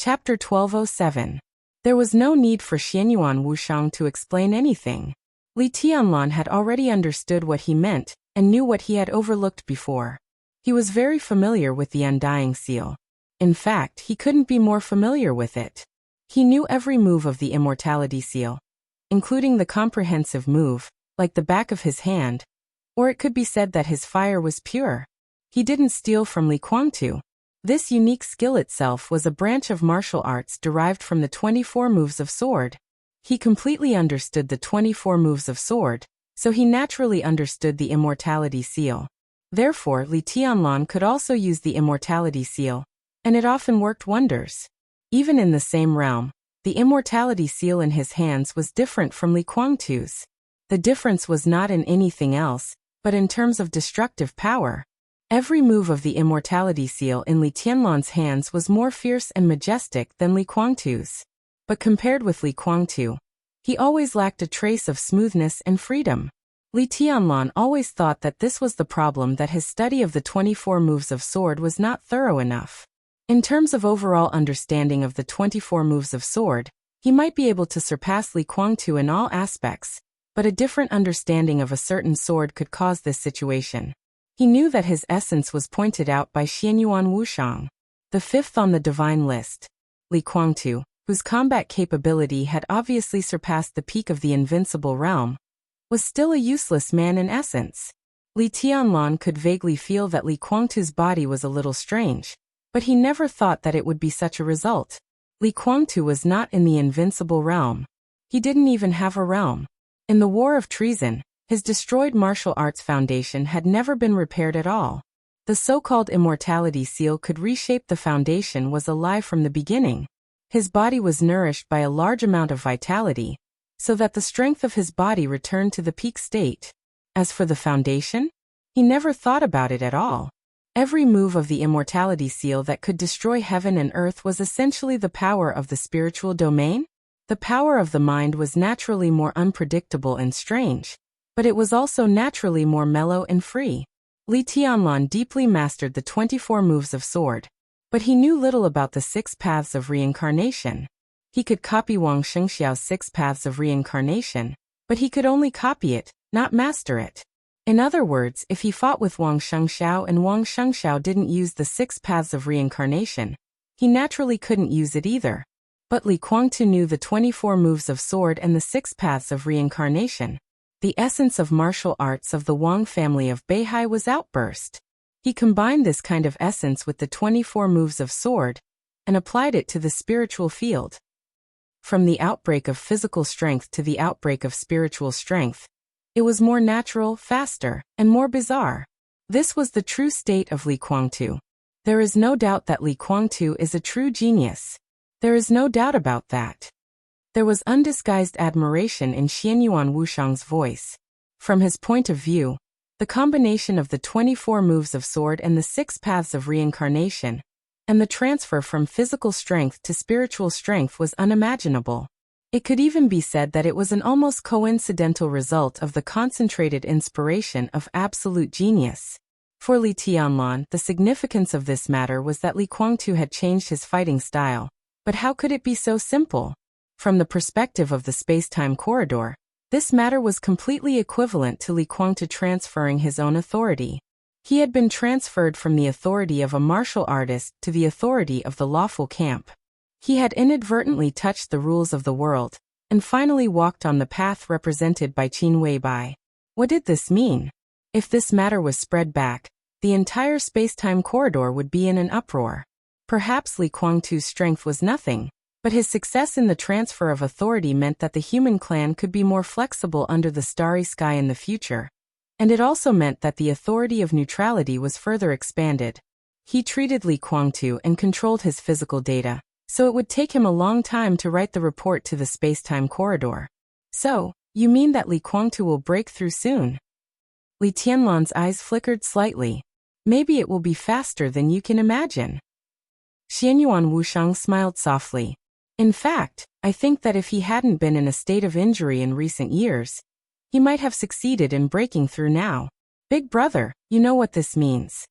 Chapter 1207. There was no need for Xianyuan Wushang to explain anything. Li Tianlan had already understood what he meant, and knew what he had overlooked before. He was very familiar with the Undying Seal. In fact, he couldn't be more familiar with it. He knew every move of the Immortality Seal, including the comprehensive move, like the back of his hand, or it could be said that his fire was pure. He didn't steal from Li Kuangtu. This unique skill itself was a branch of martial arts derived from the 24 moves of sword. He completely understood the 24 moves of sword, so he naturally understood the Immortality Seal. Therefore, Li Tianlan could also use the Immortality Seal, and it often worked wonders. Even in the same realm, the Immortality Seal in his hands was different from Li Kuangtu's. The difference was not in anything else, but in terms of destructive power. Every move of the Immortality Seal in Li Tianlan's hands was more fierce and majestic than Li Kuangtu's. But compared with Li Kuangtu, he always lacked a trace of smoothness and freedom. Li Tianlan always thought that this was the problem, that his study of the 24 moves of sword was not thorough enough. In terms of overall understanding of the 24 moves of sword, he might be able to surpass Li Kuangtu in all aspects, but a different understanding of a certain sword could cause this situation. He knew that his essence was pointed out by Xianyuan Wushang. The fifth on the divine list, Li Kuangtu, whose combat capability had obviously surpassed the peak of the invincible realm, was still a useless man in essence. Li Tianlan could vaguely feel that Li Kuangtu's body was a little strange, but he never thought that it would be such a result. Li Kuangtu was not in the invincible realm. He didn't even have a realm. In the War of Treason, his destroyed martial arts foundation had never been repaired at all. The so-called Immortality Seal could reshape the foundation was a lie from the beginning. His body was nourished by a large amount of vitality, so that the strength of his body returned to the peak state. As for the foundation, he never thought about it at all. Every move of the Immortality Seal that could destroy heaven and earth was essentially the power of the spiritual domain. The power of the mind was naturally more unpredictable and strange, but it was also naturally more mellow and free. Li Tianlan deeply mastered the 24 moves of sword, but he knew little about the 6 paths of reincarnation. He could copy Wang Shengxiao's 6 paths of reincarnation, but he could only copy it, not master it. In other words, if he fought with Wang Shengxiao and Wang Shengxiao didn't use the 6 paths of reincarnation, he naturally couldn't use it either. But Li Kuangtu knew the 24 moves of sword and the 6 paths of reincarnation. The essence of martial arts of the Wang family of Beihai was outburst. He combined this kind of essence with the 24 moves of sword, and applied it to the spiritual field. From the outbreak of physical strength to the outbreak of spiritual strength, it was more natural, faster, and more bizarre. This was the true state of Li Kuangtu. There is no doubt that Li Kuangtu is a true genius. There is no doubt about that. There was undisguised admiration in Xianyuan Wushang's voice. From his point of view, the combination of the 24 moves of sword and the 6 paths of reincarnation, and the transfer from physical strength to spiritual strength was unimaginable. It could even be said that it was an almost coincidental result of the concentrated inspiration of absolute genius. For Li Tianlan, the significance of this matter was that Li Kuangtu had changed his fighting style. But how could it be so simple? From the perspective of the space-time corridor, this matter was completely equivalent to Li Kuangtu transferring his own authority. He had been transferred from the authority of a martial artist to the authority of the lawful camp. He had inadvertently touched the rules of the world, and finally walked on the path represented by Qin Weibai. What did this mean? If this matter was spread back, the entire space-time corridor would be in an uproar. Perhaps Li Kuangtu's strength was nothing, but his success in the transfer of authority meant that the human clan could be more flexible under the starry sky in the future. And it also meant that the authority of neutrality was further expanded. He treated Li Kuangtu and controlled his physical data, so it would take him a long time to write the report to the space-time corridor. So, you mean that Li Kuangtu will break through soon? Li Tianlan's eyes flickered slightly. Maybe it will be faster than you can imagine. Xianyuan Wushang smiled softly. In fact, I think that if he hadn't been in a state of injury in recent years, he might have succeeded in breaking through now. Big brother, you know what this means.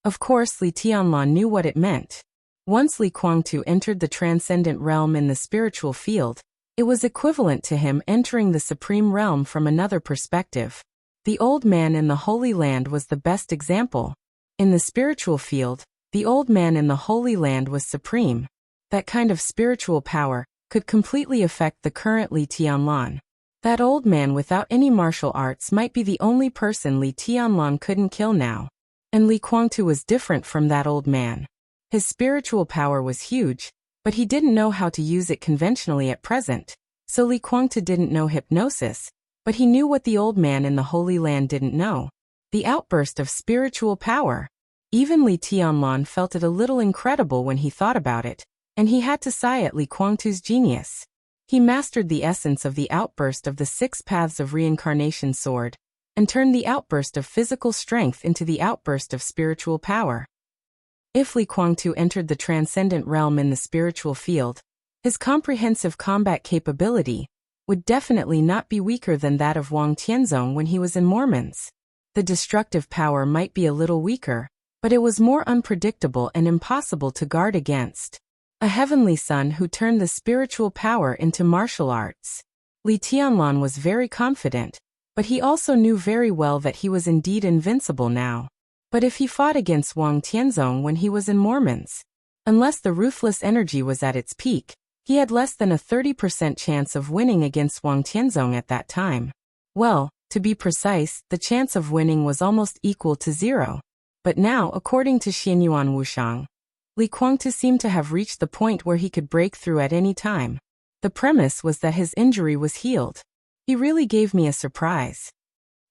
Of course Li Tianlan knew what it meant. Once Li Kuangtu entered the transcendent realm in the spiritual field, it was equivalent to him entering the supreme realm from another perspective. The old man in the Holy Land was the best example. In the spiritual field, the old man in the Holy Land was supreme. That kind of spiritual power could completely affect the current Li Tianlan. That old man without any martial arts might be the only person Li Tianlan couldn't kill now. And Li Kuangtu was different from that old man. His spiritual power was huge, but he didn't know how to use it conventionally at present. So Li Kuangtu didn't know hypnosis, but he knew what the old man in the Holy Land didn't know. The outburst of spiritual power. Even Li Tianlan felt it a little incredible when he thought about it, and he had to sigh at Li Kuangtu's genius. He mastered the essence of the outburst of the 6 paths of reincarnation sword, and turned the outburst of physical strength into the outburst of spiritual power. If Li Kuangtu entered the transcendent realm in the spiritual field, his comprehensive combat capability would definitely not be weaker than that of Wang Tianzong when he was in Mormons. The destructive power might be a little weaker, but it was more unpredictable and impossible to guard against. A heavenly son who turned the spiritual power into martial arts. Li Tianlan was very confident, but he also knew very well that he was indeed invincible now. But if he fought against Wang Tianzong when he was in Mormons, unless the ruthless energy was at its peak, he had less than a 30% chance of winning against Wang Tianzong at that time. Well, to be precise, the chance of winning was almost equal to 0. But now, according to Xianyuan Wushang, Li Kuangtu seemed to have reached the point where he could break through at any time. The premise was that his injury was healed. He really gave me a surprise.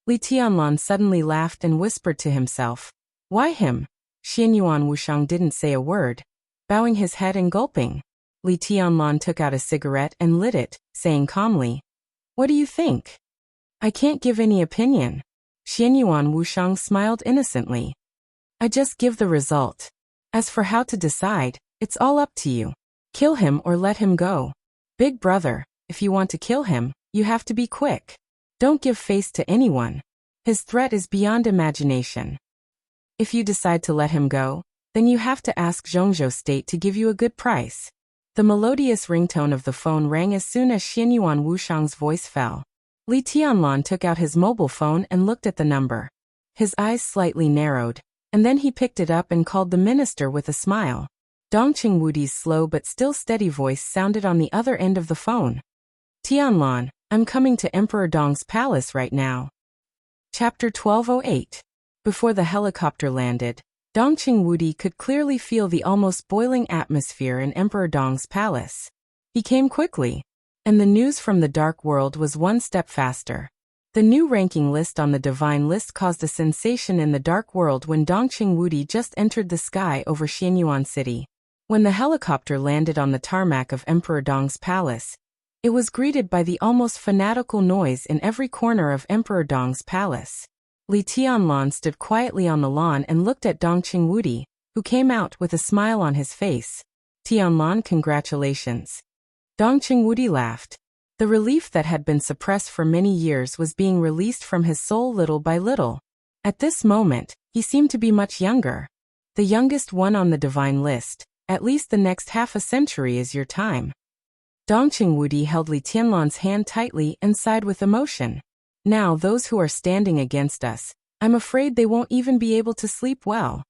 Li Tianlan suddenly laughed and whispered to himself, "Why him?" Xianyuan Wushang didn't say a word, bowing his head and gulping. Li Tianlan took out a cigarette and lit it, saying calmly, "What do you think?" "I can't give any opinion." Xianyuan Wushang smiled innocently. "I just give the result. As for how to decide, it's all up to you. Kill him or let him go. Big brother, if you want to kill him, you have to be quick. Don't give face to anyone. His threat is beyond imagination. If you decide to let him go, then you have to ask Zhongzhou State to give you a good price." The melodious ringtone of the phone rang as soon as Xianyuan Wushang's voice fell. Li Tianlan took out his mobile phone and looked at the number. His eyes slightly narrowed, and then he picked it up and called the minister with a smile. Dongqing Wudi's slow but still steady voice sounded on the other end of the phone. "Tianlan, I'm coming to Emperor Dong's palace right now." Chapter 1208. Before the helicopter landed, Dongqing Wudi could clearly feel the almost boiling atmosphere in Emperor Dong's palace. He came quickly, and the news from the dark world was one step faster. The new ranking list on the divine list caused a sensation in the dark world when Dongqing Wudi just entered the sky over Xianyuan City. When the helicopter landed on the tarmac of Emperor Dong's palace, it was greeted by the almost fanatical noise in every corner of Emperor Dong's palace. Li Tianlan stood quietly on the lawn and looked at Dongqing Wudi, who came out with a smile on his face. "Tianlan, congratulations." Dongqing Wudi laughed. The relief that had been suppressed for many years was being released from his soul little by little. At this moment, he seemed to be much younger. "The youngest one on the divine list, at least the next half a century is your time." Dongqing Wudi held Li Tianlan's hand tightly and sighed with emotion. "Now those who are standing against us, I'm afraid they won't even be able to sleep well.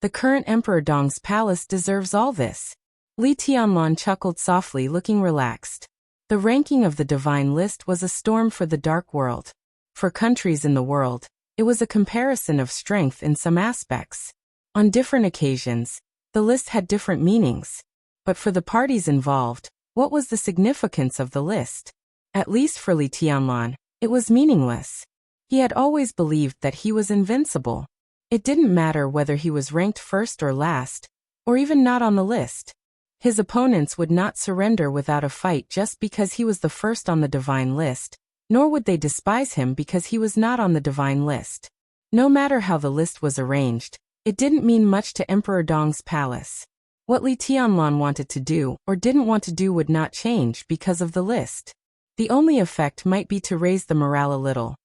The current Emperor Dong's palace deserves all this." Li Tianlan chuckled softly, looking relaxed. The ranking of the divine list was a storm for the dark world. For countries in the world, it was a comparison of strength in some aspects. On different occasions, the list had different meanings. But for the parties involved, what was the significance of the list? At least for Li Tianlan, it was meaningless. He had always believed that he was invincible. It didn't matter whether he was ranked first or last, or even not on the list. His opponents would not surrender without a fight just because he was the first on the divine list, nor would they despise him because he was not on the divine list. No matter how the list was arranged, it didn't mean much to Emperor Dong's palace. What Li Tianlan wanted to do or didn't want to do would not change because of the list. The only effect might be to raise the morale a little.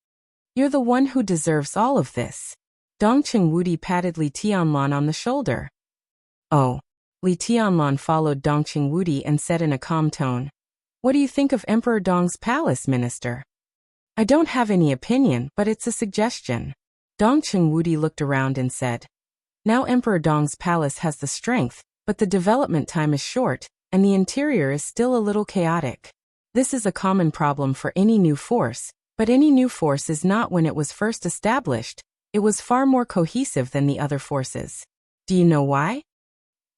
"You're the one who deserves all of this." Dongqing Wudi patted Li Tianlan on the shoulder. "Oh." Li Tianlan followed Dongqing Wudi and said in a calm tone, "What do you think of Emperor Dong's palace, minister?" "I don't have any opinion, but it's a suggestion." Dongqing Wudi looked around and said, "Now Emperor Dong's palace has the strength, but the development time is short, and the interior is still a little chaotic. This is a common problem for any new force, but any new force is not when it was first established. It was far more cohesive than the other forces. Do you know why?"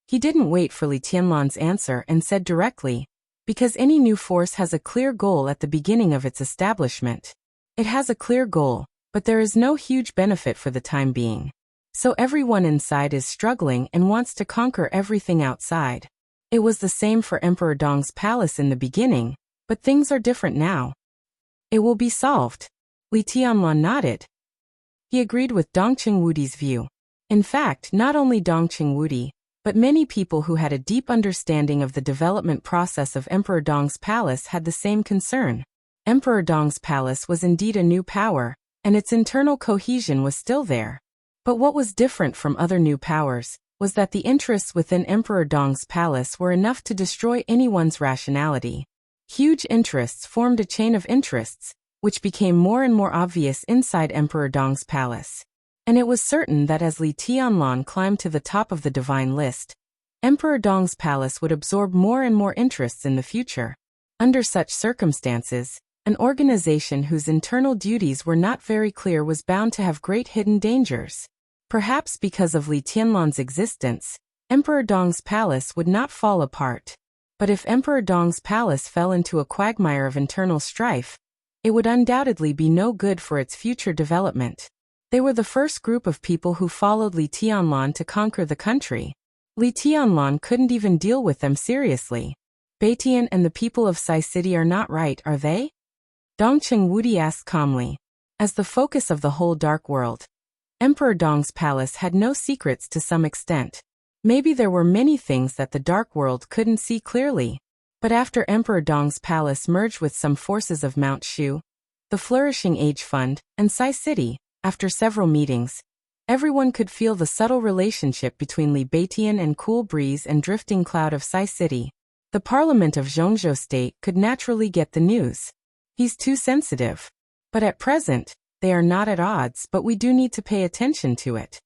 He didn't wait for Li Tianlan's answer and said directly, "Because any new force has a clear goal at the beginning of its establishment. It has a clear goal, but there is no huge benefit for the time being. So everyone inside is struggling and wants to conquer everything outside. It was the same for Emperor Dong's palace in the beginning, but things are different now. It will be solved." Li Tianlan nodded. He agreed with Dongqing Wudi's view. In fact, not only Dongqing Wudi, but many people who had a deep understanding of the development process of Emperor Dong's palace had the same concern. Emperor Dong's palace was indeed a new power, and its internal cohesion was still there. But what was different from other new powers was that the interests within Emperor Dong's palace were enough to destroy anyone's rationality. Huge interests formed a chain of interests, which became more and more obvious inside Emperor Dong's palace. And it was certain that as Li Tianlan climbed to the top of the divine list, Emperor Dong's palace would absorb more and more interests in the future. Under such circumstances, an organization whose internal duties were not very clear was bound to have great hidden dangers. Perhaps because of Li Tianlan's existence, Emperor Dong's palace would not fall apart. But if Emperor Dong's palace fell into a quagmire of internal strife, it would undoubtedly be no good for its future development. They were the first group of people who followed Li Tianlan to conquer the country. Li Tianlan couldn't even deal with them seriously. Beitian and the people of Sai City are not right, are they? Dongqing Wudi asked calmly. As the focus of the whole dark world, Emperor Dong's palace had no secrets to some extent. Maybe there were many things that the dark world couldn't see clearly. But after Emperor Dong's palace merged with some forces of Mount Shu, the Flourishing Age Fund, and Sai City, after several meetings, everyone could feel the subtle relationship between Li Beitian and Cool Breeze and Drifting Cloud of Sai City. The parliament of Zhongzhou State could naturally get the news. He's too sensitive. But at present, they are not at odds, but we do need to pay attention to it.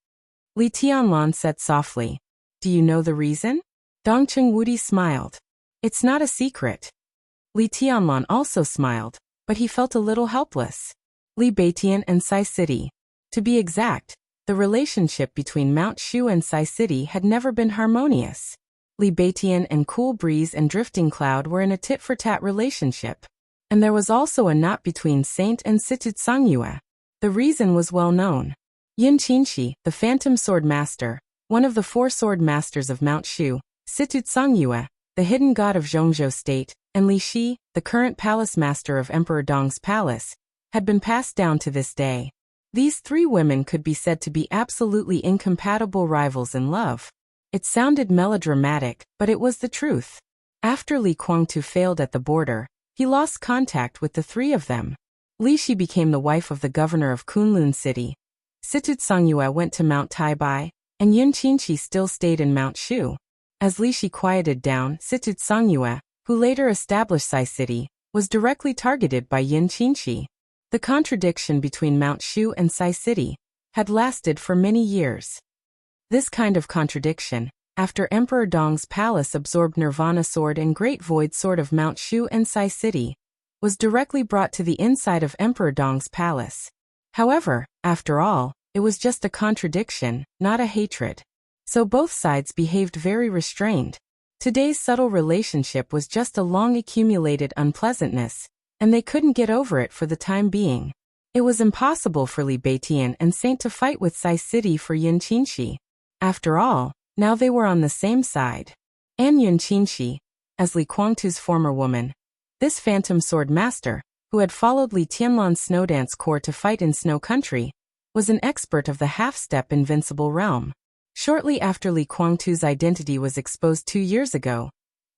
Li Tianlan said softly. Do you know the reason? Dongqing Wudi smiled. It's not a secret. Li Tianlan also smiled, but he felt a little helpless. Li Beitian and Sai City. To be exact, the relationship between Mount Shu and Sai City had never been harmonious. Li Beitian and Cool Breeze and Drifting Cloud were in a tit-for-tat relationship. And there was also a knot between Saint and Situ Tsangyue. The reason was well known. Yin Qinshi, the Phantom Sword Master, one of the 4 sword masters of Mount Shu, Situ Tsangyue, the hidden god of Zhongzhou State, and Li Shi, the current palace master of Emperor Dong's palace, had been passed down to this day. These 3 women could be said to be absolutely incompatible rivals in love. It sounded melodramatic, but it was the truth. After Li Guangtu failed at the border, he lost contact with the 3 of them. Li Shi became the wife of the governor of Kunlun City. Situ Tsangyue went to Mount Taibai, and Yin Qinshi still stayed in Mount Shu. As Li Shi quieted down, Situ Tsangyue, who later established Sai City, was directly targeted by Yin Qinshi. The contradiction between Mount Shu and Sai City had lasted for many years. This kind of contradiction, after Emperor Dong's palace absorbed Nirvana Sword and Great Void Sword of Mount Shu and Sai City, was directly brought to the inside of Emperor Dong's palace. However, after all, it was just a contradiction, not a hatred. So both sides behaved very restrained. Today's subtle relationship was just a long-accumulated unpleasantness, and they couldn't get over it for the time being. It was impossible for Li Beitian and Saint to fight with Sai City for Yin Qinshi. After all, now they were on the same side. And Yin Qinshi, as Li Guangtu's former woman, this Phantom Sword Master, who had followed Li Tianlan's Snowdance Corps to fight in Snow Country, was an expert of the half-step invincible realm. Shortly after Li Guangtu's identity was exposed 2 years ago,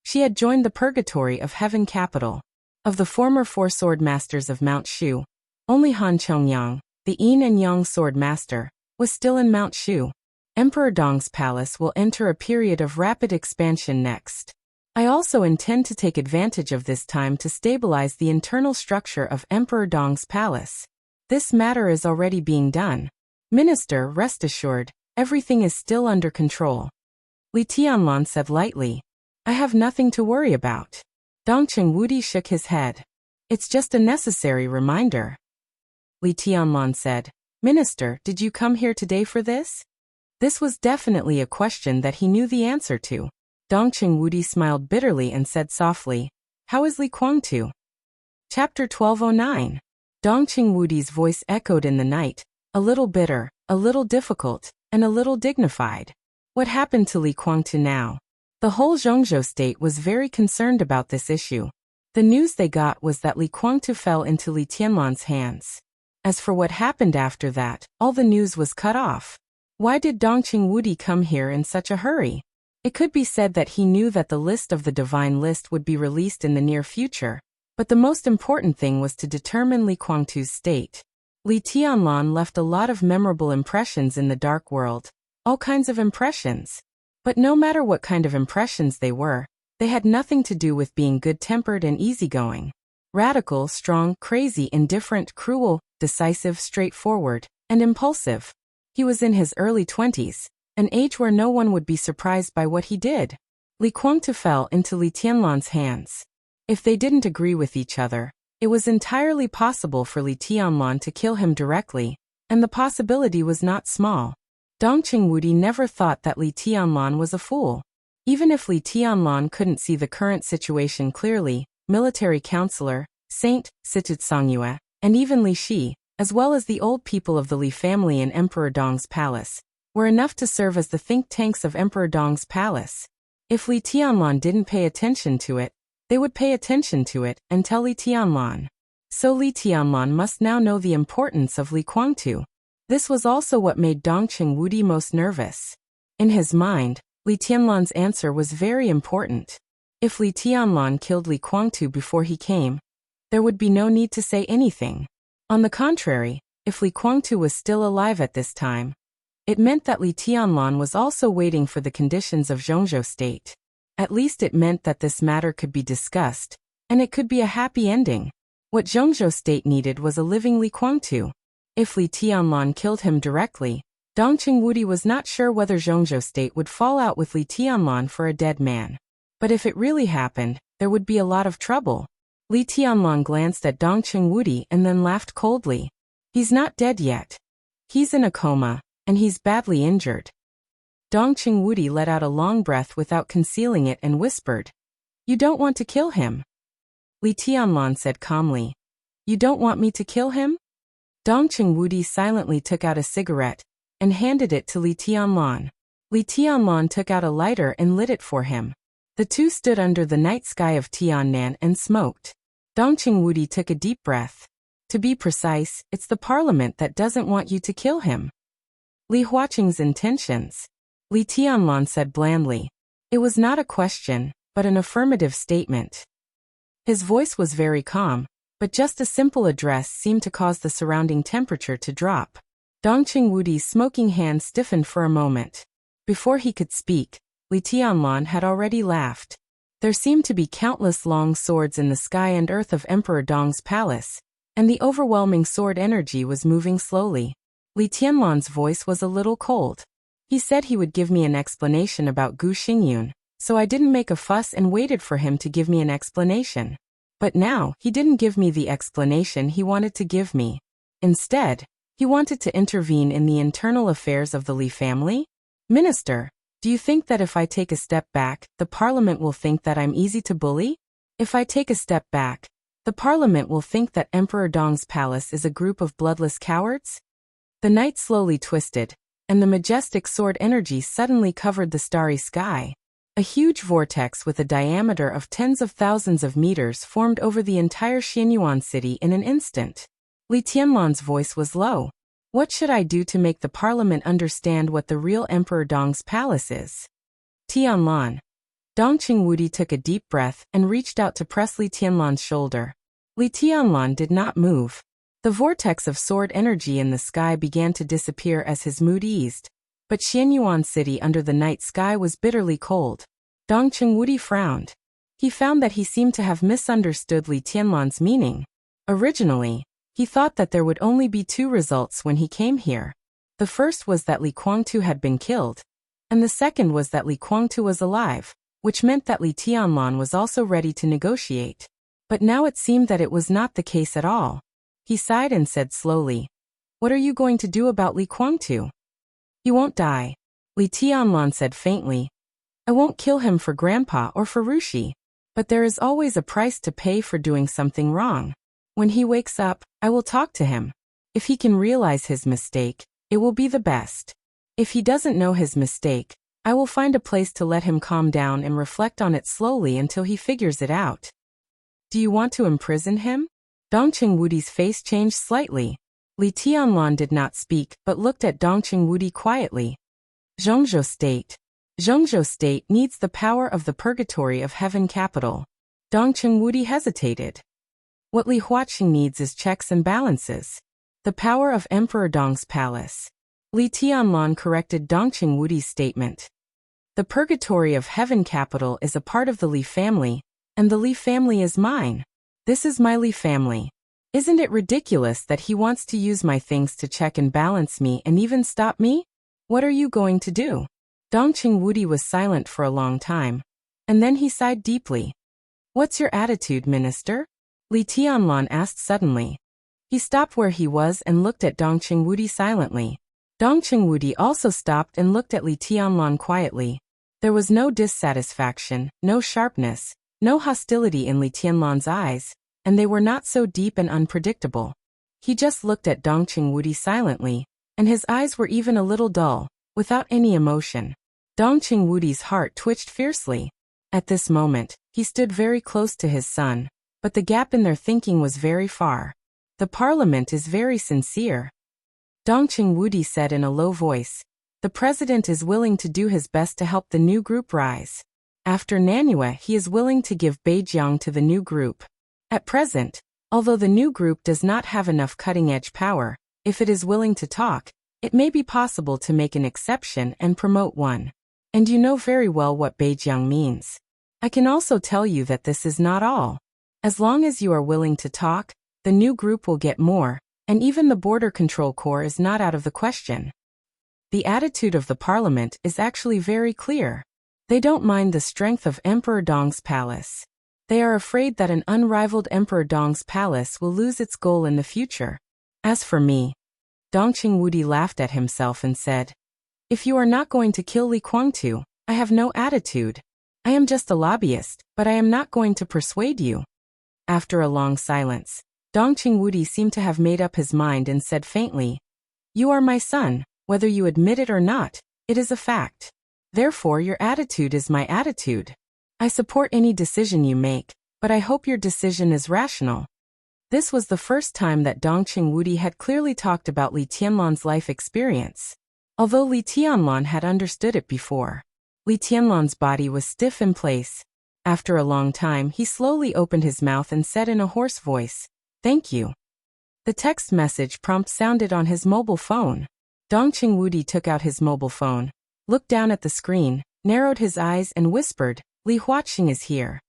she had joined the Purgatory of Heaven Capital. Of the former 4 sword masters of Mount Shu, only Han Chongyang, the Yin and Yang sword master, was still in Mount Shu. Emperor Dong's palace will enter a period of rapid expansion next. I also intend to take advantage of this time to stabilize the internal structure of Emperor Dong's palace. This matter is already being done. Minister, rest assured, everything is still under control. Li Tianlan said lightly. I have nothing to worry about. Dongqing Wudi shook his head. It's just a necessary reminder. Li Tianlan said, Minister, did you come here today for this? This was definitely a question that he knew the answer to. Dongqing Wudi smiled bitterly and said softly, How is Li Kuangtu? Chapter 1209. Dongqing Wudi's voice echoed in the night, a little bitter, a little difficult, and a little dignified. What happened to Li Kuangtu now? The whole Zhongzhou state was very concerned about this issue. The news they got was that Li Kuangtu fell into Li Tianlan's hands. As for what happened after that, all the news was cut off. Why did Dongqing Wudi come here in such a hurry? It could be said that he knew that the list of the divine list would be released in the near future, but the most important thing was to determine Li Kuangtu's state. Li Tianlan left a lot of memorable impressions in the dark world, all kinds of impressions. But no matter what kind of impressions they were, they had nothing to do with being good-tempered and easygoing. Radical, strong, crazy, indifferent, cruel, decisive, straightforward, and impulsive. He was in his early 20s, an age where no one would be surprised by what he did. Li Kuangtu fell into Li Tianlan's hands. If they didn't agree with each other, it was entirely possible for Li Tianlan to kill him directly, and the possibility was not small. Dongqing Wudi never thought that Li Tianlan was a fool. Even if Li Tianlan couldn't see the current situation clearly, military counselor, Saint, Situd Songyue, and even Li Shi, as well as the old people of the Li family in Emperor Dong's palace, were enough to serve as the think tanks of Emperor Dong's palace. If Li Tianlan didn't pay attention to it, they would pay attention to it and tell Li Tianlan. So Li Tianlan must now know the importance of Li Kuangtu. This was also what made Dongqing Wudi most nervous. In his mind, Li Tianlan's answer was very important. If Li Tianlan killed Li Kuangtu before he came, there would be no need to say anything. On the contrary, if Li Kuangtu was still alive at this time, it meant that Li Tianlan was also waiting for the conditions of Zhongzhou state. At least it meant that this matter could be discussed, and it could be a happy ending. What Zhongzhou state needed was a living Li Kuangtu. If Li Tianlan killed him directly, Dongqing Wudi was not sure whether Zhongzhou state would fall out with Li Tianlan for a dead man. But if it really happened, there would be a lot of trouble. Li Tianlan glanced at Dongqing Wudi and then laughed coldly. He's not dead yet. He's in a coma, and he's badly injured. Dongqing Wudi let out a long breath without concealing it and whispered, You don't want to kill him? Li Tianlan said calmly. You don't want me to kill him? Dongqing Wudi silently took out a cigarette and handed it to Li Tianlan. Li Tianlan took out a lighter and lit it for him. The two stood under the night sky of Tiannan and smoked. Dongqing Wudi took a deep breath. To be precise, it's the parliament that doesn't want you to kill him. Li Huaqing's intentions. Li Tianlan said blandly. It was not a question, but an affirmative statement. His voice was very calm, but just a simple address seemed to cause the surrounding temperature to drop. Dongqing Wudi's smoking hand stiffened for a moment. Before he could speak, Li Tianlan had already laughed. There seemed to be countless long swords in the sky and earth of Emperor Dong's palace, and the overwhelming sword energy was moving slowly. Li Tianlan's voice was a little cold. He said he would give me an explanation about Gu Xingyun, so I didn't make a fuss and waited for him to give me an explanation. But now, he didn't give me the explanation he wanted to give me. Instead, he wanted to intervene in the internal affairs of the Li family? Minister, do you think that if I take a step back, the parliament will think that I'm easy to bully? If I take a step back, the parliament will think that Emperor Dong's palace is a group of bloodless cowards? The night slowly twisted, and the majestic sword energy suddenly covered the starry sky. A huge vortex with a diameter of tens of thousands of meters formed over the entire Xianyuan city in an instant. Li Tianlan's voice was low. What should I do to make the parliament understand what the real Emperor Dong's palace is? Tianlan. Dongqing Wudi took a deep breath and reached out to press Li Tianlan's shoulder. Li Tianlan did not move. The vortex of sword energy in the sky began to disappear as his mood eased, But Xianyuan City under the night sky was bitterly cold. Dongqing Wudi frowned. He found that he seemed to have misunderstood Li Tianlan's meaning. Originally, he thought that there would only be two results when he came here. The first was that Li Guangtu had been killed, and the second was that Li Guangtu was alive, which meant that Li Tianlan was also ready to negotiate. But now it seemed that it was not the case at all. He sighed and said slowly, "What are you going to do about Li Guangtu?" "He won't die," Li Tianlan said faintly. "I won't kill him for Grandpa or for Rushi. But there is always a price to pay for doing something wrong. When he wakes up, I will talk to him. If he can realize his mistake, it will be the best. If he doesn't know his mistake, I will find a place to let him calm down and reflect on it slowly until he figures it out." "Do you want to imprison him?" Dongqing Wudi's face changed slightly. Li Tianlan did not speak but looked at Dongqing Wudi quietly. Zhongzhou State. Zhongzhou State needs the power of the purgatory of heaven capital. Dongqing Wudi hesitated. What Li Huaqing needs is checks and balances. The power of Emperor Dong's palace. Li Tianlan corrected Dongqing Wudi's statement. The purgatory of heaven capital is a part of the Li family, and the Li family is mine. This is my Li family. Isn't it ridiculous that he wants to use my things to check and balance me and even stop me? What are you going to do? Dongqing Wudi was silent for a long time, and then he sighed deeply. What's your attitude, Minister? Li Tianlan asked suddenly. He stopped where he was and looked at Dongqing Wudi silently. Dongqing Wudi also stopped and looked at Li Tianlan quietly. There was no dissatisfaction, no sharpness, no hostility in Li Tianlan's eyes, and they were not so deep and unpredictable. He just looked at Dongqing Wudi silently, and his eyes were even a little dull, without any emotion. Dongqing Wudi's heart twitched fiercely. At this moment, he stood very close to his son, but the gap in their thinking was very far. The parliament is very sincere. Dongqing Wudi said in a low voice, the president is willing to do his best to help the new group rise. After Nanyue, he is willing to give Beijiang to the new group. At present, although the new group does not have enough cutting-edge power, if it is willing to talk, it may be possible to make an exception and promote one. And you know very well what Beijiang means. I can also tell you that this is not all. As long as you are willing to talk, the new group will get more, and even the border control corps is not out of the question. The attitude of the parliament is actually very clear. They don't mind the strength of Emperor Dong's palace. They are afraid that an unrivaled Emperor Dong's palace will lose its goal in the future. As for me, Dongqing Wudi laughed at himself and said, if you are not going to kill Li Guangtu, I have no attitude. I am just a lobbyist, but I am not going to persuade you. After a long silence, Dongqing Wudi seemed to have made up his mind and said faintly, you are my son, whether you admit it or not, it is a fact. Therefore your attitude is my attitude. I support any decision you make, but I hope your decision is rational. This was the first time that Dongqing Wudi had clearly talked about Li Tianlan's life experience. Although Li Tianlan had understood it before, Li Tianlan's body was stiff in place. After a long time, he slowly opened his mouth and said in a hoarse voice, thank you. The text message prompt sounded on his mobile phone. Dongqing Wudi took out his mobile phone, looked down at the screen, narrowed his eyes and whispered, Li Huaqing is here.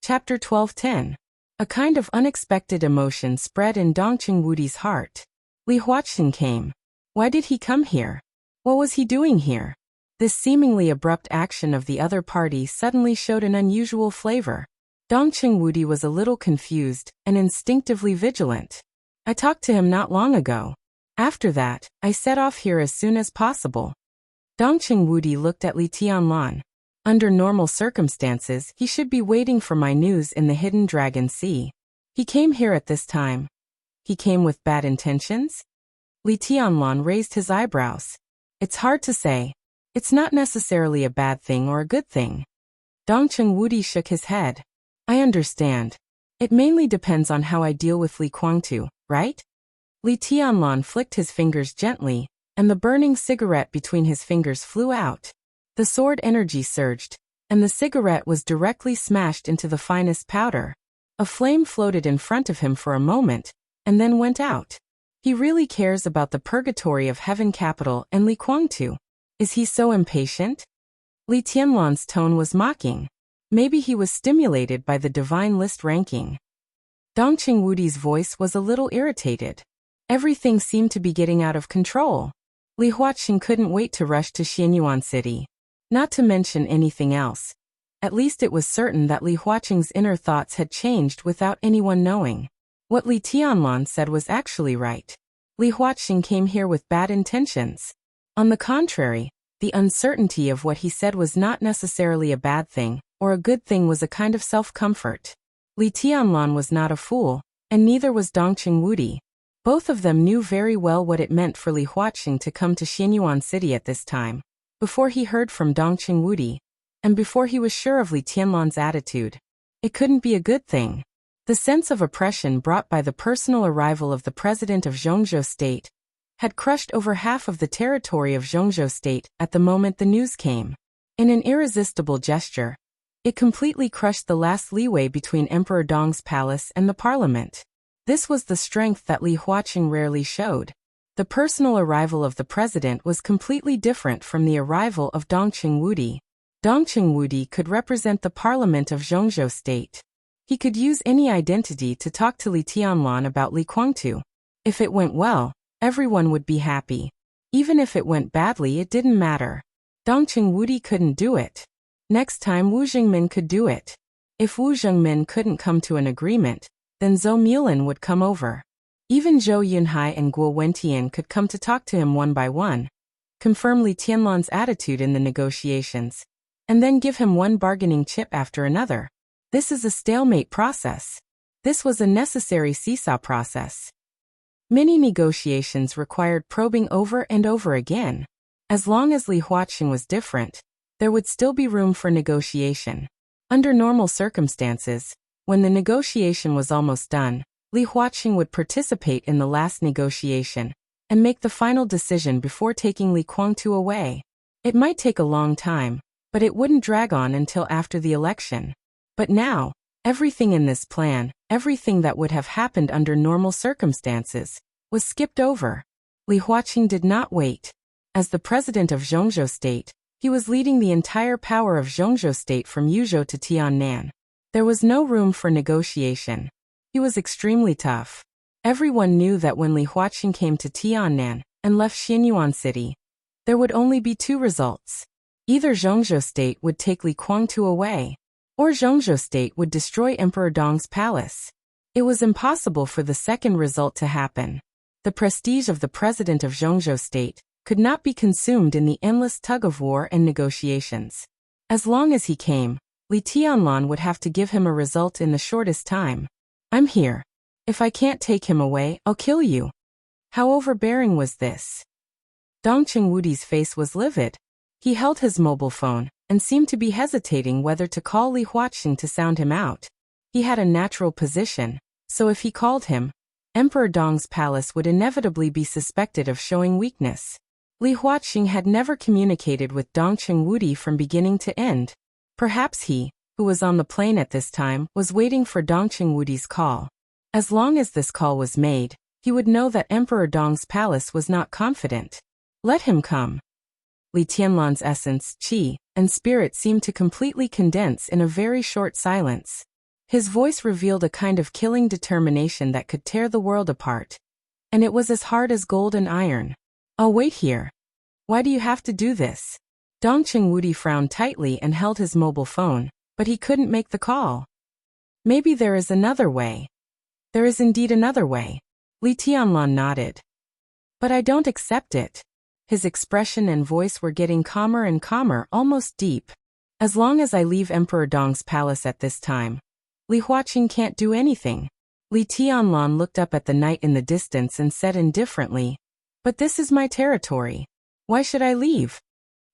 Chapter 12:10. A kind of unexpected emotion spread in Dongqing Wudi's heart. Li Huaqing came. Why did he come here? What was he doing here? This seemingly abrupt action of the other party suddenly showed an unusual flavor. Dongqing Wudi was a little confused and instinctively vigilant. I talked to him not long ago. After that, I set off here as soon as possible. Dongqing Wudi looked at Li Tianlan. Under normal circumstances, he should be waiting for my news in the hidden Dragon Sea. He came here at this time. He came with bad intentions? Li Tianlan raised his eyebrows. It's hard to say. It's not necessarily a bad thing or a good thing. Dongqing Wudi shook his head. I understand. It mainly depends on how I deal with Li Guangtu, right? Li Tianlan flicked his fingers gently, and the burning cigarette between his fingers flew out. The sword energy surged, and the cigarette was directly smashed into the finest powder. A flame floated in front of him for a moment, and then went out. He really cares about the purgatory of heaven capital and Li Guangtu. Is he so impatient? Li Tianlan's tone was mocking. Maybe he was stimulated by the divine list ranking. Dongqing Wudi's voice was a little irritated. Everything seemed to be getting out of control. Li Huaqing couldn't wait to rush to Xianyuan City. Not to mention anything else. At least it was certain that Li Huaqing's inner thoughts had changed without anyone knowing. What Li Tianlan said was actually right. Li Huaqing came here with bad intentions. On the contrary, the uncertainty of what he said was not necessarily a bad thing, or a good thing was a kind of self-comfort. Li Tianlan was not a fool, and neither was Dongqing Wudi. Both of them knew very well what it meant for Li Huaqing to come to Xianyuan City at this time, before he heard from Dongqing Wudi, and before he was sure of Li Tianlan's attitude. It couldn't be a good thing. The sense of oppression brought by the personal arrival of the president of Zhongzhou State had crushed over half of the territory of Zhongzhou State at the moment the news came. In an irresistible gesture, it completely crushed the last leeway between Emperor Dong's palace and the parliament. This was the strength that Li Huaqing rarely showed. The personal arrival of the president was completely different from the arrival of Dongqing Wudi. Dongqing Wudi could represent the parliament of Zhongzhou State. He could use any identity to talk to Li Tianlan about Li Guangtu. If it went well, everyone would be happy. Even if it went badly, it didn't matter. Dongqing Wudi couldn't do it. Next time Wu Jingmin could do it. If Wu Jingmin couldn't come to an agreement, then Zhou Mulin would come over. Even Zhou Yunhai and Guo Wentian could come to talk to him one by one, confirm Li Tianlan's attitude in the negotiations, and then give him one bargaining chip after another. This is a stalemate process. This was a necessary seesaw process. Many negotiations required probing over and over again. As long as Li Huaqing was different, there would still be room for negotiation. Under normal circumstances, when the negotiation was almost done, Li Huaqing would participate in the last negotiation and make the final decision before taking Li Guangtu away. It might take a long time, but it wouldn't drag on until after the election. But now, everything in this plan, everything that would have happened under normal circumstances, was skipped over. Li Huaqing did not wait. As the president of Zhongzhou State, he was leading the entire power of Zhongzhou State from Yuzhou to Tiannan. There was no room for negotiation. He was extremely tough. Everyone knew that when Li Huaqing came to Tiannan and left Xianyuan City, there would only be two results. Either Zhongzhou State would take Li Guangtu away, or Zhongzhou State would destroy Emperor Dong's palace. It was impossible for the second result to happen. The prestige of the president of Zhongzhou State could not be consumed in the endless tug-of-war and negotiations. As long as he came, Li Tianlan would have to give him a result in the shortest time. I'm here. If I can't take him away, I'll kill you. How overbearing was this? Dongqing Wudi's face was livid. He held his mobile phone and seemed to be hesitating whether to call Li Huaqing to sound him out. He had a natural position, so if he called him, Emperor Dong's palace would inevitably be suspected of showing weakness. Li Huaqing had never communicated with Dongqing Wudi from beginning to end. Perhaps he, who was on the plane at this time, was waiting for Dongqing Wudi's call. As long as this call was made, he would know that Emperor Dong's palace was not confident. Let him come. Li Tianlan's essence, qi, and spirit seemed to completely condense in a very short silence. His voice revealed a kind of killing determination that could tear the world apart. And it was as hard as gold and iron. I'll wait here. Why do you have to do this? Dongqing Wudi frowned tightly and held his mobile phone, but he couldn't make the call. Maybe there is another way. There is indeed another way. Li Tianlan nodded. But I don't accept it. His expression and voice were getting calmer and calmer, almost deep. As long as I leave Emperor Dong's palace at this time, Li Huaqing can't do anything. Li Tianlan looked up at the night in the distance and said indifferently, "But this is my territory. Why should I leave?"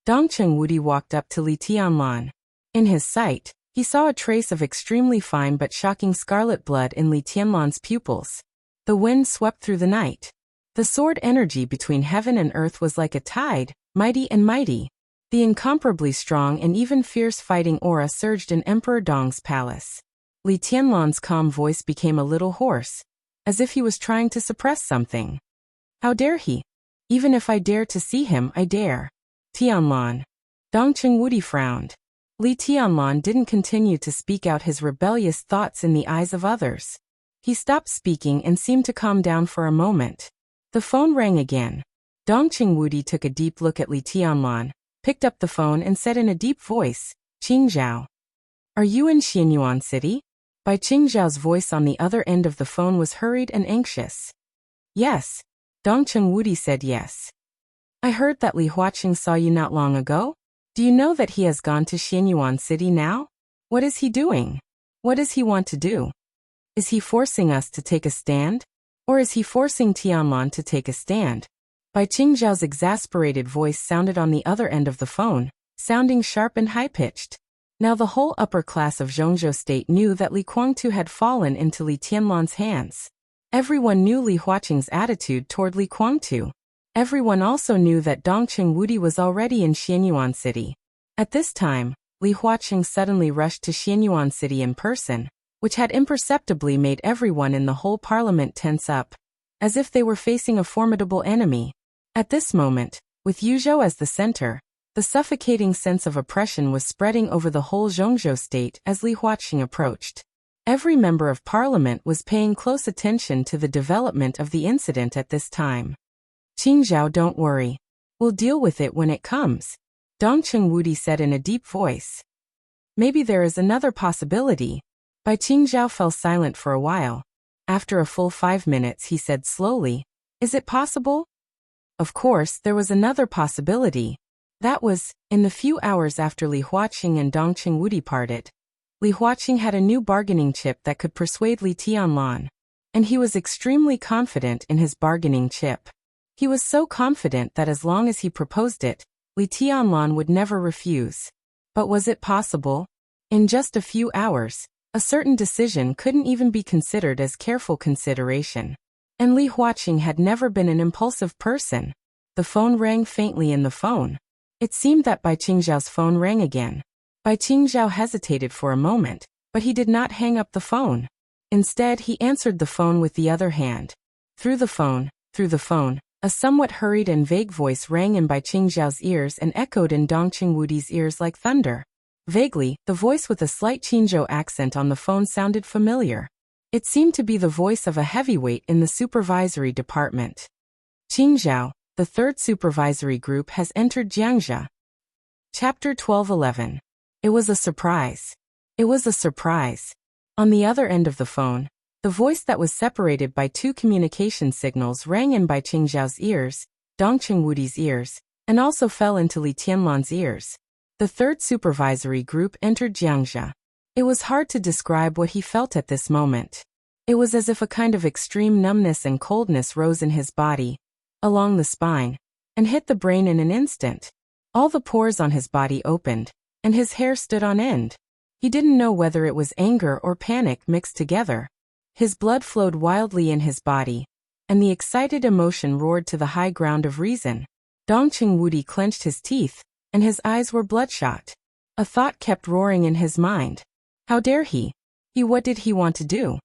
Dongqing Wudi walked up to Li Tianlan. In his sight, he saw a trace of extremely fine but shocking scarlet blood in Li Tianlan's pupils. The wind swept through the night. The sword energy between heaven and earth was like a tide, mighty and mighty. The incomparably strong and even fierce fighting aura surged in Emperor Dong's palace. Li Tianlan's calm voice became a little hoarse, as if he was trying to suppress something. How dare he? Even if I dare to see him, I dare. Tianlan. Dongqing Wudi frowned. Li Tianlan didn't continue to speak out his rebellious thoughts in the eyes of others. He stopped speaking and seemed to calm down for a moment. The phone rang again. Dongqing Wudi took a deep look at Li Tianlan, picked up the phone and said in a deep voice, "Qingzhao. Are you in Xianyuan City?" Bai Qingzhao's voice on the other end of the phone was hurried and anxious. "Yes." Dongqing Wudi said yes. "I heard that Li Huaqing saw you not long ago. Do you know that he has gone to Xianyuan City now? What is he doing? What does he want to do? Is he forcing us to take a stand? Or is he forcing Tianlan to take a stand?" Bai Qingzhao's exasperated voice sounded on the other end of the phone, sounding sharp and high-pitched. Now the whole upper class of Zhongzhou State knew that Li Guangtu had fallen into Li Tianlan's hands. Everyone knew Li Huaqing's attitude toward Li Guangtu. Everyone also knew that Dongqing Wudi was already in Xianyuan City. At this time, Li Huaqing suddenly rushed to Xianyuan City in person, which had imperceptibly made everyone in the whole parliament tense up, as if they were facing a formidable enemy. At this moment, with Yuzhou as the center, the suffocating sense of oppression was spreading over the whole Zhongzhou state as Li Huaqing approached. Every member of parliament was paying close attention to the development of the incident at this time. "Qingzhao, don't worry. We'll deal with it when it comes," Dongqing Wudi said in a deep voice. "Maybe there is another possibility." Bai Qingzhao fell silent for a while. After a full 5 minutes he said slowly, "Is it possible?" Of course, there was another possibility. That was, in the few hours after Li Huaqing and Dongqing Wudi parted, Li Huaqing had a new bargaining chip that could persuade Li Tianlan. And he was extremely confident in his bargaining chip. He was so confident that as long as he proposed it, Li Tianlan would never refuse. But was it possible? In just a few hours, a certain decision couldn't even be considered as careful consideration. And Li Huaqing had never been an impulsive person. The phone rang faintly in the phone. It seemed that Bai Qingzhao's phone rang again. Bai Qingzhao hesitated for a moment, but he did not hang up the phone. Instead, he answered the phone with the other hand. Through the phone, a somewhat hurried and vague voice rang in Bai Qingzhao's ears and echoed in Dongqing Wudi's ears like thunder. Vaguely, the voice with a slight Qingzhou accent on the phone sounded familiar. It seemed to be the voice of a heavyweight in the supervisory department. "Qingzhao, the third supervisory group has entered Jiangxia." Chapter 12:11. It was a surprise. It was a surprise. On the other end of the phone, the voice that was separated by 2 communication signals rang in Bai Qingzhao's ears, Dongqing Wudi's ears, and also fell into Li Tianlan's ears. The third supervisory group entered Jiangxia. It was hard to describe what he felt at this moment. It was as if a kind of extreme numbness and coldness rose in his body, along the spine, and hit the brain in an instant. All the pores on his body opened, and his hair stood on end. He didn't know whether it was anger or panic mixed together. His blood flowed wildly in his body, and the excited emotion roared to the high ground of reason. Dongqing Wudi clenched his teeth, and his eyes were bloodshot. A thought kept roaring in his mind. How dare he? What did he want to do?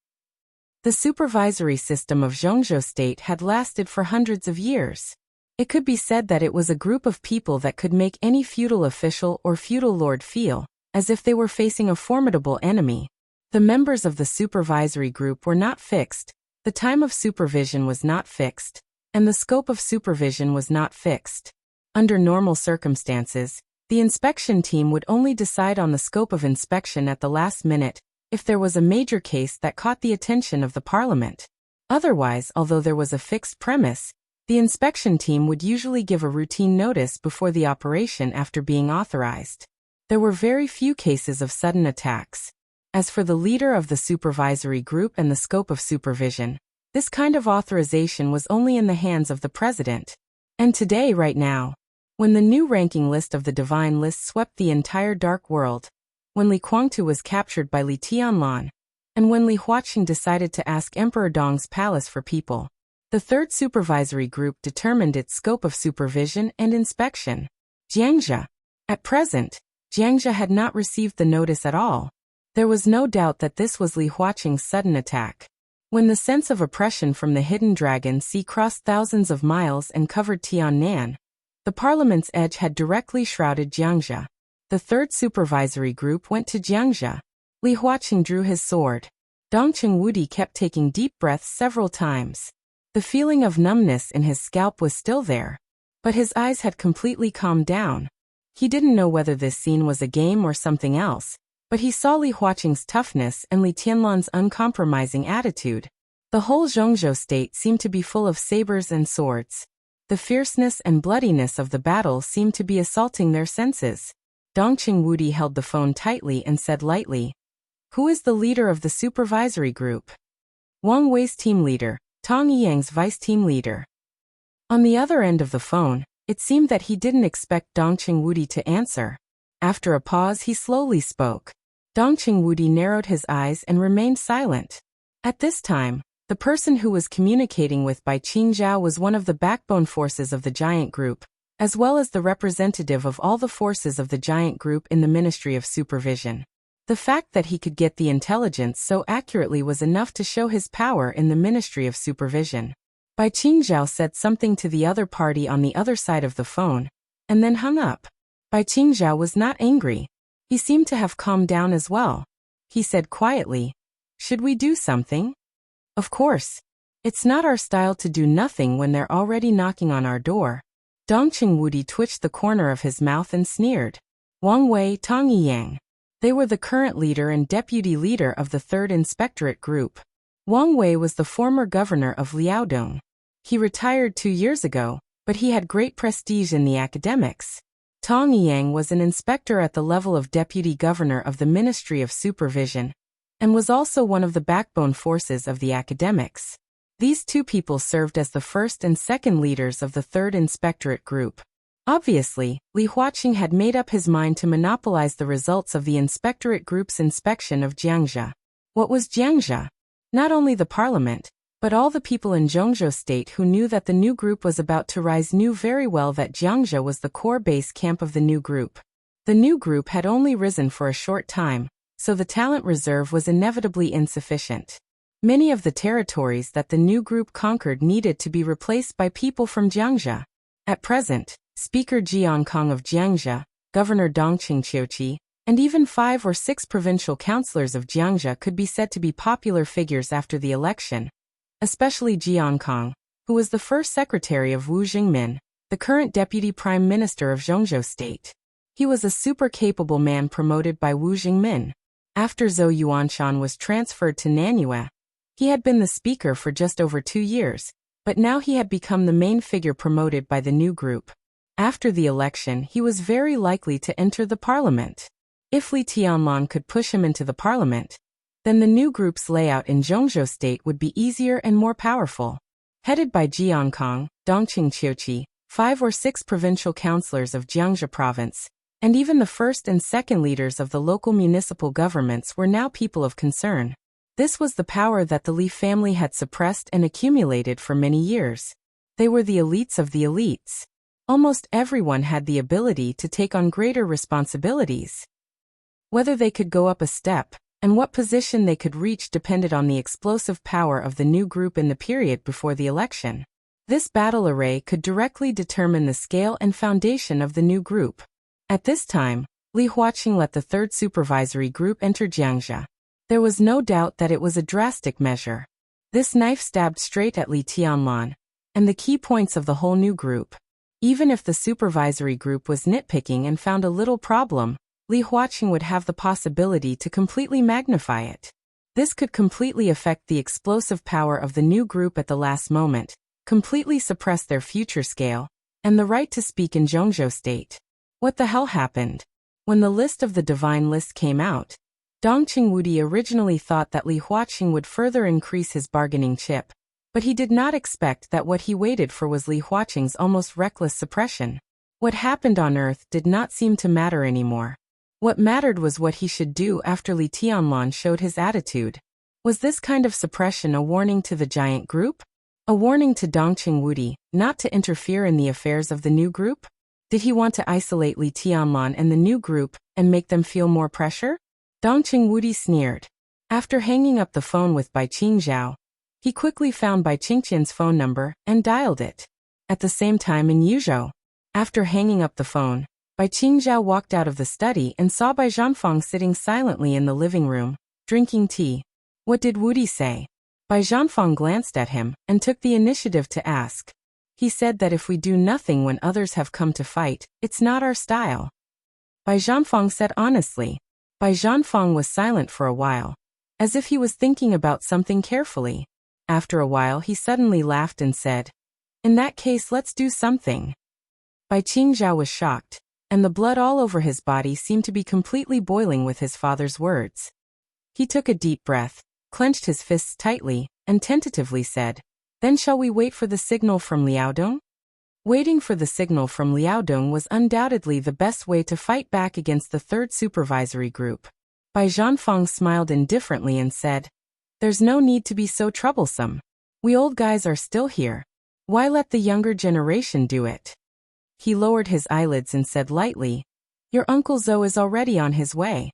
The supervisory system of Zhongzhou State had lasted for hundreds of years. It could be said that it was a group of people that could make any feudal official or feudal lord feel as if they were facing a formidable enemy. The members of the supervisory group were not fixed, the time of supervision was not fixed, and the scope of supervision was not fixed. Under normal circumstances, the inspection team would only decide on the scope of inspection at the last minute, if there was a major case that caught the attention of the parliament. Otherwise, although there was a fixed premise, the inspection team would usually give a routine notice before the operation after being authorized. There were very few cases of sudden attacks. As for the leader of the supervisory group and the scope of supervision, this kind of authorization was only in the hands of the president. And today, right now, when the new ranking list of the divine list swept the entire dark world, when Li Guangtu was captured by Li Tianlan, and when Li Huaqing decided to ask Emperor Dong's palace for people, the third supervisory group determined its scope of supervision and inspection. Jiangxia. At present, Jiangxia had not received the notice at all. There was no doubt that this was Li Huaqing's sudden attack. When the sense of oppression from the hidden dragon sea crossed thousands of miles and covered Tiannan, The parliament's edge had directly shrouded Jiangxia. The third supervisory group went to Jiangxia. Li Huaqing drew his sword. Dongqing Wudi kept taking deep breaths several times. The feeling of numbness in his scalp was still there, but his eyes had completely calmed down. He didn't know whether this scene was a game or something else, but he saw Li Huaqing's toughness and Li Tianlan's uncompromising attitude. The whole Zhongzhou state seemed to be full of sabers and swords. The fierceness and bloodiness of the battle seemed to be assaulting their senses. Dongqing Wudi held the phone tightly and said lightly, "Who is the leader of the supervisory group?" Wang Wei's team leader, Tang Yiyang's vice team leader. On the other end of the phone, it seemed that he didn't expect Dongqing Wudi to answer. After a pause, he slowly spoke. Dongqing Wudi narrowed his eyes and remained silent. At this time, the person who was communicating with Bai Qingzhao was one of the backbone forces of the giant group, as well as the representative of all the forces of the giant group in the Ministry of Supervision. The fact that he could get the intelligence so accurately was enough to show his power in the Ministry of Supervision. Bai Qingzhao said something to the other party on the other side of the phone, and then hung up. Bai Qingzhao was not angry. He seemed to have calmed down as well. He said quietly, "Should we do something?" "Of course. It's not our style to do nothing when they're already knocking on our door." Dongqing Wudi twitched the corner of his mouth and sneered. Wang Wei, Tang Yiyang. They were the current leader and deputy leader of the Third Inspectorate Group. Wang Wei was the former governor of Liaodong. He retired 2 years ago, but he had great prestige in the academics. Tang Yiyang was an inspector at the level of deputy governor of the Ministry of Supervision, and was also one of the backbone forces of the academics. These two people served as the first and second leaders of the Third Inspectorate Group. Obviously, Li Huaqing had made up his mind to monopolize the results of the Inspectorate Group's inspection of Jiangxia. What was Jiangxia? Not only the parliament, but all the people in Zhongzhou state who knew that the new group was about to rise knew very well that Jiangxia was the core base camp of the new group. The new group had only risen for a short time, so the talent reserve was inevitably insufficient. Many of the territories that the new group conquered needed to be replaced by people from Jiangxia. At present, Speaker Jiankong of Jiangxia, Governor Dongqing Qiuqi, and even 5 or 6 provincial councillors of Jiangxia could be said to be popular figures after the election, especially Jiankong, who was the first secretary of Wu Jingmin, the current deputy prime minister of Zhongzhou state. He was a super capable man promoted by Wu Jingmin. After Zhou Yuanshan was transferred to Nanyue, he had been the speaker for just over 2 years, but now he had become the main figure promoted by the new group. After the election, he was very likely to enter the parliament. If Li Tianlan could push him into the parliament, then the new group's layout in Zhongzhou state would be easier and more powerful. Headed by Jiankong, Dongqing Qiuqi, 5 or 6 provincial councillors of Jiangxia province, and even the first and second leaders of the local municipal governments were now people of concern. This was the power that the Li family had suppressed and accumulated for many years. They were the elites of the elites. Almost everyone had the ability to take on greater responsibilities. Whether they could go up a step, and what position they could reach depended on the explosive power of the new group in the period before the election. This battle array could directly determine the scale and foundation of the new group. At this time, Li Huaqing let the third supervisory group enter Jiangxia. There was no doubt that it was a drastic measure. This knife stabbed straight at Li Tianlan, and the key points of the whole new group. Even if the supervisory group was nitpicking and found a little problem, Li Huaqing would have the possibility to completely magnify it. This could completely affect the explosive power of the new group at the last moment, completely suppress their future scale, and the right to speak in Zhongzhou state. What the hell happened? When the list of the divine list came out, Dongqing Wudi originally thought that Li Huaqing would further increase his bargaining chip, but he did not expect that what he waited for was Li Huaqing's almost reckless suppression. What happened on Earth did not seem to matter anymore. What mattered was what he should do after Li Tianlan showed his attitude. Was this kind of suppression a warning to the giant group? A warning to Dongqing Wudi not to interfere in the affairs of the new group? Did he want to isolate Li Tianlan and the new group and make them feel more pressure? Dongqing Wudi sneered. After hanging up the phone with Bai Qingzhao, he quickly found Bai Qingqian's phone number and dialed it. At the same time in Yuzhou, After hanging up the phone, Bai Qingzhao walked out of the study and saw Bai Zhanfang sitting silently in the living room, drinking tea. What did Wudi say? Bai Zhanfang glanced at him and took the initiative to ask. He said that if we do nothing when others have come to fight, it's not our style. Bai Zhanfang said honestly. Bai Zhanfang was silent for a while, as if he was thinking about something carefully. After a while he suddenly laughed and said, "In that case let's do something." Bai Qingzhao was shocked, and the blood all over his body seemed to be completely boiling with his father's words. He took a deep breath, clenched his fists tightly, and tentatively said, "Then shall we wait for the signal from Liaodong?" Waiting for the signal from Liaodong was undoubtedly the best way to fight back against the third supervisory group. Bai Zhanfang smiled indifferently and said, "There's no need to be so troublesome. We old guys are still here. Why let the younger generation do it?" He lowered his eyelids and said lightly, "Your Uncle Zhou is already on his way."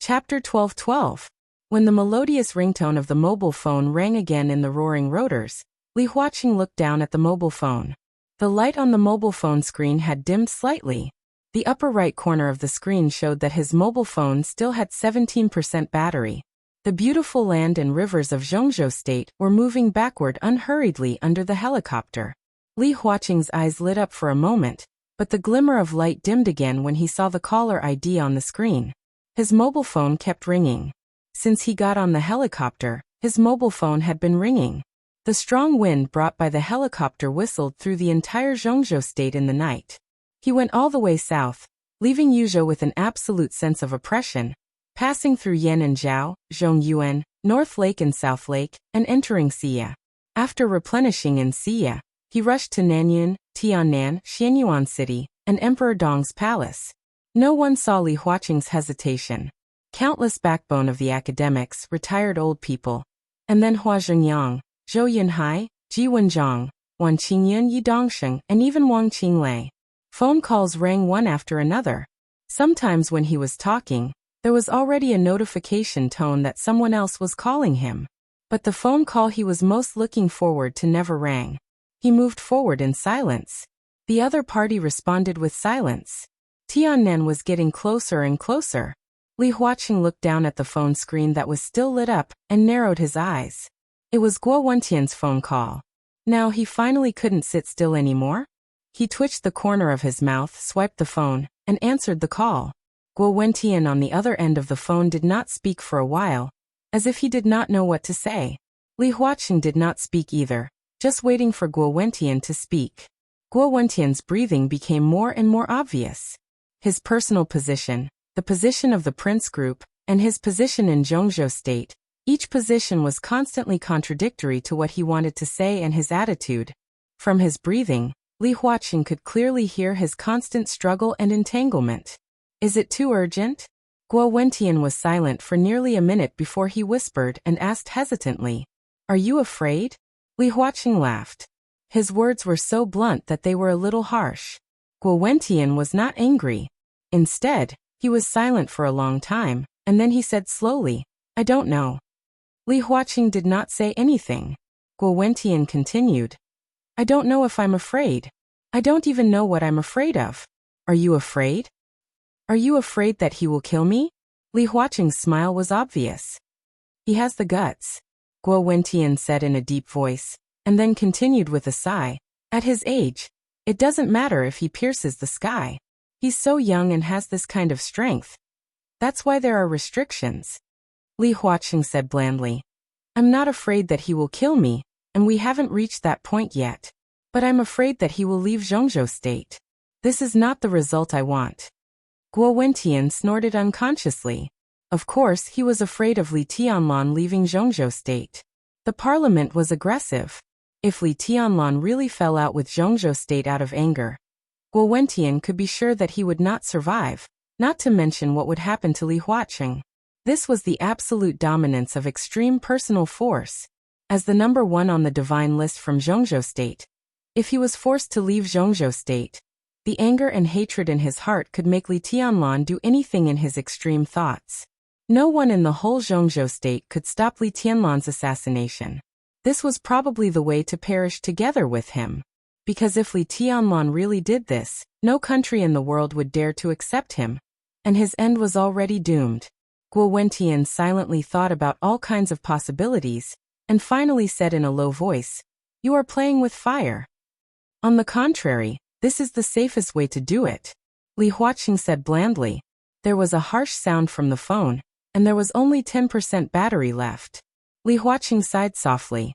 Chapter 12:12. When the melodious ringtone of the mobile phone rang again in the roaring rotors, Li Huaqing looked down at the mobile phone. The light on the mobile phone screen had dimmed slightly. The upper right corner of the screen showed that his mobile phone still had 17% battery. The beautiful land and rivers of Zhongzhou State were moving backward unhurriedly under the helicopter. Li Huaqing's eyes lit up for a moment, but the glimmer of light dimmed again when he saw the caller ID on the screen. His mobile phone kept ringing. Since he got on the helicopter, his mobile phone had been ringing. The strong wind brought by the helicopter whistled through the entire Zhongzhou State in the night. He went all the way south, leaving Yuzhou with an absolute sense of oppression, passing through Yan and Zhao, Zhongyuan, North Lake and South Lake, and entering Xia. After replenishing in Xia, he rushed to Nanyuan, Tiannan, Xianyuan City, and Emperor Dong's palace. No one saw Li Huaqing's hesitation. Countless backbone of the academics, retired old people, and then Hua Zhenyang, Zhou Yunhai, Ji Wenzhang, Wan Qingyun Yi Dongsheng, and even Wang Qinglei. Phone calls rang one after another. Sometimes when he was talking, there was already a notification tone that someone else was calling him. But the phone call he was most looking forward to never rang. He moved forward in silence. The other party responded with silence. Tiannan was getting closer and closer. Li Huaqing looked down at the phone screen that was still lit up and narrowed his eyes. It was Guo Wentian's phone call. Now he finally couldn't sit still anymore. He twitched the corner of his mouth, swiped the phone, and answered the call. Guo Wentian on the other end of the phone did not speak for a while, as if he did not know what to say. Li Huaqing did not speak either, just waiting for Guo Wentian to speak. Guo Wentian's breathing became more and more obvious. His personal position, the position of the Prince Group, and his position in Zhongzhou State, each position was constantly contradictory to what he wanted to say and his attitude. From his breathing, Li Huaqing could clearly hear his constant struggle and entanglement. "Is it too urgent?" Guo Wentian was silent for nearly a minute before he whispered and asked hesitantly, "Are you afraid?" Li Huaqing laughed. His words were so blunt that they were a little harsh. Guo Wentian was not angry. Instead, he was silent for a long time, and then he said slowly, "I don't know." Li Huaqing did not say anything. Guo Wentian continued, "I don't know if I'm afraid. I don't even know what I'm afraid of." "Are you afraid? Are you afraid that he will kill me?" Li Huaqing's smile was obvious. "He has the guts," Guo Wentian said in a deep voice, and then continued with a sigh. "At his age, it doesn't matter if he pierces the sky. He's so young and has this kind of strength. That's why there are restrictions." Li Huaqing said blandly, "I'm not afraid that he will kill me, and we haven't reached that point yet. But I'm afraid that he will leave Zhongzhou State. This is not the result I want." Guo Wentian snorted unconsciously. Of course, he was afraid of Li Tianlan leaving Zhongzhou State. The parliament was aggressive. If Li Tianlan really fell out with Zhongzhou State out of anger, Guo Wentian could be sure that he would not survive, not to mention what would happen to Li Huaqing. This was the absolute dominance of extreme personal force. As the number one on the divine list from Zhongzhou State, if he was forced to leave Zhongzhou State, the anger and hatred in his heart could make Li Tianlan do anything in his extreme thoughts. No one in the whole Zhongzhou State could stop Li Tianlan's assassination. This was probably the way to perish together with him. Because if Li Tianlan really did this, no country in the world would dare to accept him, and his end was already doomed. Guo Wentian silently thought about all kinds of possibilities, and finally said in a low voice, "You are playing with fire." "On the contrary, this is the safest way to do it," Li Huaqing said blandly. There was a harsh sound from the phone, and there was only 10% battery left. Li Huaqing sighed softly.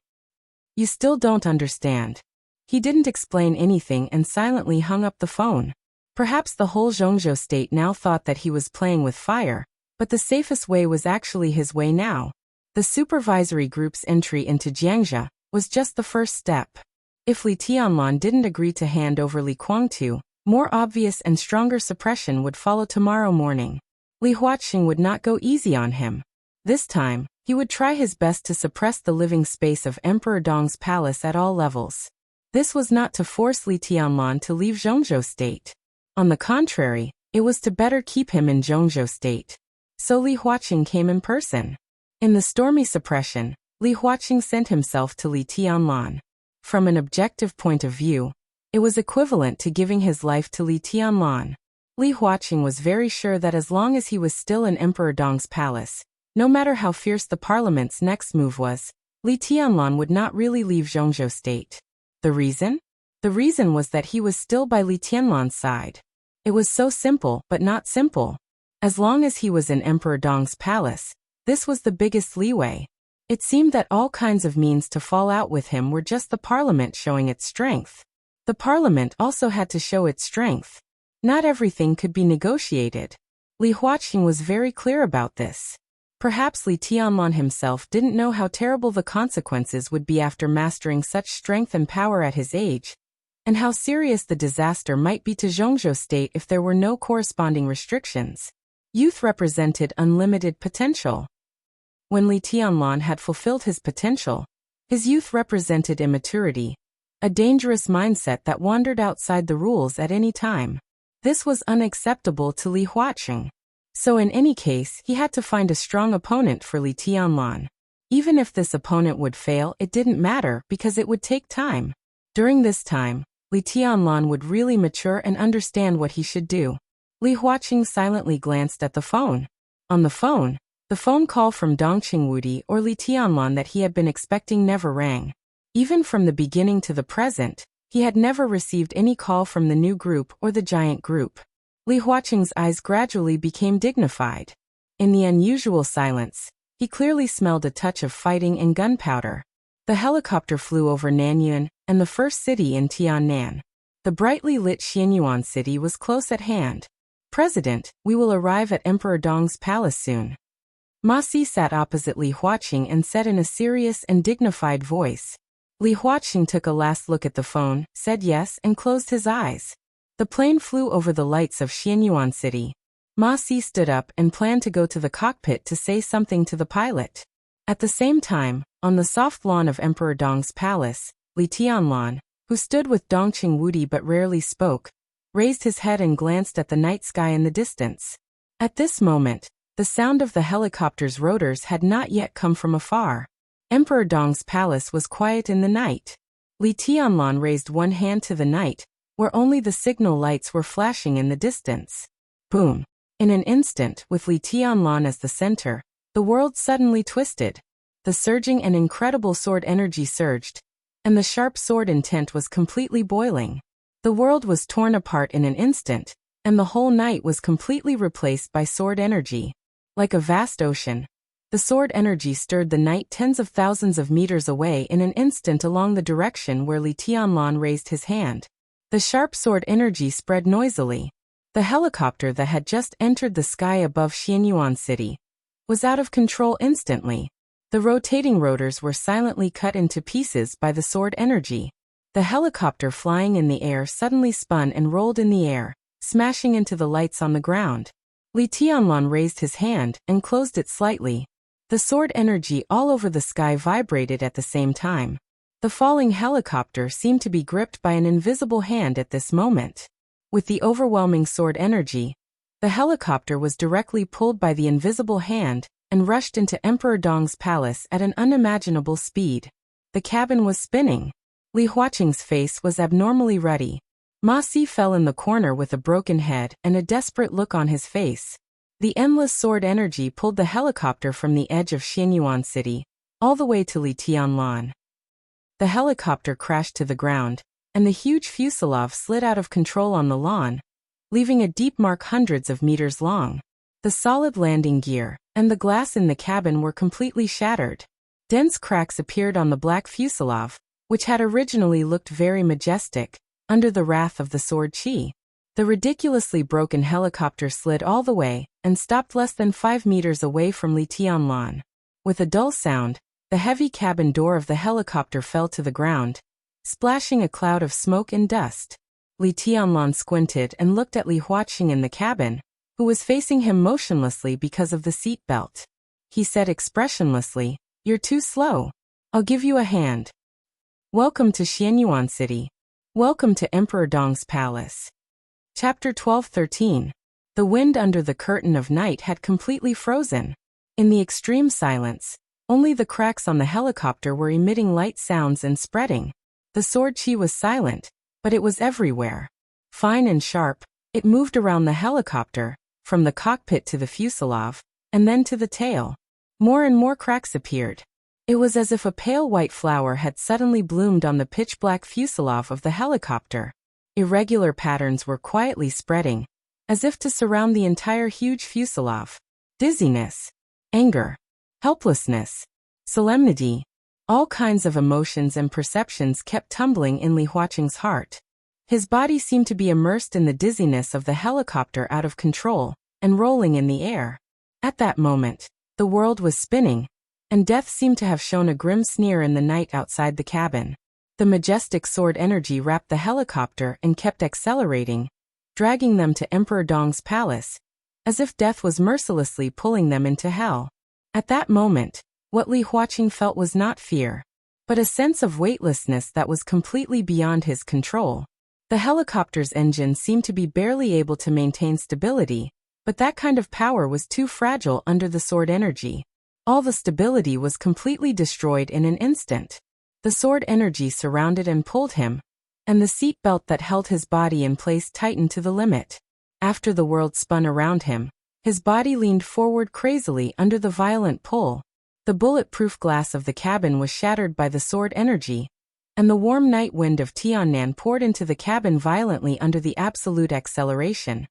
"You still don't understand." He didn't explain anything and silently hung up the phone. Perhaps the whole Zhongzhou state now thought that he was playing with fire, but the safest way was actually his way now. The supervisory group's entry into Jiangxia was just the first step. If Li Tianlan didn't agree to hand over Li Guangtu, more obvious and stronger suppression would follow tomorrow morning. Li Huaqing would not go easy on him. This time, he would try his best to suppress the living space of Emperor Dong's palace at all levels. This was not to force Li Tianlan to leave Zhongzhou state. On the contrary, it was to better keep him in Zhongzhou state. So Li Huaqing came in person. In the stormy suppression, Li Huaqing sent himself to Li Tianlan. From an objective point of view, it was equivalent to giving his life to Li Tianlan. Li Huaqing was very sure that as long as he was still in Emperor Dong's palace, no matter how fierce the parliament's next move was, Li Tianlan would not really leave Zhongzhou state. The reason? The reason was that he was still by Li Tianlan's side. It was so simple, but not simple. As long as he was in Emperor Dong's palace, this was the biggest leeway. It seemed that all kinds of means to fall out with him were just the parliament showing its strength. The parliament also had to show its strength. Not everything could be negotiated. Li Huaqing was very clear about this. Perhaps Li Tianlan himself didn't know how terrible the consequences would be after mastering such strength and power at his age, and how serious the disaster might be to Zhongzhou state if there were no corresponding restrictions. Youth represented unlimited potential. When Li Tianlan had fulfilled his potential, his youth represented immaturity, a dangerous mindset that wandered outside the rules at any time. This was unacceptable to Li Huaqing. So in any case, he had to find a strong opponent for Li Tianlan. Even if this opponent would fail, it didn't matter because it would take time. During this time, Li Tianlan would really mature and understand what he should do. Li Huaqing silently glanced at the phone. On the phone call from Dongqing Wudi or Li Tianlan that he had been expecting never rang. Even from the beginning to the present, he had never received any call from the new group or the giant group. Li Huaqing's eyes gradually became dignified. In the unusual silence, he clearly smelled a touch of fighting and gunpowder. The helicopter flew over Nanyuan and the first city in Tiannan. The brightly lit Xianyuan city was close at hand. "President, we will arrive at Emperor Dong's palace soon." Ma Si sat opposite Li Huaqing and said in a serious and dignified voice. Li Huaqing took a last look at the phone, said yes, and closed his eyes. The plane flew over the lights of Xianyuan City. Ma Si stood up and planned to go to the cockpit to say something to the pilot. At the same time, on the soft lawn of Emperor Dong's palace, Li Tianlan, who stood with Dongqing Wudi but rarely spoke, raised his head and glanced at the night sky in the distance. At this moment, the sound of the helicopter's rotors had not yet come from afar. Emperor Dong's palace was quiet in the night. Li Tianlan raised one hand to the night, where only the signal lights were flashing in the distance. Boom! In an instant, with Li Tianlan as the center, the world suddenly twisted. The surging and incredible sword energy surged, and the sharp sword intent was completely boiling. The world was torn apart in an instant, and the whole night was completely replaced by sword energy. Like a vast ocean, the sword energy stirred the night tens of thousands of meters away in an instant along the direction where Li Tianlan raised his hand. The sharp sword energy spread noisily. The helicopter that had just entered the sky above Xianyuan City was out of control instantly. The rotating rotors were silently cut into pieces by the sword energy. The helicopter flying in the air suddenly spun and rolled in the air, smashing into the lights on the ground. Li Tianlan raised his hand and closed it slightly. The sword energy all over the sky vibrated at the same time. The falling helicopter seemed to be gripped by an invisible hand at this moment. With the overwhelming sword energy, the helicopter was directly pulled by the invisible hand and rushed into Emperor Dong's palace at an unimaginable speed. The cabin was spinning. Li Huaqing's face was abnormally ruddy. Ma Si fell in the corner with a broken head and a desperate look on his face. The endless sword energy pulled the helicopter from the edge of Xianyuan City, all the way to Li Tianlan. The helicopter crashed to the ground, and the huge fuselage slid out of control on the lawn, leaving a deep mark hundreds of meters long. The solid landing gear and the glass in the cabin were completely shattered. Dense cracks appeared on the black fuselage, which had originally looked very majestic, under the wrath of the sword chi. The ridiculously broken helicopter slid all the way and stopped less than 5 meters away from Li Tianlan. With a dull sound, the heavy cabin door of the helicopter fell to the ground, splashing a cloud of smoke and dust. Li Tianlan squinted and looked at Li Huaqing in the cabin, who was facing him motionlessly because of the seat belt. He said expressionlessly, "You're too slow. I'll give you a hand. Welcome to Xianyuan City. Welcome to Emperor Dong's palace." Chapter 12-13. The wind under the curtain of night had completely frozen. In the extreme silence, only the cracks on the helicopter were emitting light sounds and spreading. The sword chi was silent, but it was everywhere. Fine and sharp, it moved around the helicopter, from the cockpit to the fuselage, and then to the tail. More and more cracks appeared. It was as if a pale white flower had suddenly bloomed on the pitch-black fuselage of the helicopter. Irregular patterns were quietly spreading, as if to surround the entire huge fuselage. Dizziness, anger, helplessness, solemnity, all kinds of emotions and perceptions kept tumbling in Li Huaqing's heart. His body seemed to be immersed in the dizziness of the helicopter out of control, and rolling in the air. At that moment, the world was spinning, and death seemed to have shown a grim sneer in the night outside the cabin. The majestic sword energy wrapped the helicopter and kept accelerating, dragging them to Emperor Dong's palace, as if death was mercilessly pulling them into hell. At that moment, what Li Huaqing felt was not fear, but a sense of weightlessness that was completely beyond his control. The helicopter's engine seemed to be barely able to maintain stability, but that kind of power was too fragile under the sword energy. All the stability was completely destroyed in an instant. The sword energy surrounded and pulled him, and the seat belt that held his body in place tightened to the limit. After the world spun around him, his body leaned forward crazily under the violent pull. The bulletproof glass of the cabin was shattered by the sword energy, and the warm night wind of Tiannan poured into the cabin violently under the absolute acceleration,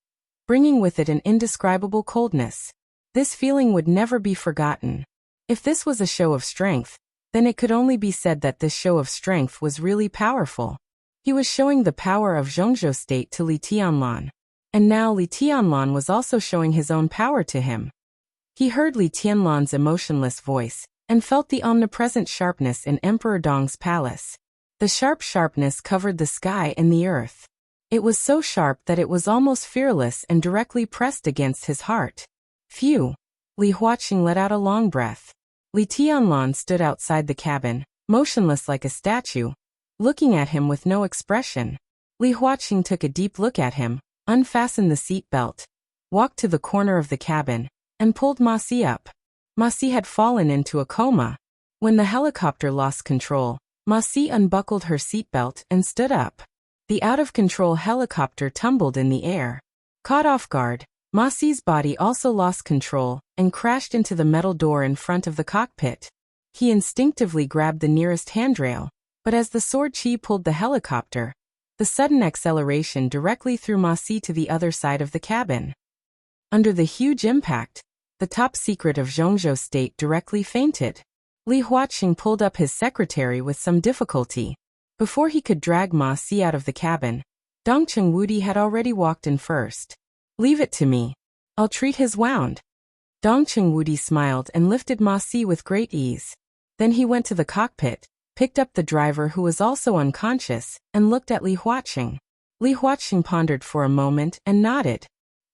bringing with it an indescribable coldness. This feeling would never be forgotten. If this was a show of strength, then it could only be said that this show of strength was really powerful. He was showing the power of Zhongzhou state to Li Tianlan. And now Li Tianlan was also showing his own power to him. He heard Li Tianlan's emotionless voice, and felt the omnipresent sharpness in Emperor Dong's palace. The sharp sharpness covered the sky and the earth. It was so sharp that it was almost fearless and directly pressed against his heart. Phew! Li Huaqing let out a long breath. Li Tianlan stood outside the cabin, motionless like a statue, looking at him with no expression. Li Huaqing took a deep look at him, unfastened the seat belt, walked to the corner of the cabin, and pulled Ma Si up. Ma Si had fallen into a coma. When the helicopter lost control, Ma Si unbuckled her seatbelt and stood up. The out-of-control helicopter tumbled in the air. Caught off guard, Ma Si's body also lost control and crashed into the metal door in front of the cockpit. He instinctively grabbed the nearest handrail, but as the sword chi pulled the helicopter, the sudden acceleration directly threw Ma Si to the other side of the cabin. Under the huge impact, the top secret of Zhongzhou state directly fainted. Li Huaqing pulled up his secretary with some difficulty. Before he could drag Ma Si out of the cabin, Dongcheng Wudi had already walked in first. "Leave it to me. I'll treat his wound." Dongcheng Wudi smiled and lifted Ma Si with great ease. Then he went to the cockpit, picked up the driver who was also unconscious, and looked at Li Huaqing. Li Huaqing pondered for a moment and nodded.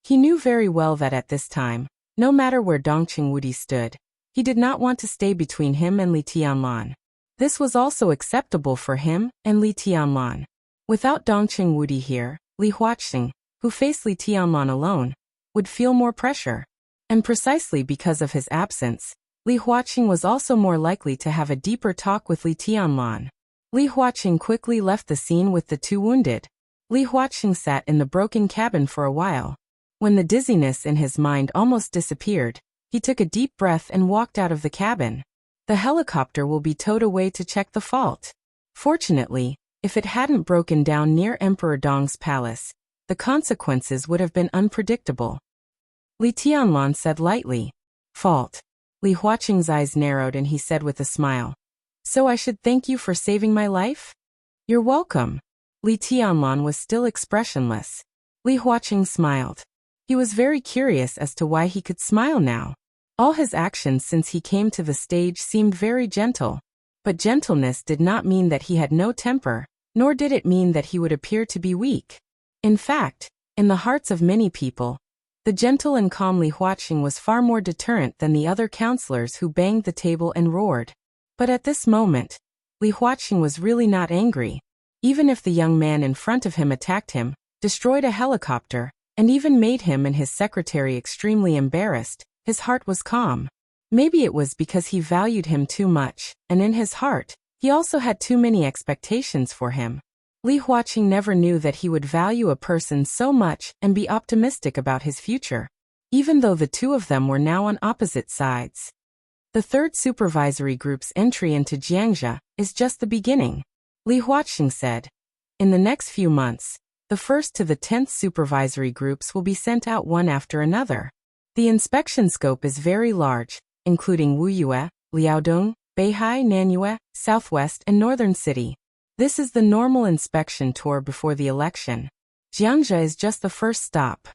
He knew very well that at this time, no matter where Dongcheng Wudi stood, he did not want to stay between him and Li Tianlan. This was also acceptable for him and Li Tianlan. Without Dongcheng Wudi here, Li Huaqing, who faced Li Tianlan alone, would feel more pressure. And precisely because of his absence, Li Huaqing was also more likely to have a deeper talk with Li Tianlan. Li Huaqing quickly left the scene with the two wounded. Li Huaqing sat in the broken cabin for a while. When the dizziness in his mind almost disappeared, he took a deep breath and walked out of the cabin. The helicopter will be towed away to check the fault. Fortunately, if it hadn't broken down near Emperor Dong's palace, the consequences would have been unpredictable. Li Tianlan said lightly. Fault. Li Huaqing's eyes narrowed and he said with a smile. So I should thank you for saving my life? You're welcome. Li Tianlan was still expressionless. Li Huaqing smiled. He was very curious as to why he could smile now. All his actions since he came to the stage seemed very gentle. But gentleness did not mean that he had no temper, nor did it mean that he would appear to be weak. In fact, in the hearts of many people, the gentle and calm Li Huaqing was far more deterrent than the other counselors who banged the table and roared. But at this moment, Li Huaqing was really not angry. Even if the young man in front of him attacked him, destroyed a helicopter, and even made him and his secretary extremely embarrassed, his heart was calm. Maybe it was because he valued him too much, and in his heart, he also had too many expectations for him. Li Huaqing never knew that he would value a person so much and be optimistic about his future, even though the two of them were now on opposite sides. The third supervisory group's entry into Jiangxia is just the beginning, Li Huaqing said. In the next few months, the 1st to the 10th supervisory groups will be sent out one after another. The inspection scope is very large, including Wuyue, Liaodong, Beihai, Nanyue, Southwest and Northern City. This is the normal inspection tour before the election. Jiangxia is just the first stop.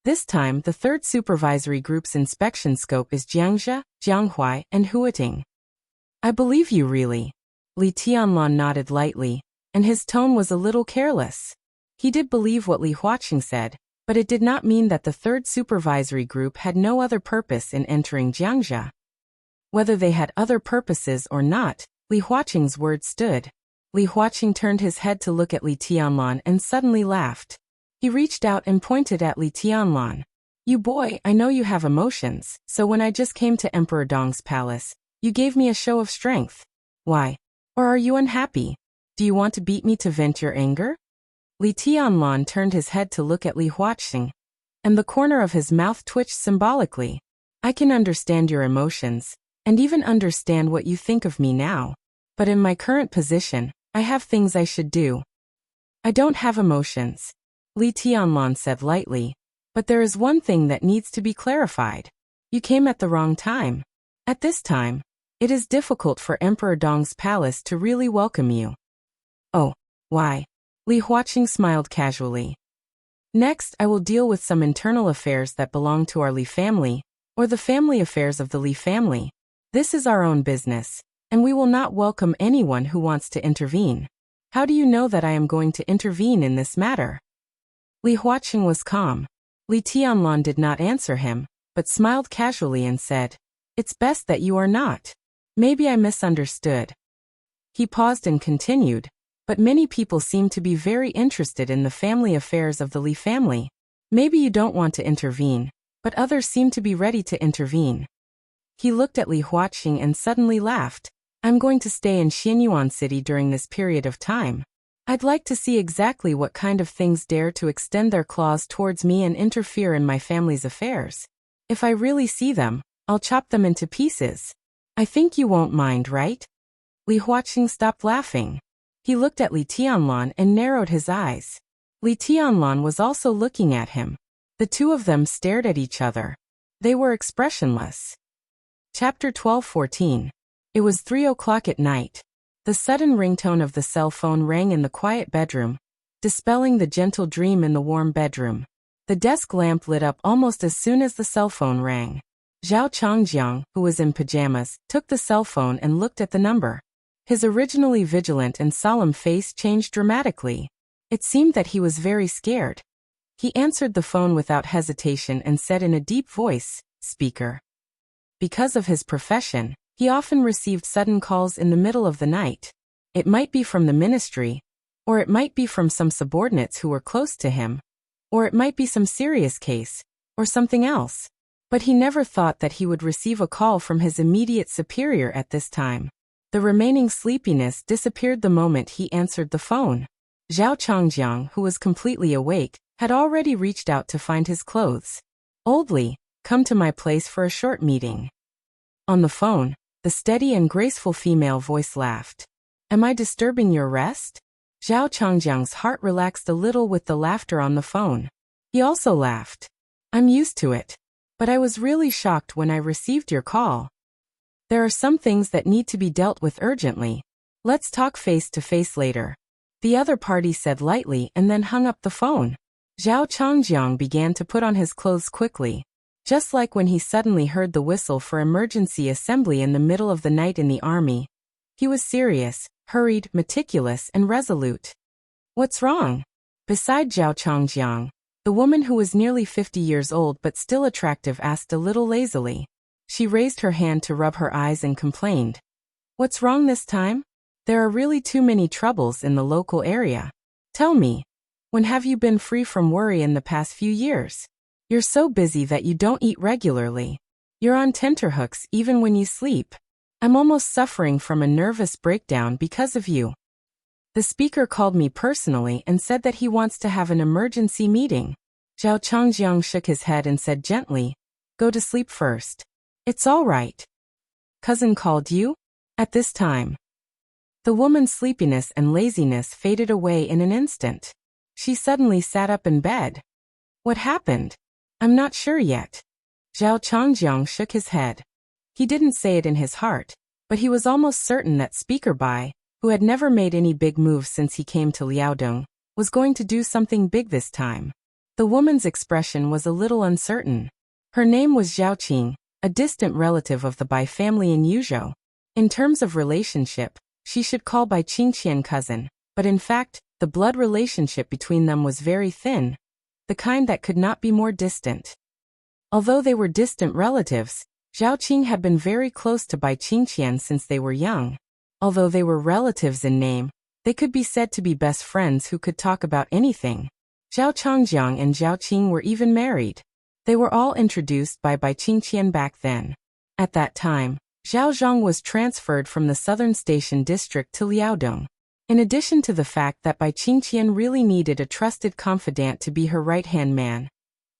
This time, the 3rd supervisory group's inspection scope is Jiangxia, Jianghuai, and Huating. I believe you really. Li Tianlan nodded lightly, and his tone was a little careless. He did believe what Li Huaqing said, but it did not mean that the 3rd supervisory group had no other purpose in entering Jiangxia. Whether they had other purposes or not, Li Huaqing's word stood. Li Huaqing turned his head to look at Li Tianlan and suddenly laughed. He reached out and pointed at Li Tianlan. You boy, I know you have emotions, so when I just came to Emperor Dong's palace, you gave me a show of strength. Why? Or are you unhappy? Do you want to beat me to vent your anger? Li Tianlan turned his head to look at Li Huaqing, and the corner of his mouth twitched symbolically. I can understand your emotions, and even understand what you think of me now. But in my current position, I have things I should do. I don't have emotions, Li Tianlan said lightly, but there is one thing that needs to be clarified. You came at the wrong time. At this time, it is difficult for Emperor Dong's palace to really welcome you. Oh, why? Li Huaqing smiled casually. Next, I will deal with some internal affairs that belong to our Li family, or the family affairs of the Li family. This is our own business, and we will not welcome anyone who wants to intervene. How do you know that I am going to intervene in this matter? Li Huaqing was calm. Li Tianlan did not answer him, but smiled casually and said, It's best that you are not. Maybe I misunderstood. He paused and continued, but many people seem to be very interested in the family affairs of the Li family. Maybe you don't want to intervene, but others seem to be ready to intervene. He looked at Li Huaqing and suddenly laughed. I'm going to stay in Xianyuan City during this period of time. I'd like to see exactly what kind of things dare to extend their claws towards me and interfere in my family's affairs. If I really see them, I'll chop them into pieces. I think you won't mind, right? Li Huaqing stopped laughing. He looked at Li Tianlan and narrowed his eyes. Li Tianlan was also looking at him. The two of them stared at each other. They were expressionless. Chapter 12-14. It was 3 o'clock at night. The sudden ringtone of the cell phone rang in the quiet bedroom, dispelling the gentle dream in the warm bedroom. The desk lamp lit up almost as soon as the cell phone rang. Zhao Changjiang, who was in pajamas, took the cell phone and looked at the number. His originally vigilant and solemn face changed dramatically. It seemed that he was very scared. He answered the phone without hesitation and said in a deep voice, "Speaker." Because of his profession, he often received sudden calls in the middle of the night. It might be from the ministry, or it might be from some subordinates who were close to him, or it might be some serious case, or something else. But he never thought that he would receive a call from his immediate superior at this time. The remaining sleepiness disappeared the moment he answered the phone. Zhao Changjiang, who was completely awake, had already reached out to find his clothes. "Oldly, come to my place for a short meeting." On the phone, the steady and graceful female voice laughed. "Am I disturbing your rest?" Zhao Changjiang's heart relaxed a little with the laughter on the phone. He also laughed. "I'm used to it. But I was really shocked when I received your call. There are some things that need to be dealt with urgently. Let's talk face to face later." The other party said lightly and then hung up the phone. Zhao Changjiang began to put on his clothes quickly. Just like when he suddenly heard the whistle for emergency assembly in the middle of the night in the army. He was serious, hurried, meticulous, and resolute. "What's wrong?" Beside Zhao Changjiang, the woman who was nearly 50 years old but still attractive asked a little lazily. She raised her hand to rub her eyes and complained. "What's wrong this time? There are really too many troubles in the local area. Tell me, when have you been free from worry in the past few years? You're so busy that you don't eat regularly. You're on tenterhooks even when you sleep. I'm almost suffering from a nervous breakdown because of you." The speaker called me personally and said that he wants to have an emergency meeting. Zhao Changjiang shook his head and said gently, "Go to sleep first. It's all right." "Cousin called you?" At this time, the woman's sleepiness and laziness faded away in an instant. She suddenly sat up in bed. "What happened?" "I'm not sure yet." Zhao Changjiang shook his head. He didn't say it in his heart, but he was almost certain that Speaker Bai, who had never made any big moves since he came to Liaodong, was going to do something big this time. The woman's expression was a little uncertain. Her name was Zhao Qing, a distant relative of the Bai family in Yuzhou. In terms of relationship, she should call Bai Qingqian cousin, but in fact, the blood relationship between them was very thin, the kind that could not be more distant. Although they were distant relatives, Zhao Qing had been very close to Bai Qingqian since they were young. Although they were relatives in name, they could be said to be best friends who could talk about anything. Zhao Changjiang and Zhao Qing were even married. They were all introduced by Bai Qingqian back then. At that time, Zhao Zhang was transferred from the southern station district to Liaodong. In addition to the fact that Bai Qingqian really needed a trusted confidant to be her right-hand man,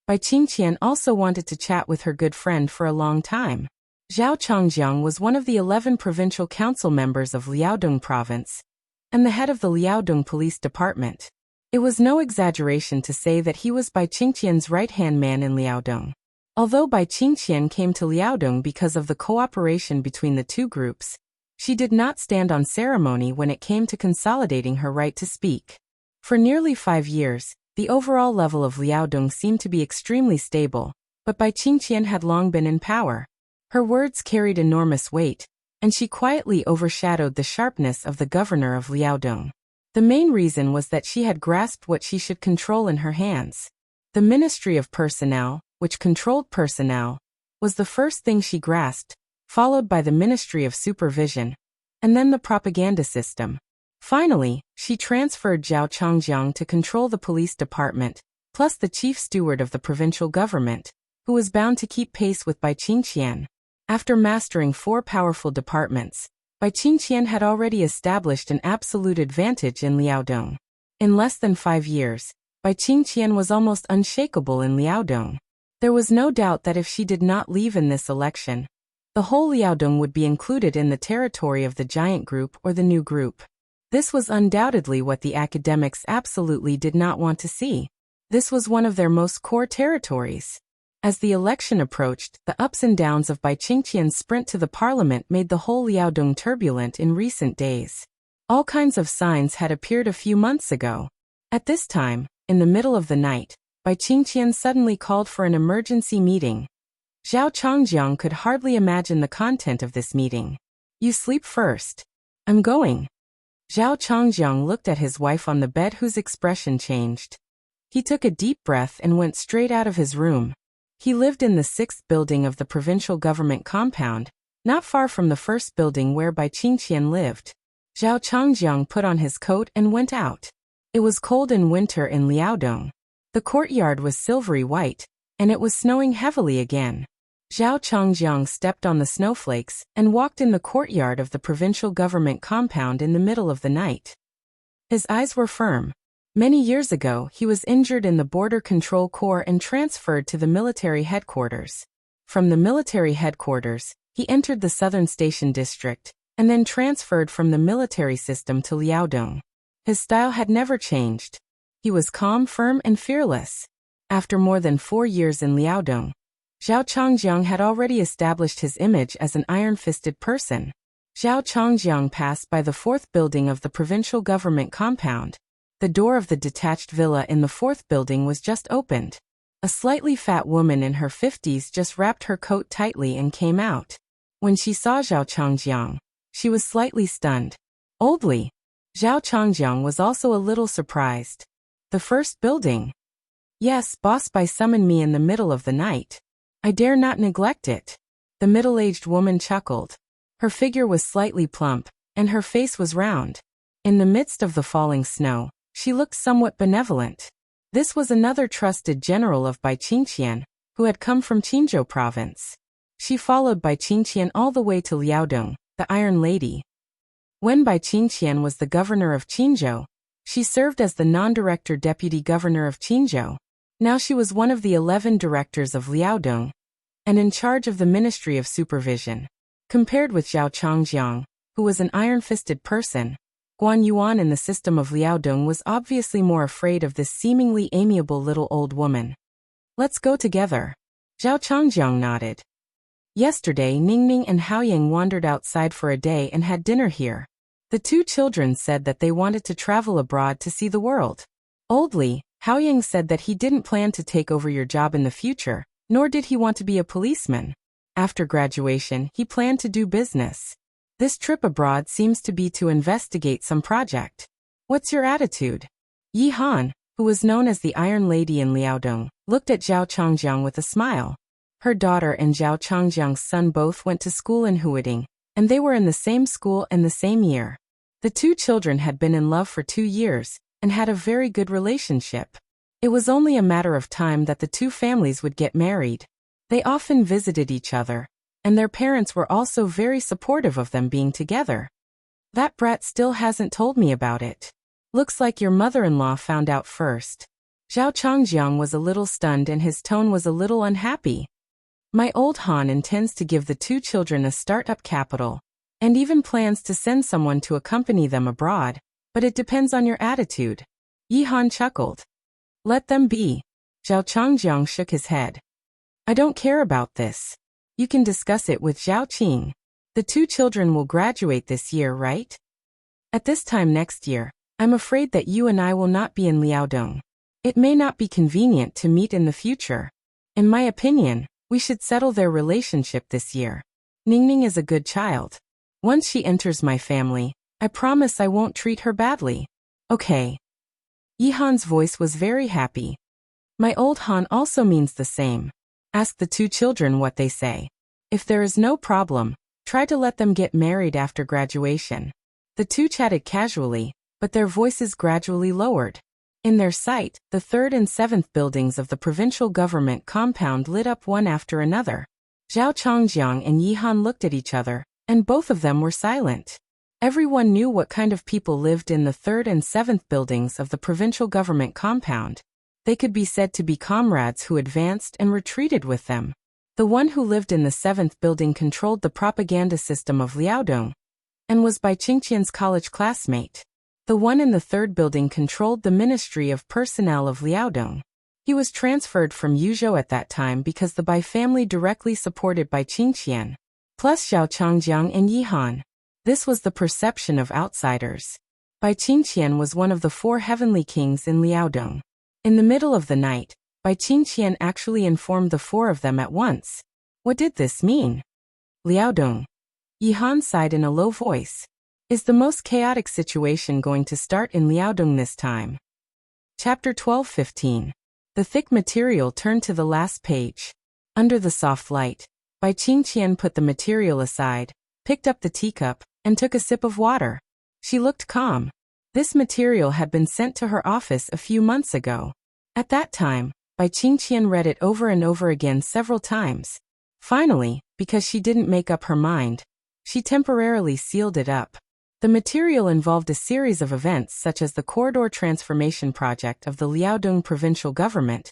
Bai Qingqian also wanted to chat with her good friend for a long time. Zhao Changjiang was one of the 11 provincial council members of Liaodong province, and the head of the Liaodong police department. It was no exaggeration to say that he was Bai Qingqian's right-hand man in Liaodong. Although Bai Qingqian came to Liaodong because of the cooperation between the two groups, she did not stand on ceremony when it came to consolidating her right to speak. For nearly 5 years, the overall level of Liaodong seemed to be extremely stable, but Bai Qingqian had long been in power. Her words carried enormous weight, and she quietly overshadowed the sharpness of the governor of Liaodong. The main reason was that she had grasped what she should control in her hands. The Ministry of Personnel, which controlled personnel, was the first thing she grasped, followed by the Ministry of Supervision, and then the propaganda system. Finally, she transferred Zhao Changjiang to control the police department, plus the chief steward of the provincial government, who was bound to keep pace with Bai Qingqian. After mastering 4 powerful departments, Bai Qingqian had already established an absolute advantage in Liaodong. In less than 5 years, Bai Qingqian was almost unshakable in Liaodong. There was no doubt that if she did not leave in this election, the whole Liaodong would be included in the territory of the giant group or the new group. This was undoubtedly what the academics absolutely did not want to see. This was one of their most core territories. As the election approached, the ups and downs of Bai Qingqian's sprint to the parliament made the whole Liaodong turbulent in recent days. All kinds of signs had appeared a few months ago. At this time, in the middle of the night, Bai Qingqian suddenly called for an emergency meeting. Zhao Changjiang could hardly imagine the content of this meeting. "You sleep first. I'm going." Zhao Changjiang looked at his wife on the bed, whose expression changed. He took a deep breath and went straight out of his room. He lived in the 6th building of the provincial government compound, not far from the 1st building where Bai Qingqian lived. Zhao Changjiang put on his coat and went out. It was cold in winter in Liaodong. The courtyard was silvery white, and it was snowing heavily again. Zhao Chongjiang stepped on the snowflakes and walked in the courtyard of the provincial government compound in the middle of the night. His eyes were firm. Many years ago, he was injured in the Border Control Corps and transferred to the military headquarters. From the military headquarters, he entered the Southern Station District, and then transferred from the military system to Liaodong. His style had never changed. He was calm, firm, and fearless. After more than 4 years in Liaodong, Zhao Chongjiang had already established his image as an iron-fisted person. Zhao Chongjiang passed by the 4th building of the provincial government compound. The door of the detached villa in the 4th building was just opened. A slightly fat woman in her 50s just wrapped her coat tightly and came out. When she saw Zhao Chongjiang, she was slightly stunned. Oldly, Zhao Chongjiang was also a little surprised. The 1st building? Yes, boss, by summon me in the middle of the night. I dare not neglect it. The middle-aged woman chuckled. Her figure was slightly plump, and her face was round. In the midst of the falling snow, she looked somewhat benevolent. This was another trusted general of Bai Qingqian, who had come from Qinzhou province. She followed Bai Qingqian all the way to Liaodong, the Iron Lady. When Bai Qingqian was the governor of Qinzhou, she served as the non-director deputy governor of Qinzhou. Now she was one of the 11 directors of Liaodong, and in charge of the Ministry of Supervision. Compared with Zhao Chongjiang, who was an iron-fisted person, Guan Yuan in the system of Liaodong was obviously more afraid of this seemingly amiable little old woman. Let's go together. Zhao Chongjiang nodded. Yesterday, Ningning and Haoyang wandered outside for a day and had dinner here. The 2 children said that they wanted to travel abroad to see the world. Oldly, Haoyang said that he didn't plan to take over your job in the future, nor did he want to be a policeman. After graduation, he planned to do business. This trip abroad seems to be to investigate some project. What's your attitude? Yi Han, who was known as the Iron Lady in Liaodong, looked at Zhao Chongjiang with a smile. Her daughter and Zhao Chongjiang's son both went to school in Huading, and they were in the same school and the same year. The 2 children had been in love for 2 years, and had a very good relationship. It was only a matter of time that the 2 families would get married. They often visited each other, and their parents were also very supportive of them being together. That brat still hasn't told me about it. Looks like your mother-in-law found out first. Zhao Chongjiang was a little stunned and his tone was a little unhappy. My old Han intends to give the 2 children a start-up capital, and even plans to send someone to accompany them abroad, but it depends on your attitude. Yi Han chuckled. Let them be. Zhao Chongjiang shook his head. I don't care about this. You can discuss it with Zhao Qing. The 2 children will graduate this year, right? At this time next year, I'm afraid that you and I will not be in Liaodong. It may not be convenient to meet in the future. In my opinion, we should settle their relationship this year. Ningning is a good child. Once she enters my family, I promise I won't treat her badly. Okay. Yi Han's voice was very happy. My old Han also means the same. Ask the 2 children what they say. If there is no problem, try to let them get married after graduation. The 2 chatted casually, but their voices gradually lowered. In their sight, the 3rd and 7th buildings of the provincial government compound lit up one after another. Zhao Chongjiang and Yi Han looked at each other, and both of them were silent. Everyone knew what kind of people lived in the 3rd and 7th buildings of the provincial government compound. They could be said to be comrades who advanced and retreated with them. The one who lived in the 7th building controlled the propaganda system of Liaodong, and was Bai Qingqian's college classmate. The one in the 3rd building controlled the Ministry of Personnel of Liaodong. He was transferred from Yuzhou at that time because the Bai family directly supported Bai Qingqian, plus Zhao Chongjiang and Yi Han. This was the perception of outsiders. Bai Qingqian was one of the 4 heavenly kings in Liaodong. In the middle of the night, Bai Qingqian actually informed the 4 of them at once. What did this mean? Liaodong. Yi Han sighed in a low voice. Is the most chaotic situation going to start in Liaodong this time? Chapter 12:15. The thick material turned to the last page. Under the soft light, Bai Qingqian put the material aside, picked up the teacup, and took a sip of water. She looked calm. This material had been sent to her office a few months ago. At that time, Bai Qingqian read it over and over again several times. Finally, because she didn't make up her mind, she temporarily sealed it up. The material involved a series of events such as the corridor transformation project of the Liaodong provincial government,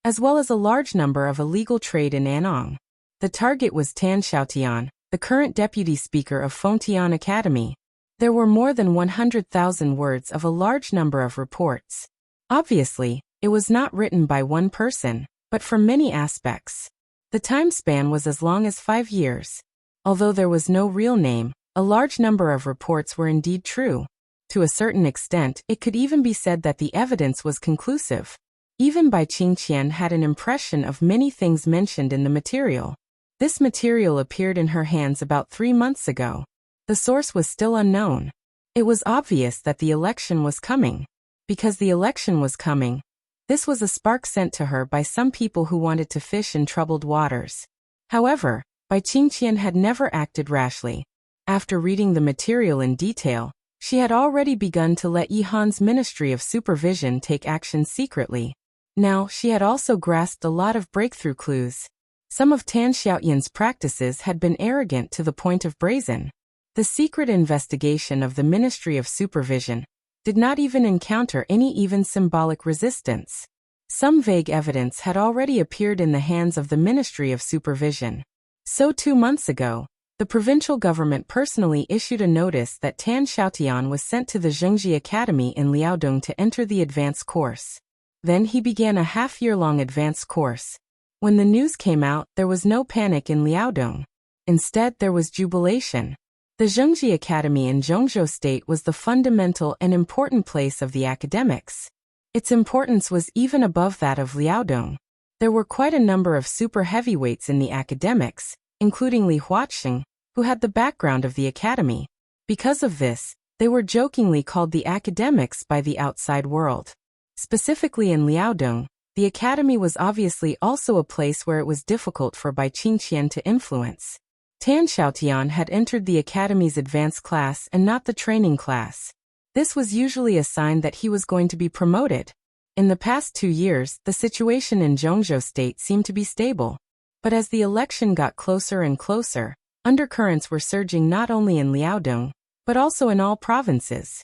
as well as a large number of illegal trade in Anong. The target was Tan Xiaotian, the current deputy speaker of Fengtian Academy. There were more than 100,000 words of a large number of reports. Obviously, it was not written by one person, but from many aspects. The time span was as long as 5 years. Although there was no real name, a large number of reports were indeed true. To a certain extent, it could even be said that the evidence was conclusive. Even Bai Qingqian had an impression of many things mentioned in the material. This material appeared in her hands about 3 months ago. The source was still unknown. It was obvious that the election was coming. Because the election was coming, this was a spark sent to her by some people who wanted to fish in troubled waters. However, Bai Qingqian had never acted rashly. After reading the material in detail, she had already begun to let Yihan's Ministry of Supervision take action secretly. Now, she had also grasped a lot of breakthrough clues. Some of Tan Xiaotian's practices had been arrogant to the point of brazen. The secret investigation of the Ministry of Supervision did not even encounter any even symbolic resistance. Some vague evidence had already appeared in the hands of the Ministry of Supervision. So 2 months ago, the provincial government personally issued a notice that Tan Xiaotian was sent to the Zhengji Academy in Liaodong to enter the advanced course. Then he began a half-year-long advanced course. When the news came out, there was no panic in Liaodong. Instead, there was jubilation. The Zhengji Academy in Zhongzhou State was the fundamental and important place of the academics. Its importance was even above that of Liaodong. There were quite a number of super heavyweights in the academics, including Li Huaqing, who had the background of the academy. Because of this, they were jokingly called the academics by the outside world. Specifically in Liaodong, the academy was obviously also a place where it was difficult for Bai Qingqian to influence. Tan Xiaotian had entered the academy's advanced class and not the training class. This was usually a sign that he was going to be promoted. In the past 2 years, the situation in Zhongzhou State seemed to be stable. But as the election got closer and closer, undercurrents were surging not only in Liaodong, but also in all provinces.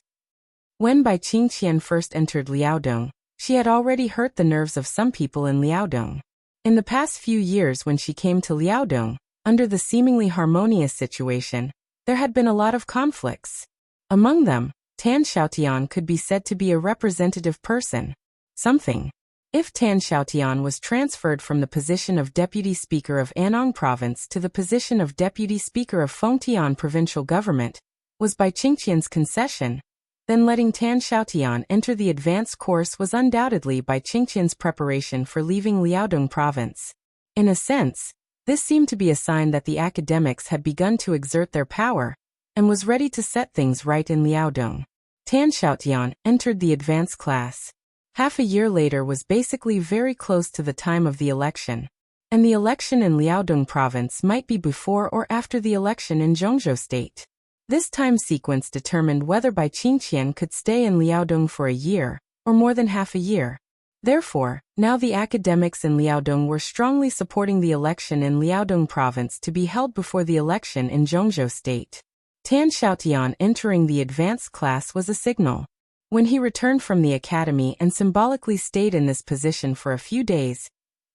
When Bai Qingqian first entered Liaodong, she had already hurt the nerves of some people in Liaodong. In the past few years when she came to Liaodong, under the seemingly harmonious situation, there had been a lot of conflicts. Among them, Tan Xiaotian could be said to be a representative person. Something. If Tan Xiaotian was transferred from the position of Deputy Speaker of Anong Province to the position of Deputy Speaker of Fengtian Provincial Government, was Bai Qingqian's concession, then letting Tan Xiaotian enter the advanced course was undoubtedly Bai Qingqian's preparation for leaving Liaodong Province. In a sense, this seemed to be a sign that the academics had begun to exert their power, and was ready to set things right in Liaodong. Tan Xiaotian entered the advanced class. Half a year later was basically very close to the time of the election. And the election in Liaodong Province might be before or after the election in Zhongzhou State. This time sequence determined whether Bai Qingqian could stay in Liaodong for a year, or more than half a year. Therefore, now the academics in Liaodong were strongly supporting the election in Liaodong Province to be held before the election in Zhongzhou State. Tan Xiaotian entering the advanced class was a signal. When he returned from the academy and symbolically stayed in this position for a few days,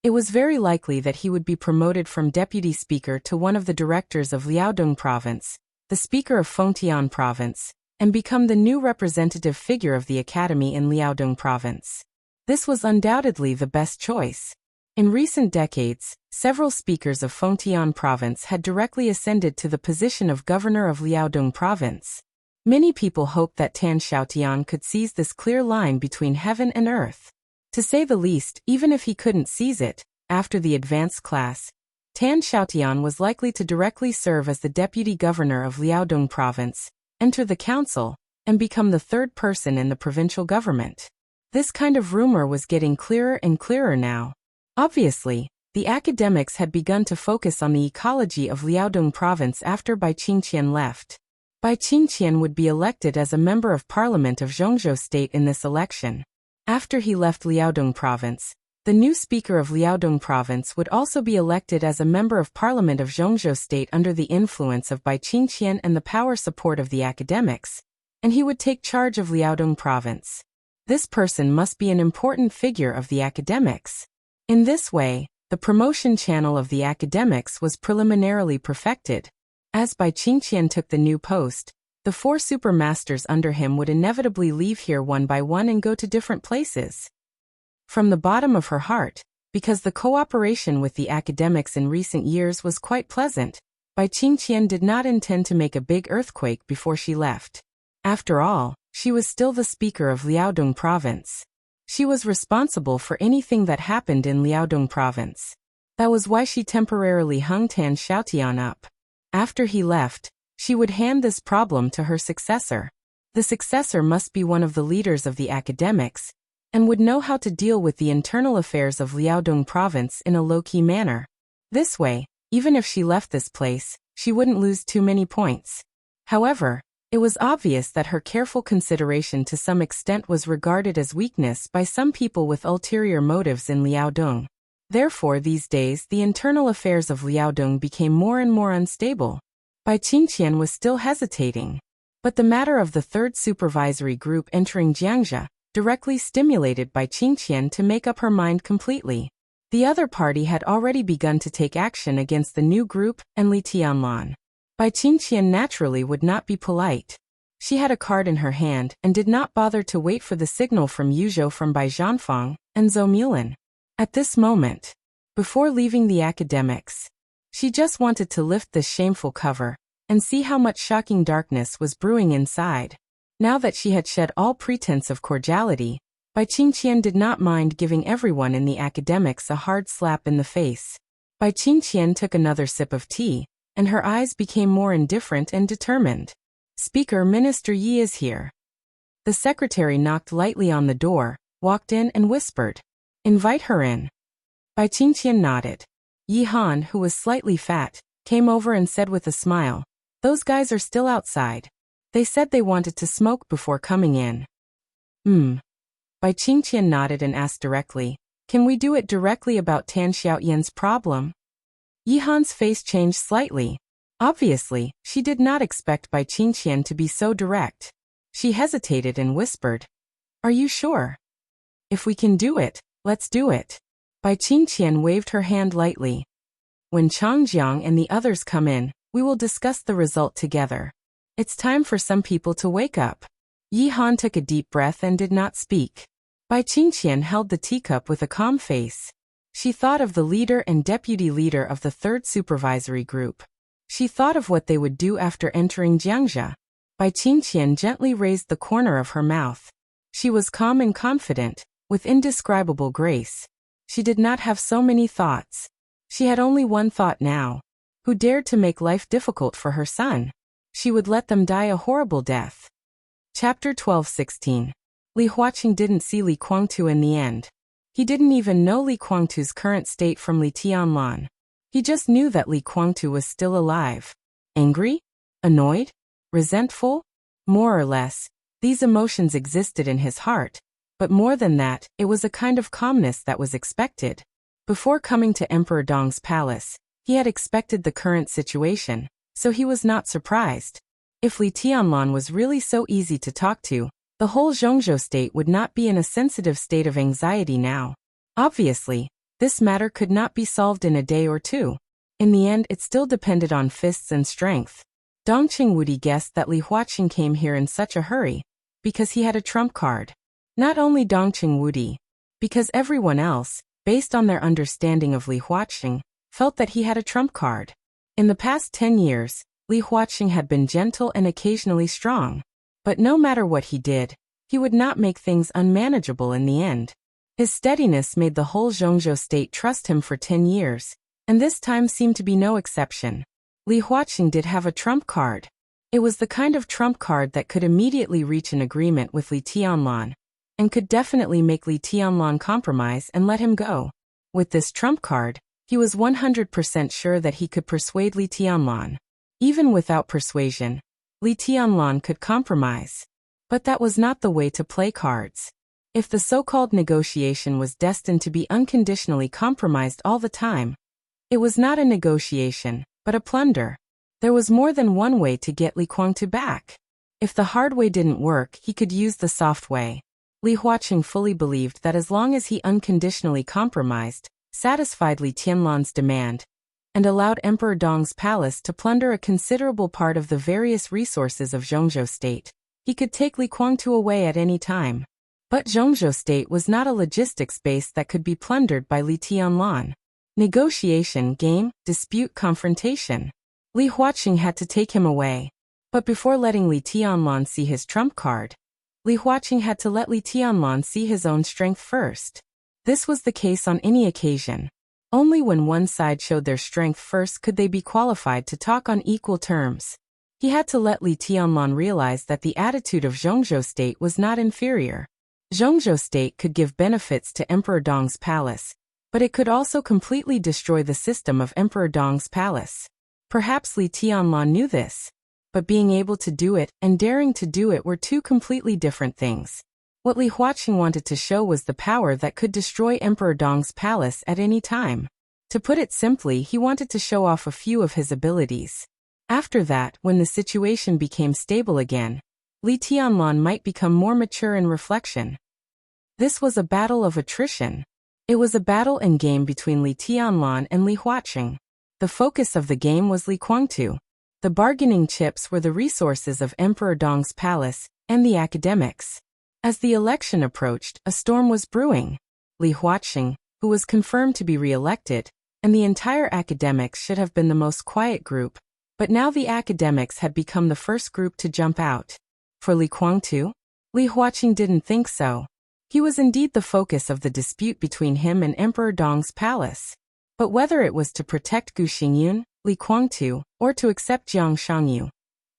it was very likely that he would be promoted from deputy speaker to one of the directors of Liaodong Province, the speaker of Fengtian Province, and become the new representative figure of the academy in Liaodong Province. This was undoubtedly the best choice. In recent decades, several speakers of Fengtian Province had directly ascended to the position of governor of Liaodong Province. Many people hoped that Tan Xiaotian could seize this clear line between heaven and earth. To say the least, even if he couldn't seize it, after the advanced class, Tan Xiaotian was likely to directly serve as the deputy governor of Liaodong Province, enter the council, and become the third person in the provincial government. This kind of rumor was getting clearer and clearer now. Obviously, the academics had begun to focus on the ecology of Liaodong Province after Bai Qingqian left. Bai Qingqian would be elected as a member of parliament of Zhongzhou State in this election. After he left Liaodong Province, The new speaker of Liaodong province would also be elected as a member of parliament of Zhongzhou state under the influence of Bai Qingqian and the power support of the academics, and he would take charge of Liaodong province. This person must be an important figure of the academics. In this way, the promotion channel of the academics was preliminarily perfected. As Bai Qingqian took the new post, the 4 supermasters under him would inevitably leave here one by one and go to different places. From the bottom of her heart, because the cooperation with the academics in recent years was quite pleasant, Bai Qingqian did not intend to make a big earthquake before she left. After all, she was still the speaker of Liaodong province. She was responsible for anything that happened in Liaodong province. That was why she temporarily hung Tan Xiaotian up. After he left, she would hand this problem to her successor. The successor must be one of the leaders of the academics, and would know how to deal with the internal affairs of Liaodong province in a low-key manner. This way, even if she left this place, she wouldn't lose too many points. However, it was obvious that her careful consideration to some extent was regarded as weakness by some people with ulterior motives in Liaodong. Therefore, these days the internal affairs of Liaodong became more and more unstable. Bai Qingqian was still hesitating. But the matter of the 3rd supervisory group entering Jiangxia directly stimulated Bai Qingqian to make up her mind completely. The other party had already begun to take action against the new group and Li Tianlan. Bai Qingqian naturally would not be polite. She had a card in her hand and did not bother to wait for the signal from Yuzhou from Bai Zhanfang and Zhou Mulan. At this moment, before leaving the academics, she just wanted to lift this shameful cover and see how much shocking darkness was brewing inside. Now that she had shed all pretense of cordiality, Bai Qingqian did not mind giving everyone in the academics a hard slap in the face. Bai Qingqian took another sip of tea, and her eyes became more indifferent and determined. Speaker Minister Yi is here. The secretary knocked lightly on the door, walked in and whispered, "Invite her in." Bai Qingqian nodded. Yi Han, who was slightly fat, came over and said with a smile, "Those guys are still outside. They said they wanted to smoke before coming in." Bai Qingqian nodded and asked directly, "Can we do it directly about Tan Xiaoyan's problem?" Yi Han's face changed slightly. Obviously, she did not expect Bai Qingqian to be so direct. She hesitated and whispered, "Are you sure? If we can do it, let's do it." Bai Qingqian waved her hand lightly. "When Changjiang and the others come in, we will discuss the result together. It's time for some people to wake up." Yi Han took a deep breath and did not speak. Bai Qingqian held the teacup with a calm face. She thought of the leader and deputy leader of the 3rd supervisory group. She thought of what they would do after entering Jiangxia. Bai Qingqian gently raised the corner of her mouth. She was calm and confident, with indescribable grace. She did not have so many thoughts. She had only one thought now. Who dared to make life difficult for her son? She would let them die a horrible death. Chapter 12:16. Li Huaqing didn't see Li Guangtu in the end. He didn't even know Li Guangtu's current state from Li Tianlan. He just knew that Li Guangtu was still alive. Angry? Annoyed? Resentful? More or less, these emotions existed in his heart, but more than that, it was a kind of calmness that was expected. Before coming to Emperor Dong's palace, he had expected the current situation, so he was not surprised. If Li Tianlan was really so easy to talk to, the whole Zhongzhou state would not be in a sensitive state of anxiety now. Obviously, this matter could not be solved in a day or two. In the end, it still depended on fists and strength. Dongqing Wudi guessed that Li Huaqing came here in such a hurry because he had a trump card. Not only Dongqing Wudi, because everyone else, based on their understanding of Li Huaqing, felt that he had a trump card. In the past 10 years, Li Huaqing had been gentle and occasionally strong. But no matter what he did, he would not make things unmanageable in the end. His steadiness made the whole Zhongzhou state trust him for 10 years, and this time seemed to be no exception. Li Huaqing did have a trump card. It was the kind of trump card that could immediately reach an agreement with Li Tianlan, and could definitely make Li Tianlan compromise and let him go. With this trump card, he was 100% sure that he could persuade Li Tianlan. Even without persuasion, Li Tianlan could compromise. But that was not the way to play cards. If the so-called negotiation was destined to be unconditionally compromised all the time, it was not a negotiation, but a plunder. There was more than one way to get Li Guangtu back. If the hard way didn't work, he could use the soft way. Li Huaqing fully believed that as long as he unconditionally compromised, satisfied Li Tianlan's demand, and allowed Emperor Dong's palace to plunder a considerable part of the various resources of Zhongzhou State, he could take Li Guangtu away at any time. But Zhongzhou State was not a logistics base that could be plundered by Li Tianlan. Negotiation, game, dispute, confrontation. Li Huaqing had to take him away. But before letting Li Tianlan see his trump card, Li Huaqing had to let Li Tianlan see his own strength first. This was the case on any occasion. Only when one side showed their strength first could they be qualified to talk on equal terms. He had to let Li Tianlan realize that the attitude of Zhongzhou State was not inferior. Zhongzhou State could give benefits to Emperor Dong's palace, but it could also completely destroy the system of Emperor Dong's palace. Perhaps Li Tianlan knew this, but being able to do it and daring to do it were two completely different things. What Li Huaqing wanted to show was the power that could destroy Emperor Dong's palace at any time. To put it simply, he wanted to show off a few of his abilities. After that, when the situation became stable again, Li Tianlan might become more mature in reflection. This was a battle of attrition. It was a battle and game between Li Tianlan and Li Huaqing. The focus of the game was Li Guangtu. The bargaining chips were the resources of Emperor Dong's palace and the academics. As the election approached, a storm was brewing. Li Huaqing, who was confirmed to be re-elected, and the entire academics should have been the most quiet group, but now the academics had become the first group to jump out. For Li Guangtu, Li Huaqing didn't think so. He was indeed the focus of the dispute between him and Emperor Dong's palace. But whether it was to protect Gu Xingyun, Li Guangtu, or to accept Jiang Shangyu,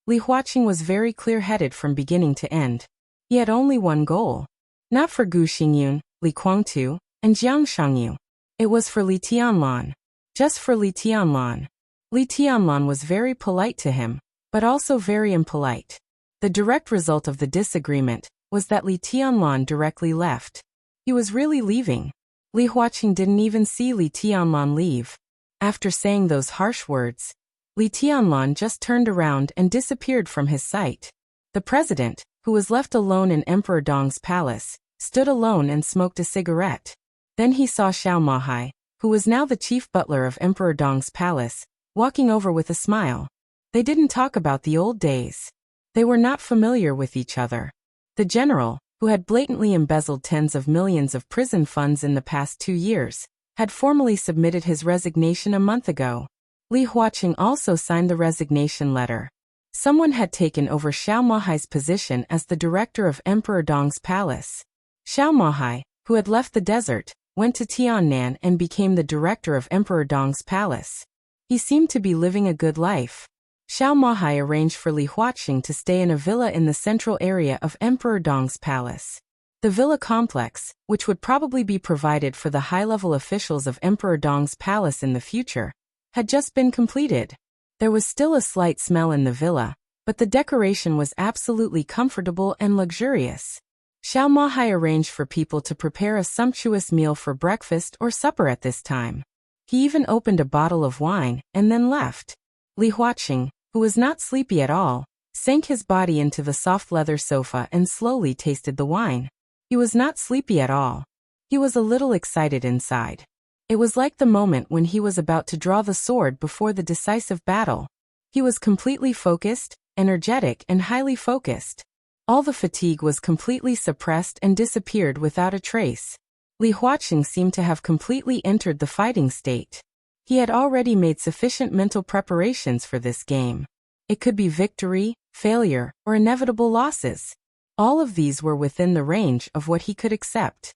Li Huaqing was very clear-headed from beginning to end. He had only one goal. Not for Gu Xingyun, Li Guangtu, and Jiang Shangyu. It was for Li Tianlan. Just for Li Tianlan. Li Tianlan was very polite to him, but also very impolite. The direct result of the disagreement was that Li Tianlan directly left. He was really leaving. Li Huaqing didn't even see Li Tianlan leave. After saying those harsh words, Li Tianlan just turned around and disappeared from his sight. The president, who was left alone in Emperor Dong's palace, stood alone and smoked a cigarette. Then he saw Xiao Mahai, who was now the chief butler of Emperor Dong's palace, walking over with a smile. They didn't talk about the old days. They were not familiar with each other. The general, who had blatantly embezzled tens of millions of prison funds in the past 2 years, had formally submitted his resignation a month ago. Li Huaqing also signed the resignation letter. Someone had taken over Xiao Mahai's position as the director of Emperor Dong's palace. Xiao Mahai, who had left the desert, went to Tiannan and became the director of Emperor Dong's palace. He seemed to be living a good life. Xiao Mahai arranged for Li Huaqing to stay in a villa in the central area of Emperor Dong's palace. The villa complex, which would probably be provided for the high-level officials of Emperor Dong's palace in the future, had just been completed. There was still a slight smell in the villa, but the decoration was absolutely comfortable and luxurious. Xiao Mahai arranged for people to prepare a sumptuous meal for breakfast or supper at this time. He even opened a bottle of wine and then left. Li Huaqing, who was not sleepy at all, sank his body into the soft leather sofa and slowly tasted the wine. He was not sleepy at all. He was a little excited inside. It was like the moment when he was about to draw the sword before the decisive battle. He was completely focused, energetic, and highly focused. All the fatigue was completely suppressed and disappeared without a trace. Li Huaqing seemed to have completely entered the fighting state. He had already made sufficient mental preparations for this game. It could be victory, failure, or inevitable losses. All of these were within the range of what he could accept.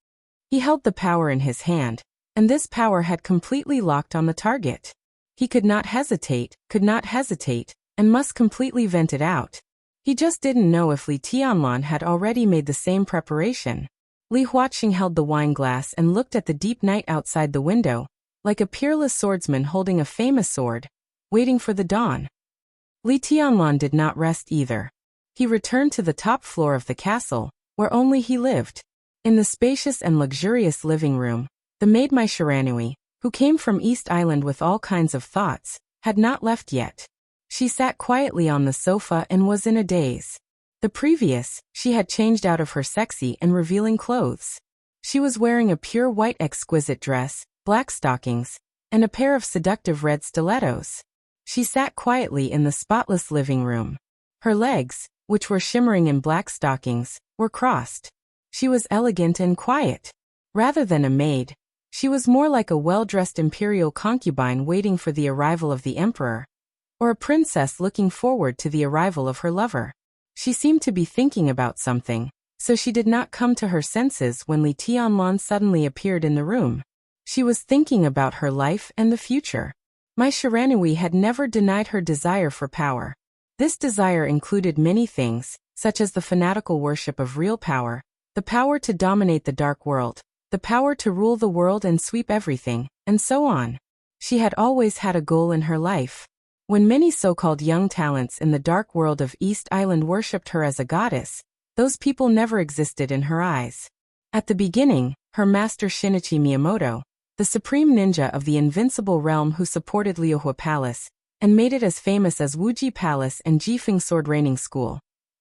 He held the power in his hand, and this power had completely locked on the target. He could not hesitate, and must completely vent it out. He just didn't know if Li Tianlan had already made the same preparation. Li Huaqing held the wine glass and looked at the deep night outside the window, like a peerless swordsman holding a famous sword, waiting for the dawn. Li Tianlan did not rest either. He returned to the top floor of the castle, where only he lived. In the spacious and luxurious living room, the maid Shiranui, who came from East Island with all kinds of thoughts, had not left yet. She sat quietly on the sofa and was in a daze. She had changed out of her sexy and revealing clothes. She was wearing a pure white exquisite dress, black stockings, and a pair of seductive red stilettos. She sat quietly in the spotless living room. Her legs, which were shimmering in black stockings, were crossed. She was elegant and quiet. Rather than a maid, she was more like a well-dressed imperial concubine waiting for the arrival of the emperor, or a princess looking forward to the arrival of her lover. She seemed to be thinking about something, so she did not come to her senses when Li Tianlan suddenly appeared in the room. She was thinking about her life and the future. Shiranui had never denied her desire for power. This desire included many things, such as the fanatical worship of real power, the power to dominate the dark world, the power to rule the world and sweep everything, and so on. She had always had a goal in her life. When many so-called young talents in the dark world of East Island worshipped her as a goddess, those people never existed in her eyes. At the beginning, her master Shinichi Miyamoto, the supreme ninja of the invincible realm who supported Liuhua Palace, and made it as famous as Wuji Palace and Jifeng Sword Training School,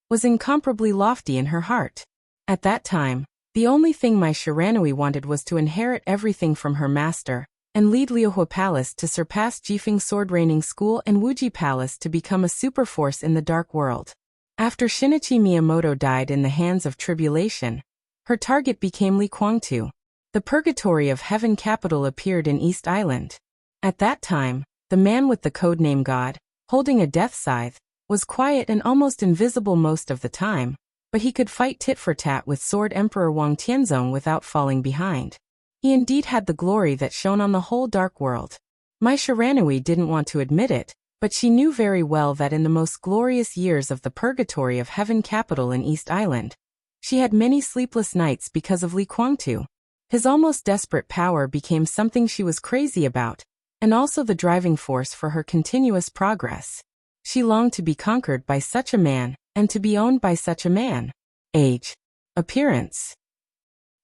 was incomparably lofty in her heart. At that time, the only thing Shiranui wanted was to inherit everything from her master, and lead Liuhua Palace to surpass Jifeng Sword Training School and Wuji Palace to become a superforce in the dark world. After Shinichi Miyamoto died in the hands of tribulation, her target became Li Kuangtu. The Purgatory of Heaven capital appeared in East Island. At that time, the man with the codename God, holding a death scythe, was quiet and almost invisible most of the time, but he could fight tit-for-tat with Sword Emperor Wang Tianzong without falling behind. He indeed had the glory that shone on the whole dark world. Shiranui didn't want to admit it, but she knew very well that in the most glorious years of the Purgatory of Heaven capital in East Island, she had many sleepless nights because of Li Kuangtu. His almost desperate power became something she was crazy about, and also the driving force for her continuous progress. She longed to be conquered by such a man, and to be owned by such a man. Age. Appearance.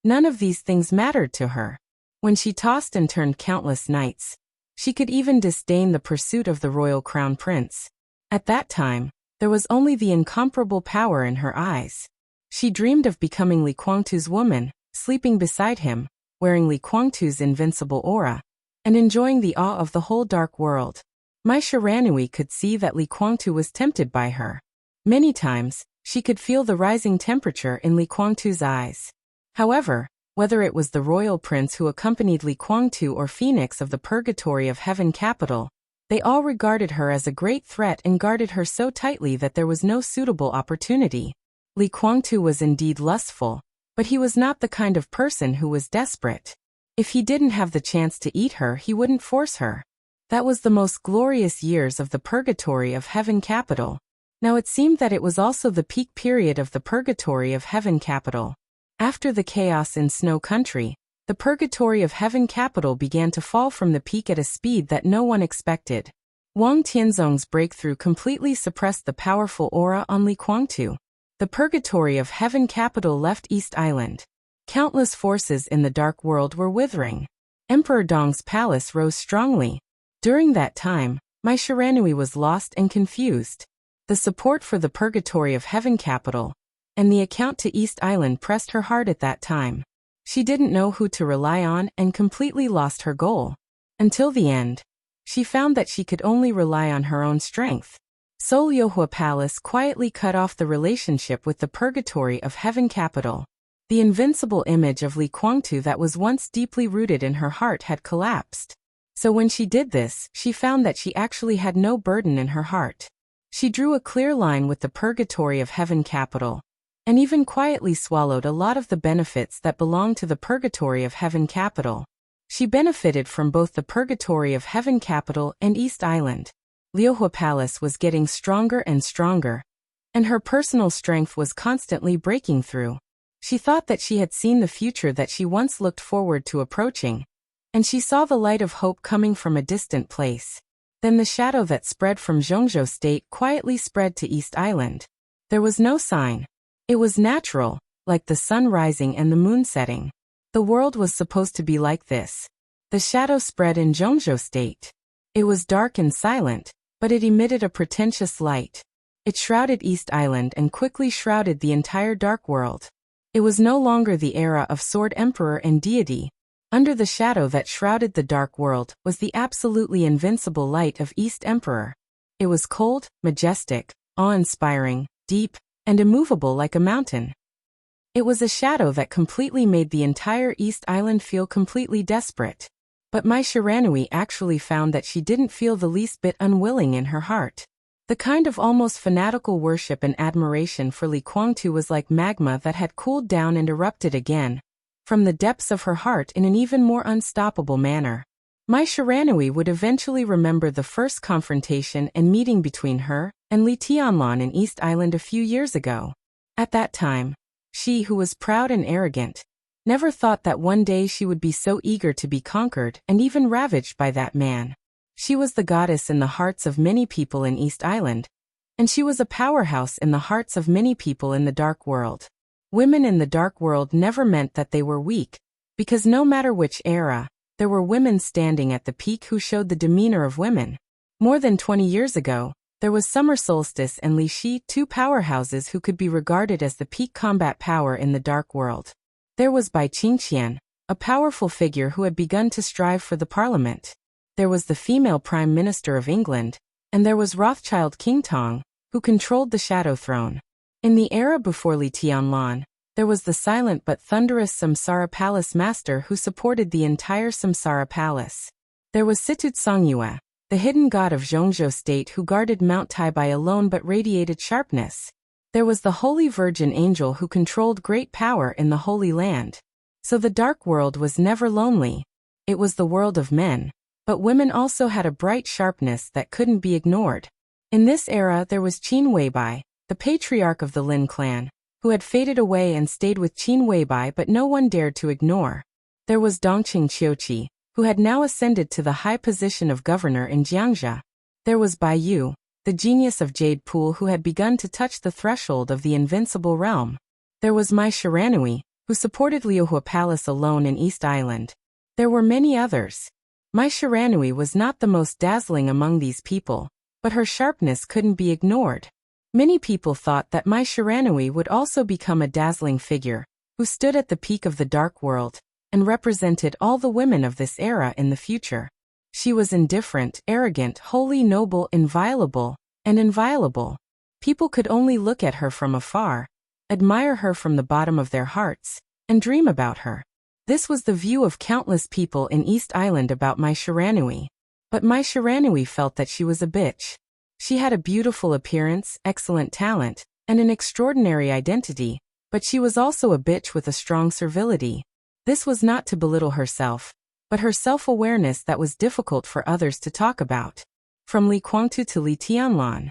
None of these things mattered to her. When she tossed and turned countless nights, she could even disdain the pursuit of the royal crown prince. At that time, there was only the incomparable power in her eyes. She dreamed of becoming Li Kuangtu's woman, sleeping beside him, wearing Li Kuangtu's invincible aura, and enjoying the awe of the whole dark world. Shiranui could see that Li Kuangtu was tempted by her. Many times, she could feel the rising temperature in Li Kuangtu's eyes. However, whether it was the royal prince who accompanied Li Kuangtu or Phoenix of the Purgatory of Heaven capital, they all regarded her as a great threat and guarded her so tightly that there was no suitable opportunity. Li Kuangtu was indeed lustful, but he was not the kind of person who was desperate. If he didn't have the chance to eat her, he wouldn't force her. That was the most glorious years of the Purgatory of Heaven capital. Now it seemed that it was also the peak period of the Purgatory of Heaven capital. After the chaos in Snow Country, the Purgatory of Heaven capital began to fall from the peak at a speed that no one expected. Wang Tianzong's breakthrough completely suppressed the powerful aura on Li Kuangtu. The Purgatory of Heaven capital left East Island. Countless forces in the dark world were withering. Emperor Dong's palace rose strongly. During that time, Shiranui was lost and confused. The support for the Purgatory of Heaven capital and the account to East Island pressed her hard at that time. She didn't know who to rely on and completely lost her goal. Until the end, she found that she could only rely on her own strength. Seoul Liuhua Palace quietly cut off the relationship with the Purgatory of Heaven capital. The invincible image of Li Kuangtu that was once deeply rooted in her heart had collapsed. So when she did this, she found that she actually had no burden in her heart. She drew a clear line with the Purgatory of Heaven capital, and even quietly swallowed a lot of the benefits that belonged to the Purgatory of Heaven capital. She benefited from both the Purgatory of Heaven capital and East Island. Liuhua Palace was getting stronger and stronger, and her personal strength was constantly breaking through. She thought that she had seen the future that she once looked forward to approaching, and she saw the light of hope coming from a distant place. Then the shadow that spread from Zhongzhou State quietly spread to East Island. There was no sign. It was natural, like the sun rising and the moon setting. The world was supposed to be like this. The shadow spread in Zhongzhou State. It was dark and silent, but it emitted a pretentious light. It shrouded East Island and quickly shrouded the entire dark world. It was no longer the era of Sword Emperor and deity. Under the shadow that shrouded the dark world was the absolutely invincible light of East Emperor. It was cold, majestic, awe-inspiring, deep, and immovable like a mountain. It was a shadow that completely made the entire East Island feel completely desperate. But Mai Shiranui actually found that she didn't feel the least bit unwilling in her heart. The kind of almost fanatical worship and admiration for Li Guangtu was like magma that had cooled down and erupted again, from the depths of her heart in an even more unstoppable manner. Mai Shiranui would eventually remember the first confrontation and meeting between her and Li Tianlan in East Island a few years ago. At that time, she, who was proud and arrogant, never thought that one day she would be so eager to be conquered and even ravaged by that man. She was the goddess in the hearts of many people in East Island, and she was a powerhouse in the hearts of many people in the dark world. Women in the dark world never meant that they were weak, because no matter which era, there were women standing at the peak who showed the demeanor of women. More than 20 years ago, there was Summer Solstice and Li Shi, two powerhouses who could be regarded as the peak combat power in the dark world. There was Bai Qingqian, a powerful figure who had begun to strive for the parliament. There was the female Prime Minister of England, and there was Rothschild King Tong, who controlled the Shadow Throne. In the era before Li Tianlan, there was the silent but thunderous Samsara Palace Master who supported the entire Samsara Palace. There was Situt Songyue, the hidden god of Zhongzhou State who guarded Mount Taibai alone but radiated sharpness. There was the Holy Virgin Angel who controlled great power in the Holy Land. So the dark world was never lonely. It was the world of men. But women also had a bright sharpness that couldn't be ignored. In this era there was Qin Weibai, the patriarch of the Lin clan, who had faded away and stayed with Qin Weibai but no one dared to ignore. There was Dongqing Qiuqi, who had now ascended to the high position of governor in Jiangxia. There was Bai Yu, the genius of Jade Pool who had begun to touch the threshold of the invincible realm. There was Mai Shiranui, who supported Liuhua Palace alone in East Island. There were many others. Mai Shiranui was not the most dazzling among these people, but her sharpness couldn't be ignored. Many people thought that Mai Shiranui would also become a dazzling figure, who stood at the peak of the dark world, and represented all the women of this era in the future. She was indifferent, arrogant, holy, noble, inviolable, and inviolable. People could only look at her from afar, admire her from the bottom of their hearts, and dream about her. This was the view of countless people in East Island about Mai Shiranui. But Mai Shiranui felt that she was a bitch. She had a beautiful appearance, excellent talent, and an extraordinary identity, but she was also a bitch with a strong servility. This was not to belittle herself, but her self-awareness that was difficult for others to talk about. From Li Guangtu to Li Tianlan.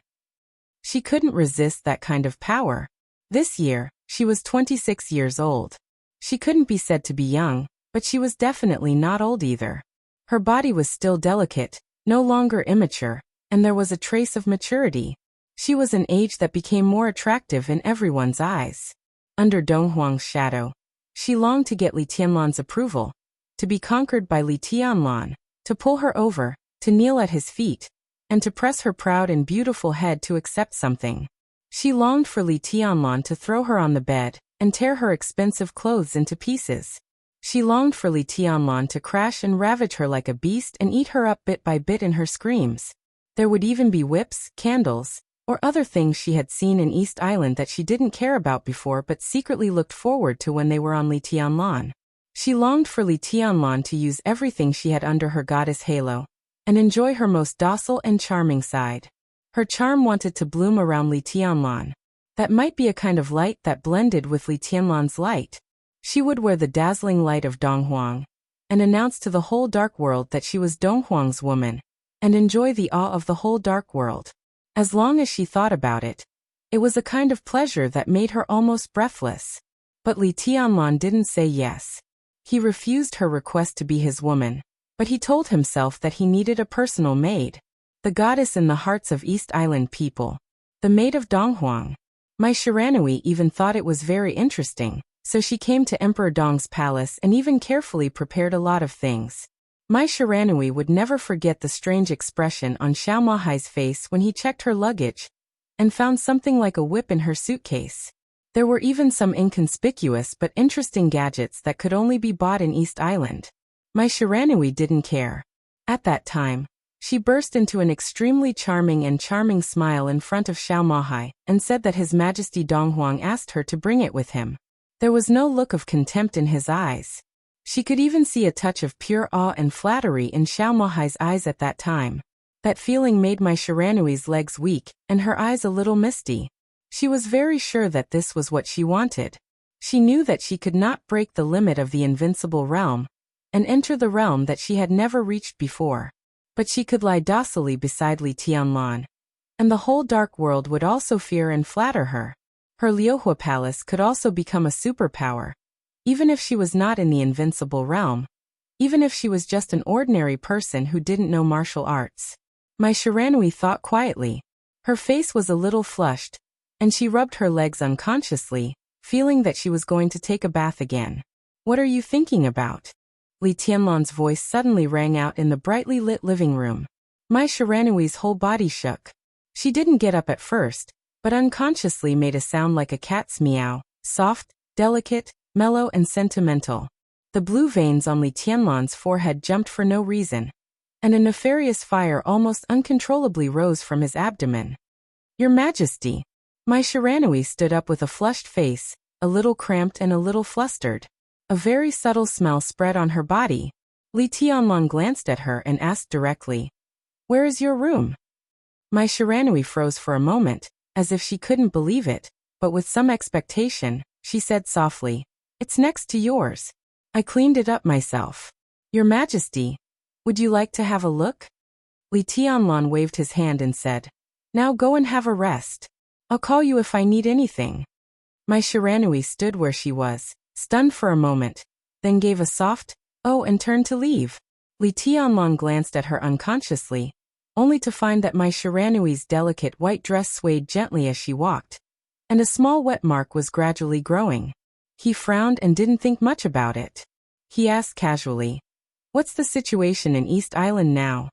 She couldn't resist that kind of power. This year, she was 26 years old. She couldn't be said to be young, but she was definitely not old either. Her body was still delicate, no longer immature, and there was a trace of maturity. She was an age that became more attractive in everyone's eyes. Under Donghuang's shadow, she longed to get Li Tianlan's approval, to be conquered by Li Tianlan, to pull her over, to kneel at his feet, and to press her proud and beautiful head to accept something. She longed for Li Tianlan to throw her on the bed, and tear her expensive clothes into pieces. She longed for Li Tianlan to crash and ravage her like a beast and eat her up bit by bit in her screams. There would even be whips, candles, or other things she had seen in East Island that she didn't care about before but secretly looked forward to when they were on Li Tianlan. She longed for Li Tianlan to use everything she had under her goddess halo, and enjoy her most docile and charming side. Her charm wanted to bloom around Li Tianlan. That might be a kind of light that blended with Li Tianlan's light. She would wear the dazzling light of Donghuang, and announce to the whole dark world that she was Donghuang's woman, and enjoy the awe of the whole dark world. As long as she thought about it, it was a kind of pleasure that made her almost breathless. But Li Tianlan didn't say yes. He refused her request to be his woman, but he told himself that he needed a personal maid. The goddess in the hearts of East Island people. The maid of Donghuang. Mai Shiranui even thought it was very interesting, so she came to Emperor Dong's palace and even carefully prepared a lot of things. Mai Shiranui would never forget the strange expression on Xiao Mahai's face when he checked her luggage and found something like a whip in her suitcase. There were even some inconspicuous but interesting gadgets that could only be bought in East Island. Mai Shiranui didn't care. At that time, she burst into an extremely charming smile in front of Xiao Mahai and said that His Majesty Donghuang asked her to bring it with him. There was no look of contempt in his eyes. She could even see a touch of pure awe and flattery in Xiao Mahai's eyes at that time. That feeling made Mai Shiranui's legs weak and her eyes a little misty. She was very sure that this was what she wanted. She knew that she could not break the limit of the invincible realm and enter the realm that she had never reached before. But she could lie docilely beside Li Tianlan, and the whole dark world would also fear and flatter her. Her Liuhua palace could also become a superpower, even if she was not in the invincible realm, even if she was just an ordinary person who didn't know martial arts. Mai Shiranui thought quietly. Her face was a little flushed, and she rubbed her legs unconsciously, feeling that she was going to take a bath again. "What are you thinking about?" Li Tianlan's voice suddenly rang out in the brightly lit living room. Mai Shiranui's whole body shook. She didn't get up at first, but unconsciously made a sound like a cat's meow, soft, delicate, mellow and sentimental. The blue veins on Li Tianlan's forehead jumped for no reason, and a nefarious fire almost uncontrollably rose from his abdomen. "Your Majesty." Mai Shiranui stood up with a flushed face, a little cramped and a little flustered. A very subtle smell spread on her body. Li Tianlan glanced at her and asked directly, "Where is your room?" Mai Shiranui froze for a moment, as if she couldn't believe it, but with some expectation, she said softly, "It's next to yours. I cleaned it up myself." "Your Majesty, would you like to have a look?" Li Tianlan waved his hand and said, "Now go and have a rest. I'll call you if I need anything." Mai Shiranui stood where she was, stunned for a moment, then gave a soft, "Oh," and turned to leave. Li Tianlan glanced at her unconsciously, only to find that Mai Shiranui's delicate white dress swayed gently as she walked, and a small wet mark was gradually growing. He frowned and didn't think much about it. He asked casually, "What's the situation in East Island now?"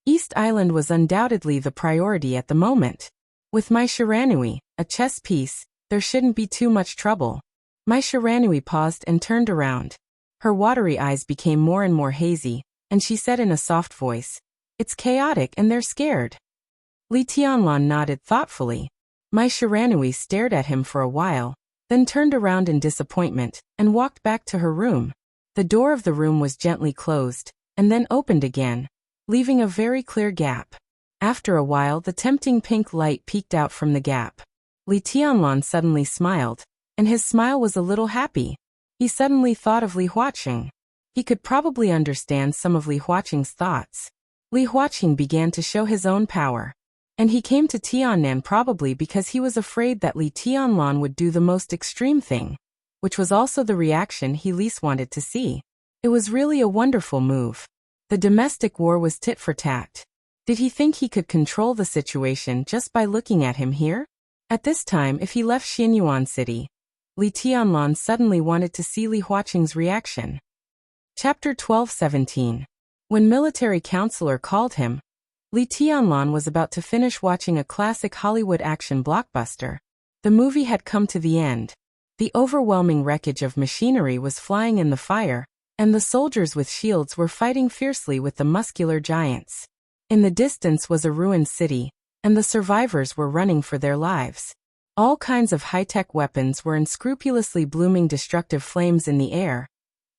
East Island was undoubtedly the priority at the moment. With Mai Shiranui, a chess piece, there shouldn't be too much trouble. Mai Shiranui paused and turned around. Her watery eyes became more and more hazy, and she said in a soft voice, "It's chaotic and they're scared." Li Tianlan nodded thoughtfully. Mai Shiranui stared at him for a while, then turned around in disappointment and walked back to her room. The door of the room was gently closed, and then opened again, leaving a very clear gap. After a while the tempting pink light peeked out from the gap. Li Tianlan suddenly smiled, and his smile was a little happy. He suddenly thought of Li Huaqing. He could probably understand some of Li Huaqing's thoughts. Li Huaqing began to show his own power, and he came to Tiannan probably because he was afraid that Li Tianlan would do the most extreme thing, which was also the reaction he least wanted to see. It was really a wonderful move. The domestic war was tit for tat. Did he think he could control the situation just by looking at him here? At this time, if he left Xianyuan City, Li Tianlan suddenly wanted to see Li Huaqing's reaction. Chapter 12-17. When military counselor called him, Li Tianlan was about to finish watching a classic Hollywood action blockbuster. The movie had come to the end. The overwhelming wreckage of machinery was flying in the fire, and the soldiers with shields were fighting fiercely with the muscular giants. In the distance was a ruined city, and the survivors were running for their lives. All kinds of high-tech weapons were in scrupulously blooming destructive flames in the air,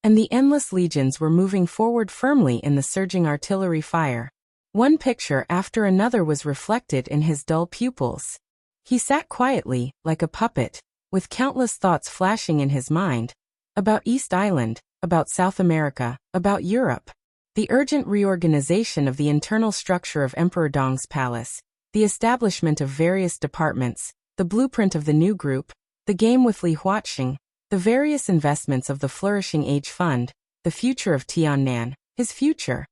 and the endless legions were moving forward firmly in the surging artillery fire. One picture after another was reflected in his dull pupils. He sat quietly, like a puppet, with countless thoughts flashing in his mind, about East Island, about South America, about Europe. The urgent reorganization of the internal structure of Emperor Dong's palace, the establishment of various departments, the blueprint of the new group, the game with Li Huaqing, the various investments of the Flourishing Age Fund, the future of Tiannan, his future.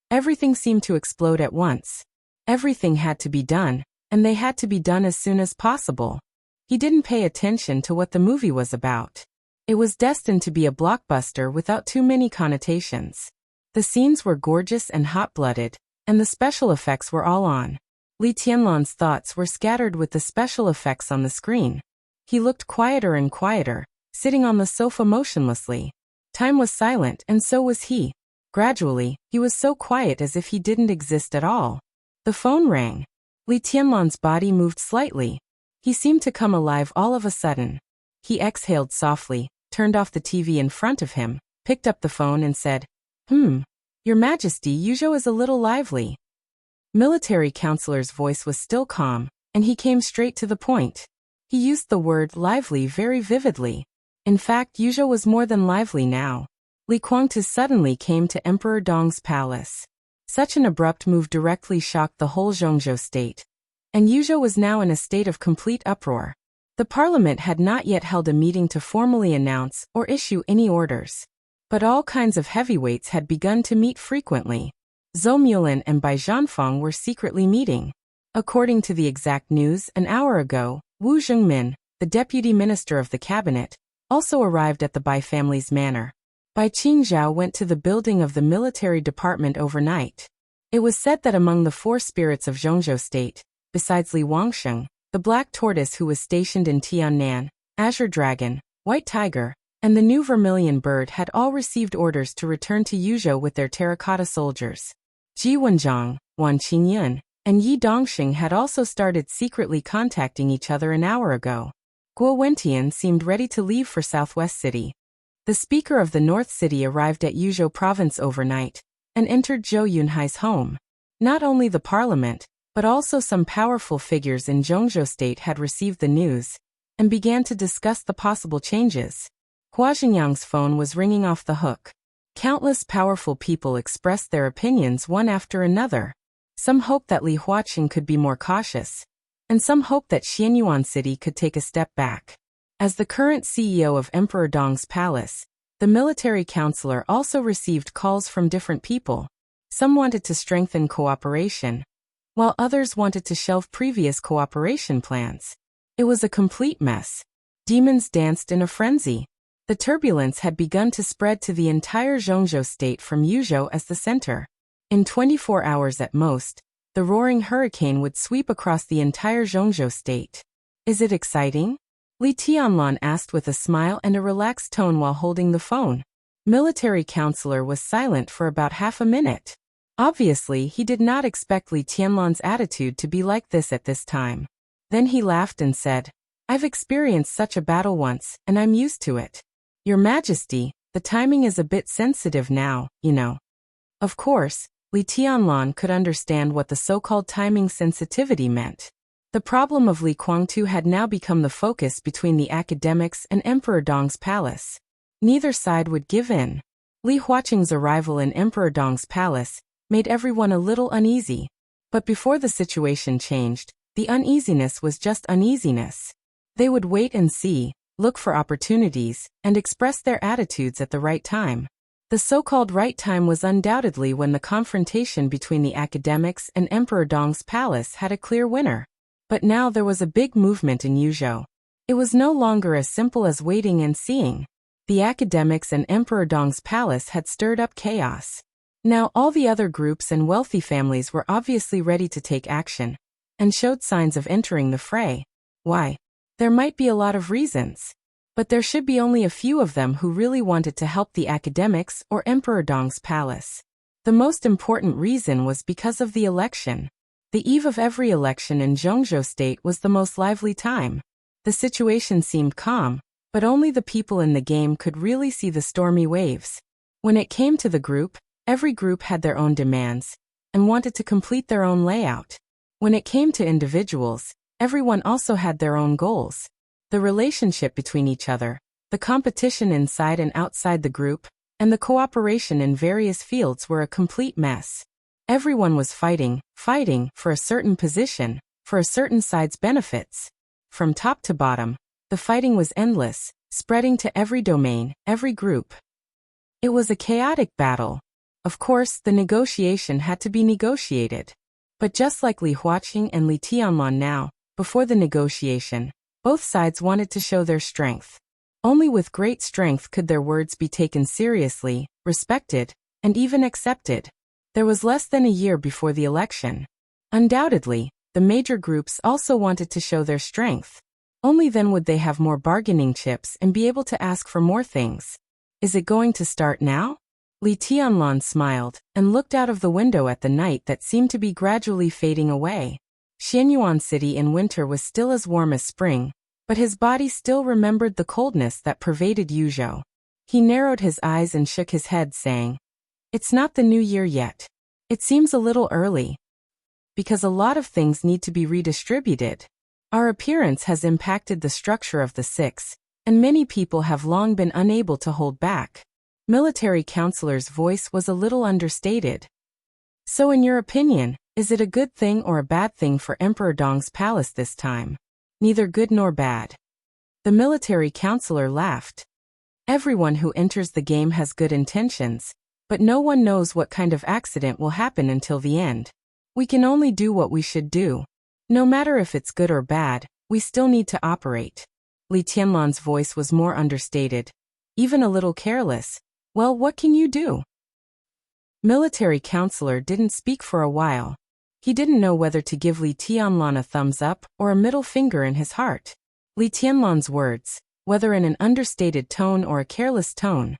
Everything seemed to explode at once. Everything had to be done, and they had to be done as soon as possible. He didn't pay attention to what the movie was about. It was destined to be a blockbuster without too many connotations. The scenes were gorgeous and hot-blooded, and the special effects were all on. Li Tianlan's thoughts were scattered with the special effects on the screen. He looked quieter and quieter, sitting on the sofa motionlessly. Time was silent, and so was he. Gradually, he was so quiet as if he didn't exist at all. The phone rang. Li Tianlan's body moved slightly. He seemed to come alive all of a sudden. He exhaled softly, turned off the TV in front of him, picked up the phone and said, Your Majesty, Yuzhou is a little lively. Military counselor's voice was still calm, and he came straight to the point. He used the word lively very vividly. In fact, Yuzhou was more than lively now. Li Guangtu suddenly came to Emperor Dong's palace. Such an abrupt move directly shocked the whole Zhongzhou state. And Yuzhou was now in a state of complete uproar. The parliament had not yet held a meeting to formally announce or issue any orders. But all kinds of heavyweights had begun to meet frequently. Zhou Mulin and Bai Zhanfeng were secretly meeting. According to the exact news, an hour ago, Wu Zhengmin, the deputy minister of the cabinet, also arrived at the Bai family's manor. Bai Qingzhao went to the building of the military department overnight. It was said that among the four spirits of Zhongzhou state, besides Li Wangsheng, the black tortoise who was stationed in Tiannan, azure dragon, white tiger, and the new vermilion bird had all received orders to return to Yuzhou with their terracotta soldiers. Ji Wenjiang, Wan Qingyun, and Yi Dongxing had also started secretly contacting each other an hour ago. Guo Wentian seemed ready to leave for Southwest City. The speaker of the North City arrived at Yuzhou province overnight, and entered Zhou Yunhai's home. Not only the parliament, but also some powerful figures in Zhongzhou state had received the news, and began to discuss the possible changes. Hua Xingyang's phone was ringing off the hook. Countless powerful people expressed their opinions one after another. Some hoped that Li Huaqing could be more cautious, and some hoped that Xianyuan City could take a step back. As the current CEO of Emperor Dong's palace, the military counselor also received calls from different people. Some wanted to strengthen cooperation, while others wanted to shelve previous cooperation plans. It was a complete mess. Demons danced in a frenzy. The turbulence had begun to spread to the entire Zhongzhou state from Yuzhou as the center. In 24 hours at most, the roaring hurricane would sweep across the entire Zhongzhou state. Is it exciting? Li Tianlan asked with a smile and a relaxed tone while holding the phone. Military counselor was silent for about half a minute. Obviously, he did not expect Li Tianlan's attitude to be like this at this time. Then he laughed and said, I've experienced such a battle once, and I'm used to it. Your Majesty, the timing is a bit sensitive now, you know. Of course, Li Tianlan could understand what the so-called timing sensitivity meant. The problem of Li Guangtu had now become the focus between the academics and Emperor Dong's palace. Neither side would give in. Li Huaqing's arrival in Emperor Dong's palace made everyone a little uneasy. But before the situation changed, the uneasiness was just uneasiness. They would wait and see, look for opportunities, and express their attitudes at the right time. The so-called right time was undoubtedly when the confrontation between the academics and Emperor Dong's palace had a clear winner. But now there was a big movement in Yuzhou. It was no longer as simple as waiting and seeing. The academics and Emperor Dong's palace had stirred up chaos. Now all the other groups and wealthy families were obviously ready to take action, and showed signs of entering the fray. Why? There might be a lot of reasons. But there should be only a few of them who really wanted to help the academics or Emperor Dong's palace. The most important reason was because of the election. The eve of every election in Zhongzhou state was the most lively time. The situation seemed calm, but only the people in the game could really see the stormy waves. When it came to the group, every group had their own demands, and wanted to complete their own layout. When it came to individuals, everyone also had their own goals. The relationship between each other, the competition inside and outside the group, and the cooperation in various fields were a complete mess. Everyone was fighting for a certain position, for a certain side's benefits. From top to bottom, the fighting was endless, spreading to every domain, every group. It was a chaotic battle. Of course, the negotiation had to be negotiated. But just like Li Huaqing and Li Tianlan now, before the negotiation, Both sides wanted to show their strength. Only with great strength could their words be taken seriously, respected, and even accepted. There was less than a year before the election. Undoubtedly, the major groups also wanted to show their strength. Only then would they have more bargaining chips and be able to ask for more things. Is it going to start now? Li Tianlan smiled and looked out of the window at the night that seemed to be gradually fading away. Xianyuan City in winter was still as warm as spring, but his body still remembered the coldness that pervaded Yuzhou. He narrowed his eyes and shook his head, saying, "It's not the new year yet. It seems a little early. Because a lot of things need to be redistributed. Our appearance has impacted the structure of the six, and many people have long been unable to hold back." Military Counselor's voice was a little understated. "So in your opinion, is it a good thing or a bad thing for Emperor Dong's palace this time?" "Neither good nor bad." The military counselor laughed. "Everyone who enters the game has good intentions, but no one knows what kind of accident will happen until the end. We can only do what we should do. No matter if it's good or bad, we still need to operate." Li Tianlan's voice was more understated, even a little careless. "Well, what can you do?" Military counselor didn't speak for a while. He didn't know whether to give Li Tianlan a thumbs up or a middle finger in his heart. Li Tianlan's words, whether in an understated tone or a careless tone,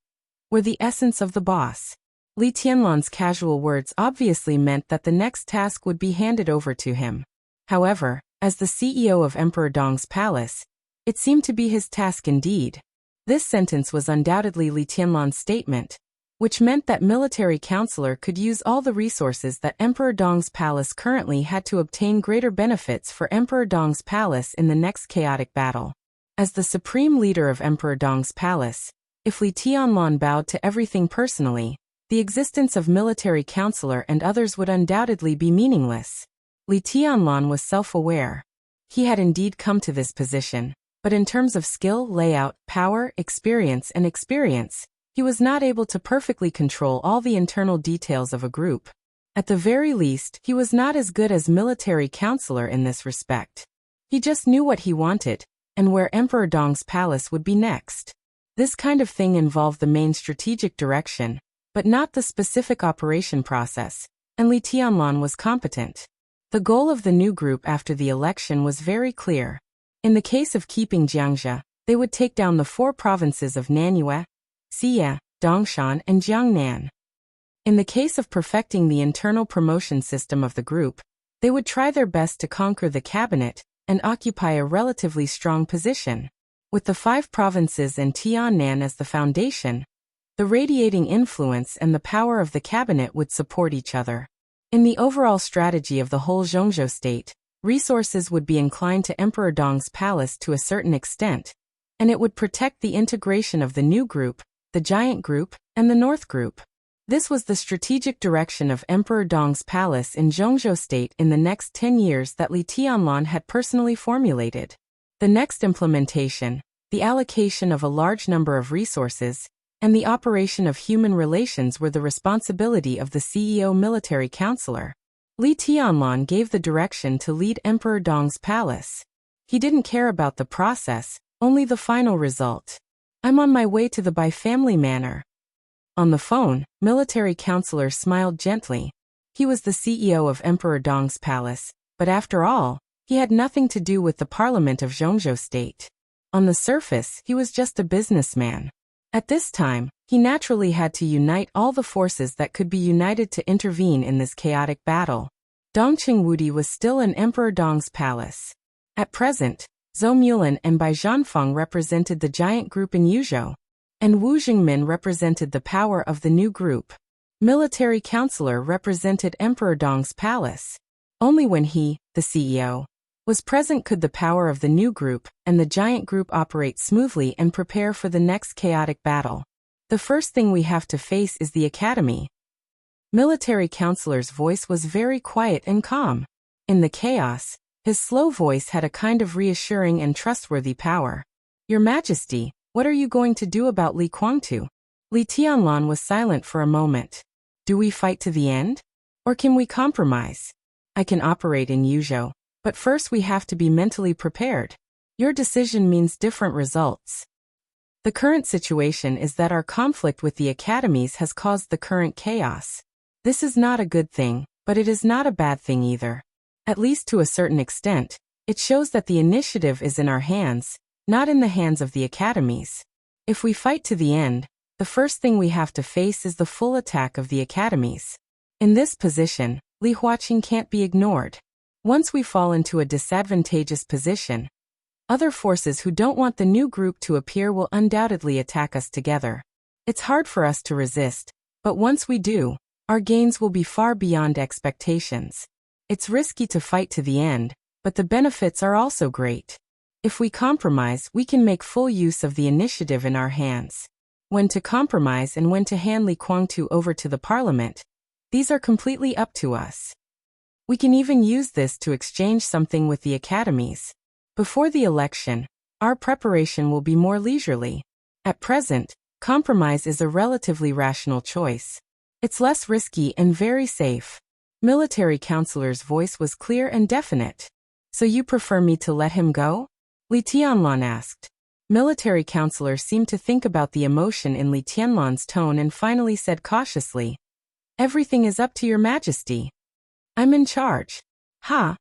were the essence of the boss. Li Tianlan's casual words obviously meant that the next task would be handed over to him. However, as the CEO of Emperor Dong's palace, it seemed to be his task indeed. This sentence was undoubtedly Li Tianlan's statement, which meant that military counselor could use all the resources that Emperor Dong's palace currently had to obtain greater benefits for Emperor Dong's palace in the next chaotic battle. As the supreme leader of Emperor Dong's palace, if Li Tianlan bowed to everything personally, the existence of military counselor and others would undoubtedly be meaningless. Li Tianlan was self-aware. He had indeed come to this position, but in terms of skill, layout, power, experience, he was not able to perfectly control all the internal details of a group. At the very least, he was not as good as military counselor in this respect. He just knew what he wanted, and where Emperor Dong's palace would be next. This kind of thing involved the main strategic direction, but not the specific operation process, and Li Tianlan was competent. The goal of the new group after the election was very clear. In the case of keeping Jiangxia, they would take down the 4 provinces of Nanyue, Xie, Dongshan, and Jiangnan. In the case of perfecting the internal promotion system of the group, they would try their best to conquer the cabinet and occupy a relatively strong position. With the 5 provinces and Tiannan as the foundation, the radiating influence and the power of the cabinet would support each other. In the overall strategy of the whole Zhongzhou state, resources would be inclined to Emperor Dong's palace to a certain extent, and it would protect the integration of the new group, the Giant Group, and the North Group. This was the strategic direction of Emperor Dong's palace in Zhongzhou state in the next 10 years that Li Tianlan had personally formulated. The next implementation, the allocation of a large number of resources, and the operation of human relations were the responsibility of the CEO military counselor. Li Tianlan gave the direction to lead Emperor Dong's palace. He didn't care about the process, only the final result. "I'm on my way to the Bai family manor." On the phone, military counselor smiled gently. He was the CEO of Emperor Dong's palace, but after all, he had nothing to do with the parliament of Zhongzhou state. On the surface, he was just a businessman. At this time, he naturally had to unite all the forces that could be united to intervene in this chaotic battle. Dongqing Wudi was still in Emperor Dong's palace. At present, Zhou Mulan and Bai Zhanfeng represented the giant group in Yuzhou, and Wu Jingmin represented the power of the new group. Military counselor represented Emperor Dong's palace. Only when he, the CEO, was present could the power of the new group and the giant group operate smoothly and prepare for the next chaotic battle. "The first thing we have to face is the academy." Military counselor's voice was very quiet and calm. In the chaos, his slow voice had a kind of reassuring and trustworthy power. "Your Majesty, what are you going to do about Li Kuangtu?" Li Tianlan was silent for a moment. "Do we fight to the end? Or can we compromise? I can operate in Yuzhou, but first we have to be mentally prepared." Your decision means different results. The current situation is that our conflict with the academies has caused the current chaos. This is not a good thing, but it is not a bad thing either. At least to a certain extent, it shows that the initiative is in our hands, not in the hands of the academies. If we fight to the end, the first thing we have to face is the full attack of the academies. In this position, Li Huaqing can't be ignored. Once we fall into a disadvantageous position, other forces who don't want the new group to appear will undoubtedly attack us together. It's hard for us to resist, but once we do, our gains will be far beyond expectations. It's risky to fight to the end, but the benefits are also great. If we compromise, we can make full use of the initiative in our hands. When to compromise and when to hand Li Guangtu over to the parliament, these are completely up to us. We can even use this to exchange something with the academies. Before the election, our preparation will be more leisurely. At present, compromise is a relatively rational choice. It's less risky and very safe. Military counselor's voice was clear and definite. So you prefer me to let him go? Li Tianlan asked. Military counselor seemed to think about the emotion in Li Tianlan's tone and finally said cautiously, "Everything is up to your majesty. I'm in charge." Ha!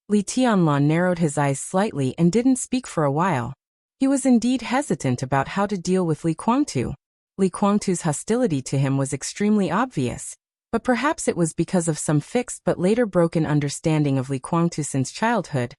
Li Tianlan narrowed his eyes slightly and didn't speak for a while. He was indeed hesitant about how to deal with Li Guangtu. Li Guangtu's hostility to him was extremely obvious, but perhaps it was because of some fixed but later broken understanding of Li Guangtu since childhood,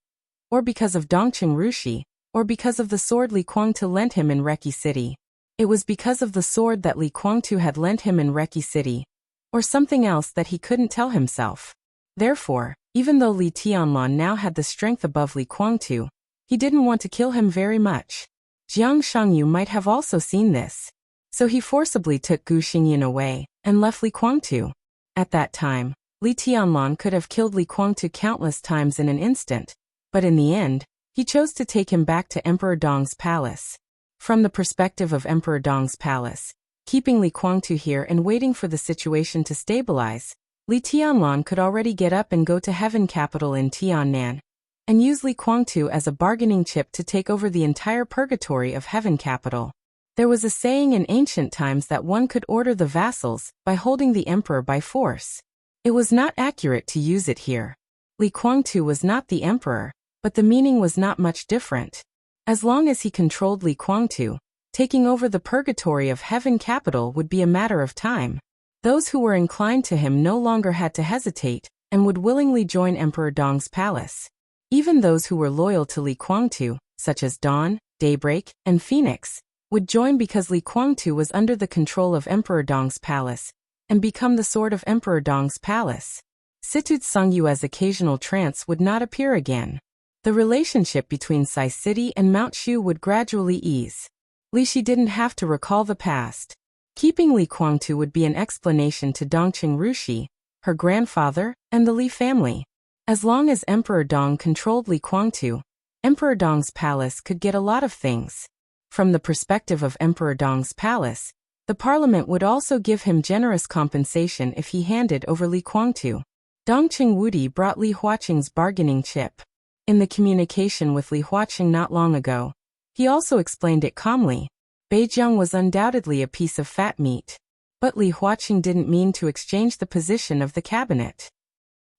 or because of Dongqing Rushi, or because of the sword Li Guangtu lent him in Reki City. It was because of the sword that Li Guangtu had lent him in Reki City, or something else that he couldn't tell himself. Therefore, even though Li Tianlan now had the strength above Li Guangtu, he didn't want to kill him very much. Jiang Shangyu might have also seen this. So he forcibly took Gu Xingyan away and left Li Guangtu. At that time, Li Tianlan could have killed Li Guangtu countless times in an instant, but in the end, he chose to take him back to Emperor Dong's palace. From the perspective of Emperor Dong's palace, keeping Li Guangtu here and waiting for the situation to stabilize, Li Tianlan could already get up and go to Heaven Capital in Tiannan, and use Li Guangtu as a bargaining chip to take over the entire purgatory of Heaven Capital. There was a saying in ancient times that one could order the vassals by holding the emperor by force. It was not accurate to use it here. Li Guangtu was not the emperor, but the meaning was not much different. As long as he controlled Li Guangtu, taking over the purgatory of Heaven Capital would be a matter of time. Those who were inclined to him no longer had to hesitate, and would willingly join Emperor Dong's palace. Even those who were loyal to Li Guangtu, such as Dawn, Daybreak, and Phoenix, would join because Li Guangtu was under the control of Emperor Dong's palace, and become the sword of Emperor Dong's palace. Situde Songyue's occasional trance would not appear again. The relationship between Sai City and Mount Shu would gradually ease. Li Shi didn't have to recall the past. Keeping Li Guangtu would be an explanation to Dongqing Rushi, her grandfather, and the Li family. As long as Emperor Dong controlled Li Guangtu, Emperor Dong's palace could get a lot of things. From the perspective of Emperor Dong's palace, the parliament would also give him generous compensation if he handed over Li Guangtu. Dongqing Wudi brought Li Huaqing's bargaining chip. In the communication with Li Huaqing not long ago, he also explained it calmly. Beijiang was undoubtedly a piece of fat meat. But Li Huaqing didn't mean to exchange the position of the cabinet.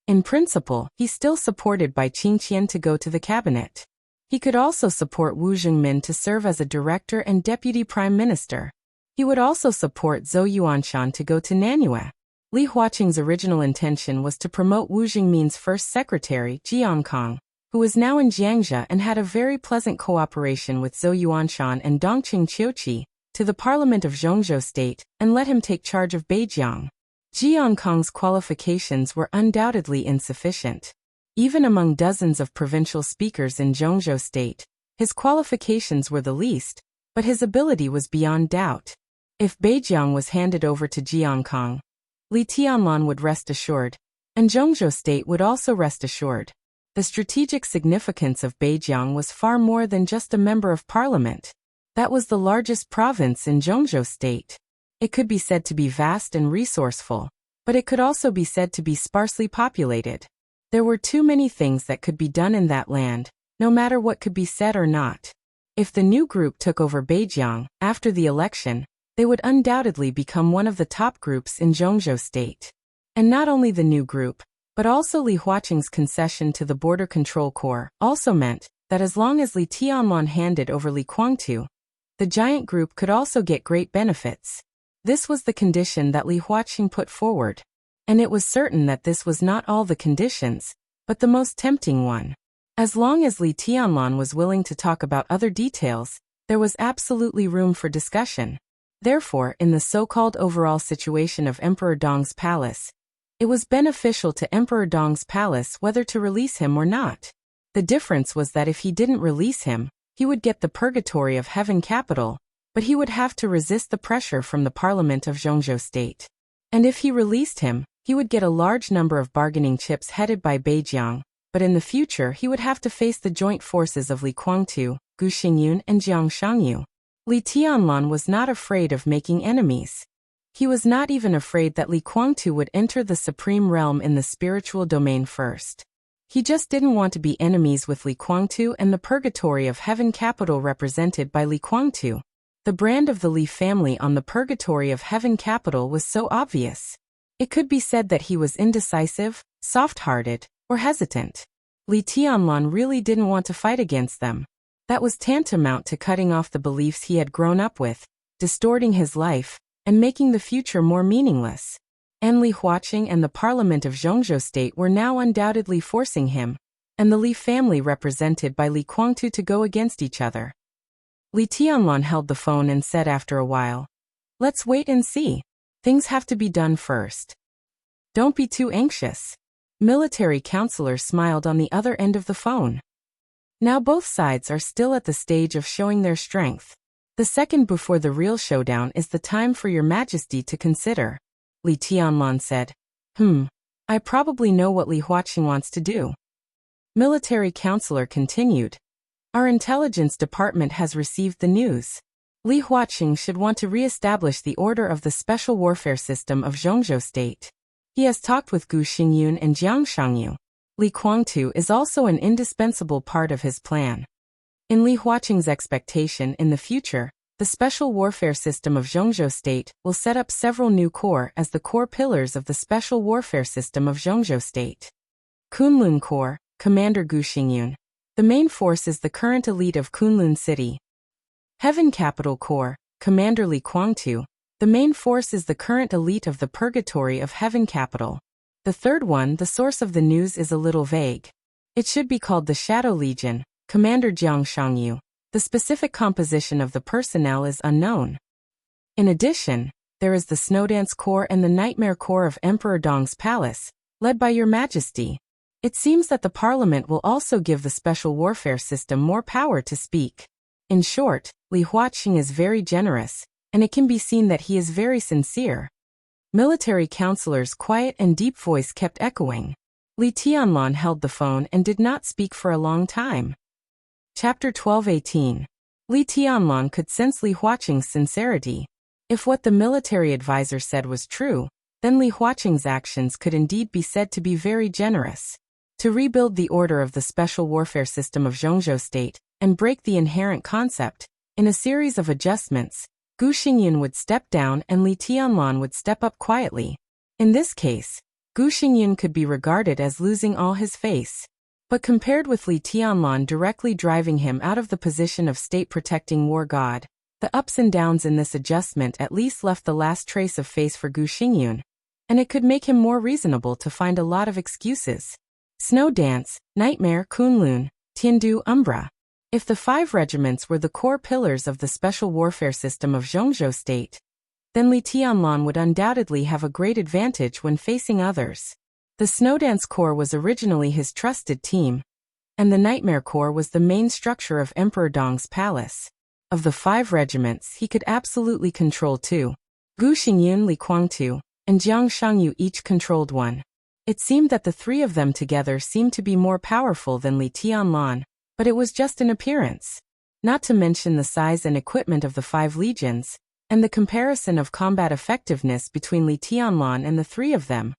In principle, he still supported Bai Qingqian to go to the cabinet. He could also support Wu Zhengmin to serve as a director and deputy prime minister. He would also support Zhou Yuanshan to go to Nanyue. Li Huaqing's original intention was to promote Wu Zhengmin's first secretary, Jiang Kong, who was now in Jiangxia and had a very pleasant cooperation with Zhou Yuanshan and Dongqing Qiuqi, to the parliament of Zhongzhou State, and let him take charge of Beijiang. Jiang Kong's qualifications were undoubtedly insufficient. Even among dozens of provincial speakers in Zhongzhou State, his qualifications were the least, but his ability was beyond doubt. If Beijiang was handed over to Jiang Kong, Li Tianlan would rest assured, and Zhongzhou State would also rest assured. The strategic significance of Beijiang was far more than just a member of parliament. That was the largest province in Zhongzhou State. It could be said to be vast and resourceful, but it could also be said to be sparsely populated. There were too many things that could be done in that land, no matter what could be said or not. If the new group took over Beijiang after the election, they would undoubtedly become one of the top groups in Zhongzhou state. And not only the new group, but also Li Huaqing's concession to the Border Control Corps also meant that as long as Li Tianlan handed over Li Guangtu, the giant group could also get great benefits. This was the condition that Li Huaqing put forward. And it was certain that this was not all the conditions, but the most tempting one. As long as Li Tianlan was willing to talk about other details, there was absolutely room for discussion. Therefore, in the so-called overall situation of Emperor Dong's palace, it was beneficial to Emperor Dong's palace whether to release him or not. The difference was that if he didn't release him, he would get the purgatory of heaven capital, but he would have to resist the pressure from the parliament of Zhongzhou state. And if he released him, he would get a large number of bargaining chips headed by Beijiang, but in the future he would have to face the joint forces of Li Guangtu, Gu Xingyun and Jiang Shangyu. Li Tianlan was not afraid of making enemies. He was not even afraid that Li Guangtu would enter the supreme realm in the spiritual domain first. He just didn't want to be enemies with Li Guangtu and the purgatory of heaven capital represented by Li Guangtu. The brand of the Li family on the purgatory of heaven capital was so obvious. It could be said that he was indecisive, soft-hearted, or hesitant. Li Tianlan really didn't want to fight against them. That was tantamount to cutting off the beliefs he had grown up with, distorting his life, and making the future more meaningless. And Li Huaqing and the parliament of Zhongzhou state were now undoubtedly forcing him, and the Li family represented by Li Guangtu to go against each other. Li Tianlan held the phone and said after a while, "Let's wait and see. Things have to be done first. Don't be too anxious." Military counselor smiled on the other end of the phone. Now both sides are still at the stage of showing their strength. The second before the real showdown is the time for your majesty to consider. Li Tianlan said. I probably know what Li Huaqing wants to do. Military counselor continued. Our intelligence department has received the news. Li Huaqing should want to re-establish the order of the special warfare system of Zhongzhou state. He has talked with Gu Xingyun and Jiang Shangyu. Li Guangtu is also an indispensable part of his plan. In Li Huaqing's expectation in the future, the special warfare system of Zhongzhou state will set up several new corps as the core pillars of the special warfare system of Zhongzhou state. Kunlun Corps, Commander Gu Xingyun. The main force is the current elite of Kunlun City. Heaven Capital Corps, Commander Li Guangtu. The main force is the current elite of the Purgatory of Heaven Capital. The third one, the source of the news is a little vague. It should be called the Shadow Legion, Commander Jiang Shangyu. The specific composition of the personnel is unknown. In addition, there is the Snowdance Corps and the Nightmare Corps of Emperor Dong's palace, led by Your Majesty. It seems that the parliament will also give the special warfare system more power to speak. In short, Li Huaqing is very generous, and it can be seen that he is very sincere. Military counselor's quiet and deep voice kept echoing. Li Tianlan held the phone and did not speak for a long time. Chapter 12:18. Li Tianlan could sense Li Huaqing's sincerity. If what the military advisor said was true, then Li Huaqing's actions could indeed be said to be very generous. To rebuild the order of the special warfare system of Zhongzhou state, and break the inherent concept, in a series of adjustments, Gu Xingyun would step down and Li Tianlan would step up quietly. In this case, Gu Xingyun could be regarded as losing all his face. But compared with Li Tianlan directly driving him out of the position of state-protecting war god, the ups and downs in this adjustment at least left the last trace of face for Gu Xingyun, and it could make him more reasonable to find a lot of excuses. Snow Dance, Nightmare, Kunlun, Tiandu, Umbra. If the 5 regiments were the core pillars of the special warfare system of Zhongzhou state, then Li Tianlan would undoubtedly have a great advantage when facing others. The Snowdance Corps was originally his trusted team, and the Nightmare Corps was the main structure of Emperor Dong's palace. Of the 5 regiments he could absolutely control 2. Gu Xingyun, Li Guangtu, and Jiang Shangyu each controlled 1. It seemed that the 3 of them together seemed to be more powerful than Li Tianlan, but it was just an appearance. Not to mention the size and equipment of the 5 legions, and the comparison of combat effectiveness between Li Tianlan and the 3 of them.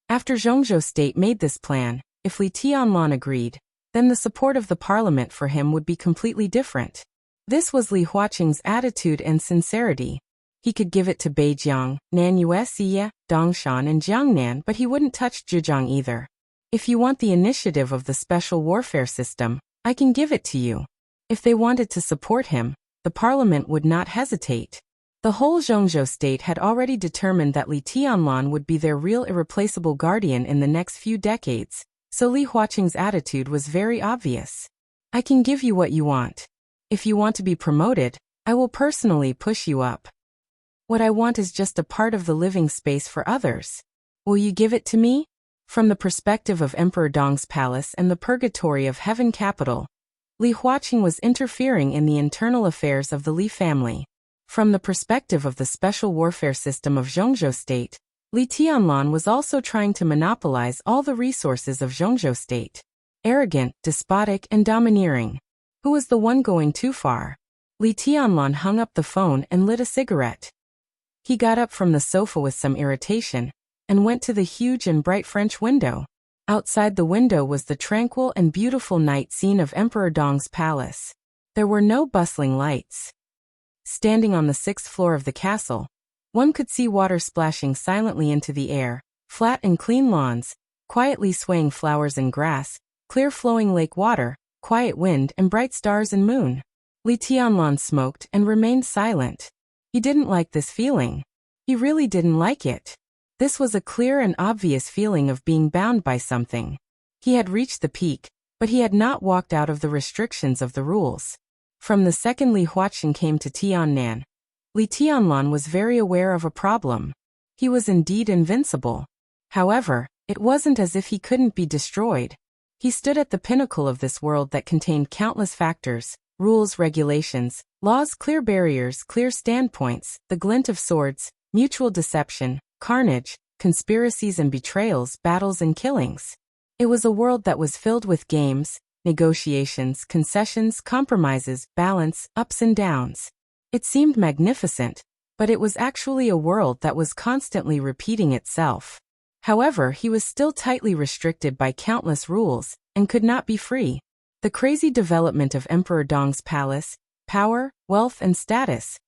After Zhongzhou state made this plan, if Li Tianlan agreed, then the support of the parliament for him would be completely different. This was Li Huaqing's attitude and sincerity. He could give it to Beijiang, Nanyue, Dongshan and Jiangnan, but he wouldn't touch Zhejiang either. If you want the initiative of the special warfare system, I can give it to you. If they wanted to support him, the parliament would not hesitate. The whole Zhongzhou state had already determined that Li Tianlan would be their real irreplaceable guardian in the next few decades, so Li Huaqing's attitude was very obvious. I can give you what you want. If you want to be promoted, I will personally push you up. What I want is just a part of the living space for others. Will you give it to me? From the perspective of Emperor Dong's palace and the purgatory of Heaven capital, Li Huaqing was interfering in the internal affairs of the Li family. From the perspective of the special warfare system of Zhongzhou state, Li Tianlan was also trying to monopolize all the resources of Zhongzhou state. Arrogant, despotic and domineering. Who was the one going too far? Li Tianlan hung up the phone and lit a cigarette. He got up from the sofa with some irritation, and went to the huge and bright French window. Outside the window was the tranquil and beautiful night scene of Emperor Dong's palace. There were no bustling lights. Standing on the 6th floor of the castle, one could see water splashing silently into the air, flat and clean lawns, quietly swaying flowers and grass, clear flowing lake water, quiet wind and bright stars and moon. Li Tianlan smoked and remained silent. He didn't like this feeling. He really didn't like it. This was a clear and obvious feeling of being bound by something. He had reached the peak, but he had not walked out of the restrictions of the rules. From the second Li Huaqing came to Tiannan, Li Tianlan was very aware of a problem. He was indeed invincible. However, it wasn't as if he couldn't be destroyed. He stood at the pinnacle of this world that contained countless factors, rules, regulations, laws, clear barriers, clear standpoints, the glint of swords, mutual deception, carnage, conspiracies and betrayals, battles and killings. It was a world that was filled with games, negotiations, concessions, compromises, balance, ups and downs. It seemed magnificent, but it was actually a world that was constantly repeating itself. However, he was still tightly restricted by countless rules, and could not be free. The crazy development of Emperor Dong's palace, power, wealth and status,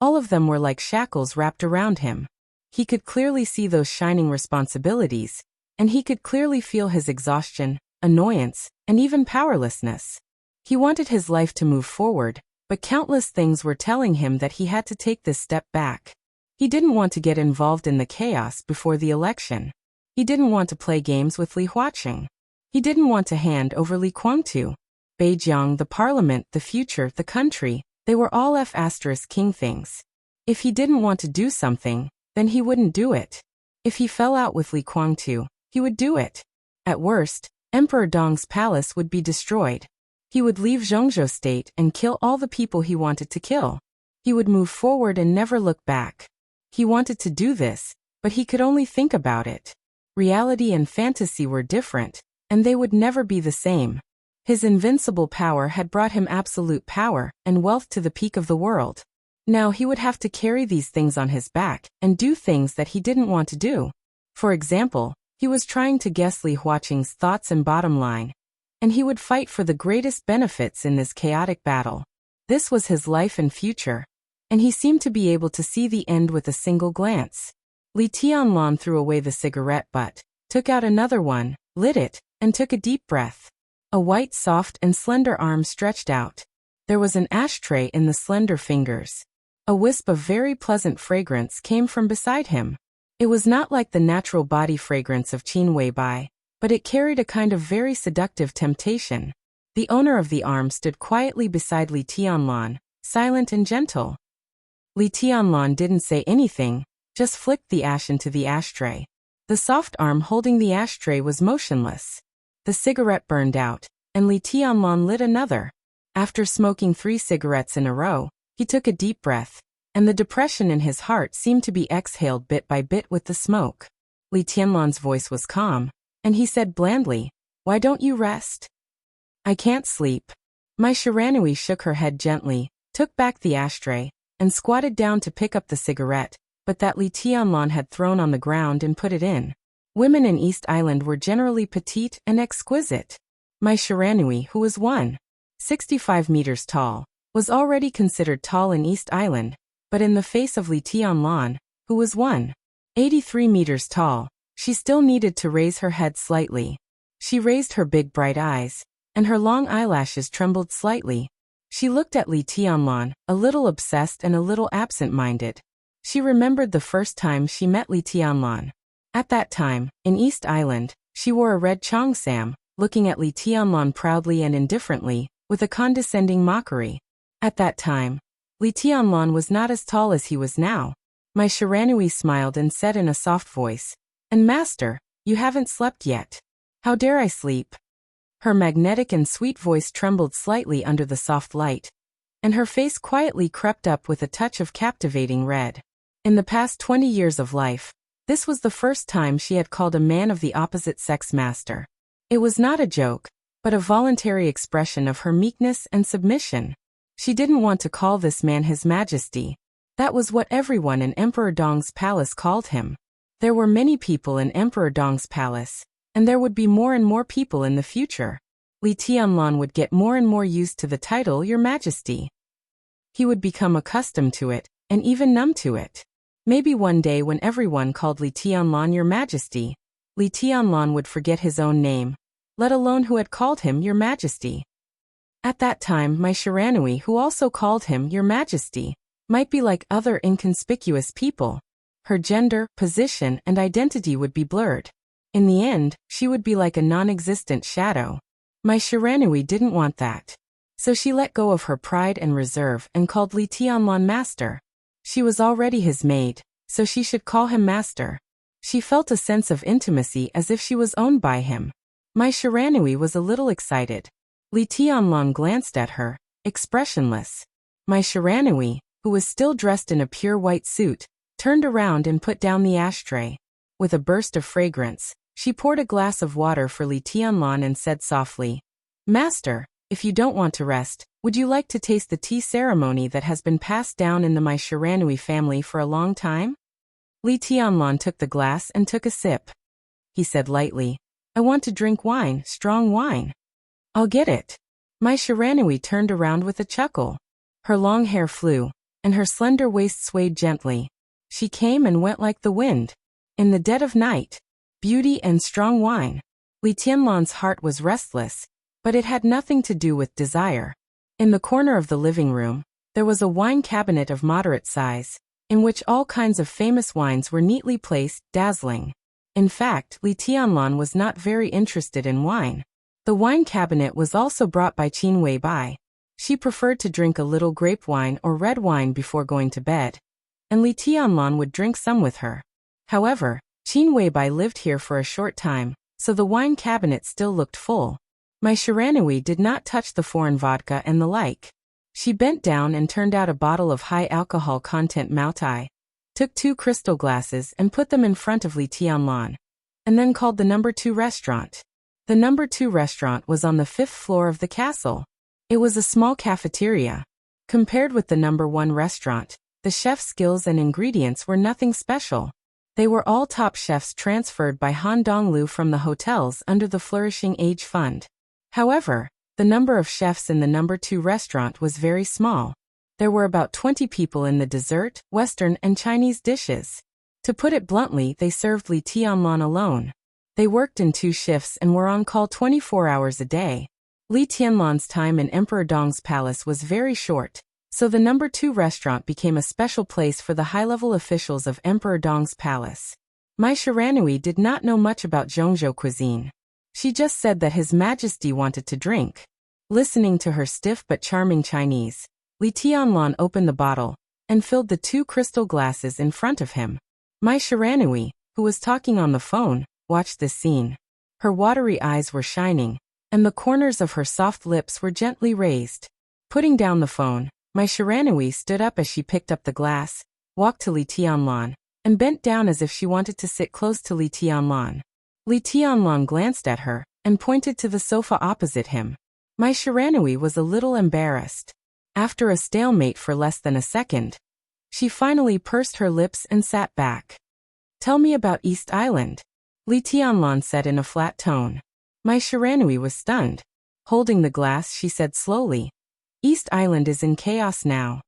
all of them were like shackles wrapped around him. He could clearly see those shining responsibilities, and he could clearly feel his exhaustion, annoyance, and even powerlessness. He wanted his life to move forward, but countless things were telling him that he had to take this step back. He didn't want to get involved in the chaos before the election. He didn't want to play games with Li Huaqing. He didn't want to hand over Li Guangtu. Beijiang, the parliament, the future, the country, they were all F***king things. If he didn't want to do something, then he wouldn't do it. If he fell out with Li Guangtu, he would do it. At worst, Emperor Dong's palace would be destroyed. He would leave Zhongzhou state and kill all the people he wanted to kill. He would move forward and never look back. He wanted to do this, but he could only think about it. Reality and fantasy were different, and they would never be the same. His invincible power had brought him absolute power and wealth to the peak of the world. Now he would have to carry these things on his back and do things that he didn't want to do. For example, he was trying to guess Li Huaqing's thoughts and bottom line, and he would fight for the greatest benefits in this chaotic battle. This was his life and future, and he seemed to be able to see the end with a single glance. Li Tianlan threw away the cigarette butt, took out another one, lit it, and took a deep breath. A white, soft, and slender arm stretched out. There was an ashtray in the slender fingers. A wisp of very pleasant fragrance came from beside him. It was not like the natural body fragrance of Qin Weibai, but it carried a kind of very seductive temptation. The owner of the arm stood quietly beside Li Tianlan, silent and gentle. Li Tianlan didn't say anything, just flicked the ash into the ashtray. The soft arm holding the ashtray was motionless. The cigarette burned out, and Li Tianlan lit another. After smoking 3 cigarettes in a row, he took a deep breath, and the depression in his heart seemed to be exhaled bit by bit with the smoke. Li Tianlan's voice was calm, and he said blandly, "Why don't you rest?" "I can't sleep." Mai Shiranui shook her head gently, took back the ashtray, and squatted down to pick up the cigarette, but that Li Tianlan had thrown on the ground and put it in. Women in East Island were generally petite and exquisite. My Shiranui, who was 165 meters tall, was already considered tall in East Island, but in the face of Li Tianlan, who was 183 meters tall, she still needed to raise her head slightly. She raised her big bright eyes, and her long eyelashes trembled slightly. She looked at Li Tianlan, a little obsessed and a little absent-minded. She remembered the first time she met Li Tianlan. At that time, in East Island, she wore a red cheongsam, looking at Li Tianlan proudly and indifferently, with a condescending mockery. At that time, Li Tianlan was not as tall as he was now. My Shiranui smiled and said in a soft voice, "And master, you haven't slept yet. How dare I sleep?" Her magnetic and sweet voice trembled slightly under the soft light, and her face quietly crept up with a touch of captivating red. In the past 20 years of life, this was the first time she had called a man of the opposite sex master. It was not a joke, but a voluntary expression of her meekness and submission. She didn't want to call this man His Majesty. That was what everyone in Emperor Dong's palace called him. There were many people in Emperor Dong's palace, and there would be more and more people in the future. Li Tianlan would get more and more used to the title Your Majesty. He would become accustomed to it, and even numb to it. Maybe one day when everyone called Li Tianlan Your Majesty, Li Tianlan would forget his own name, let alone who had called him Your Majesty. At that time, my Shiranui, who also called him Your Majesty, might be like other inconspicuous people. Her gender, position, and identity would be blurred. In the end, she would be like a non-existent shadow. My Shiranui didn't want that. So she let go of her pride and reserve and called Li Tianlan Master. She was already his maid, so she should call him Master. She felt a sense of intimacy as if she was owned by him. My Shiranui was a little excited. Li Tianlan glanced at her, expressionless. My Shiranui, who was still dressed in a pure white suit, turned around and put down the ashtray. With a burst of fragrance, she poured a glass of water for Li Tianlan and said softly, "Master, if you don't want to rest, would you like to taste the tea ceremony that has been passed down in the My Shiranui family for a long time?" Li Tianlan took the glass and took a sip. He said lightly, "I want to drink wine, strong wine." "I'll get it." My Shiranui turned around with a chuckle. Her long hair flew, and her slender waist swayed gently. She came and went like the wind. In the dead of night, beauty and strong wine. Li Tianlan's heart was restless, but it had nothing to do with desire. In the corner of the living room, there was a wine cabinet of moderate size, in which all kinds of famous wines were neatly placed, dazzling. In fact, Li Tianlan was not very interested in wine. The wine cabinet was also brought by Qin Weibai. She preferred to drink a little grape wine or red wine before going to bed, and Li Tianlan would drink some with her. However, Qin Weibai lived here for a short time, so the wine cabinet still looked full. My Shiranui did not touch the foreign vodka and the like. She bent down and turned out a bottle of high alcohol content Maotai, took 2 crystal glasses and put them in front of Li Tianlan, and then called the number 2 restaurant. The number 2 restaurant was on the 5th floor of the castle. It was a small cafeteria. Compared with the number 1 restaurant, the chef's skills and ingredients were nothing special. They were all top chefs transferred by Han Donglu from the hotels under the Flourishing Age Fund. However, the number of chefs in the number 2 restaurant was very small. There were about 20 people in the dessert, Western, and Chinese dishes. To put it bluntly, they served Li Tianlan alone. They worked in 2 shifts and were on call 24 hours a day. Li Tianlan's time in Emperor Dong's palace was very short, so the number 2 restaurant became a special place for the high-level officials of Emperor Dong's palace. My Shiranui did not know much about Zhongzhou cuisine. She just said that His Majesty wanted to drink. Listening to her stiff but charming Chinese, Li Tianlan opened the bottle and filled the 2 crystal glasses in front of him. My Shiranui, who was talking on the phone, watched this scene. Her watery eyes were shining, and the corners of her soft lips were gently raised. Putting down the phone, my Shiranui stood up as she picked up the glass, walked to Li Tianlan, and bent down as if she wanted to sit close to Li Tianlan. Li Tianlan glanced at her and pointed to the sofa opposite him. My Shiranui was a little embarrassed. After a stalemate for less than a second, she finally pursed her lips and sat back. "Tell me about East Island," Li Tianlan said in a flat tone. Mai Shiranui was stunned. Holding the glass, she said slowly, East Island is in chaos now.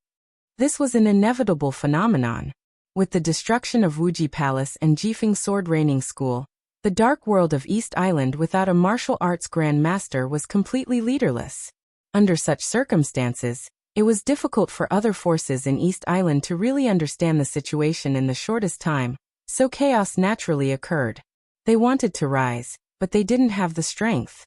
This was an inevitable phenomenon. With the destruction of Wuji Palace and Jifeng Sword Raining School, the dark world of East Island without a martial arts grand master was completely leaderless. Under such circumstances, it was difficult for other forces in East Island to really understand the situation in the shortest time, so chaos naturally occurred. They wanted to rise, but they didn't have the strength.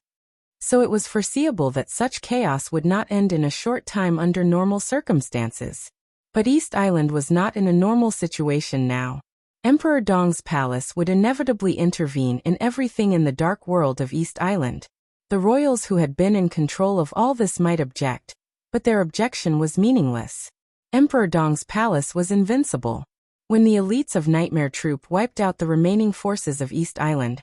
So it was foreseeable that such chaos would not end in a short time under normal circumstances. But East Island was not in a normal situation now. Emperor Dong's palace would inevitably intervene in everything in the dark world of East Island. The royals who had been in control of all this might object, but their objection was meaningless. Emperor Dong's palace was invincible. When the elites of Nightmare Troop wiped out the remaining forces of East Island,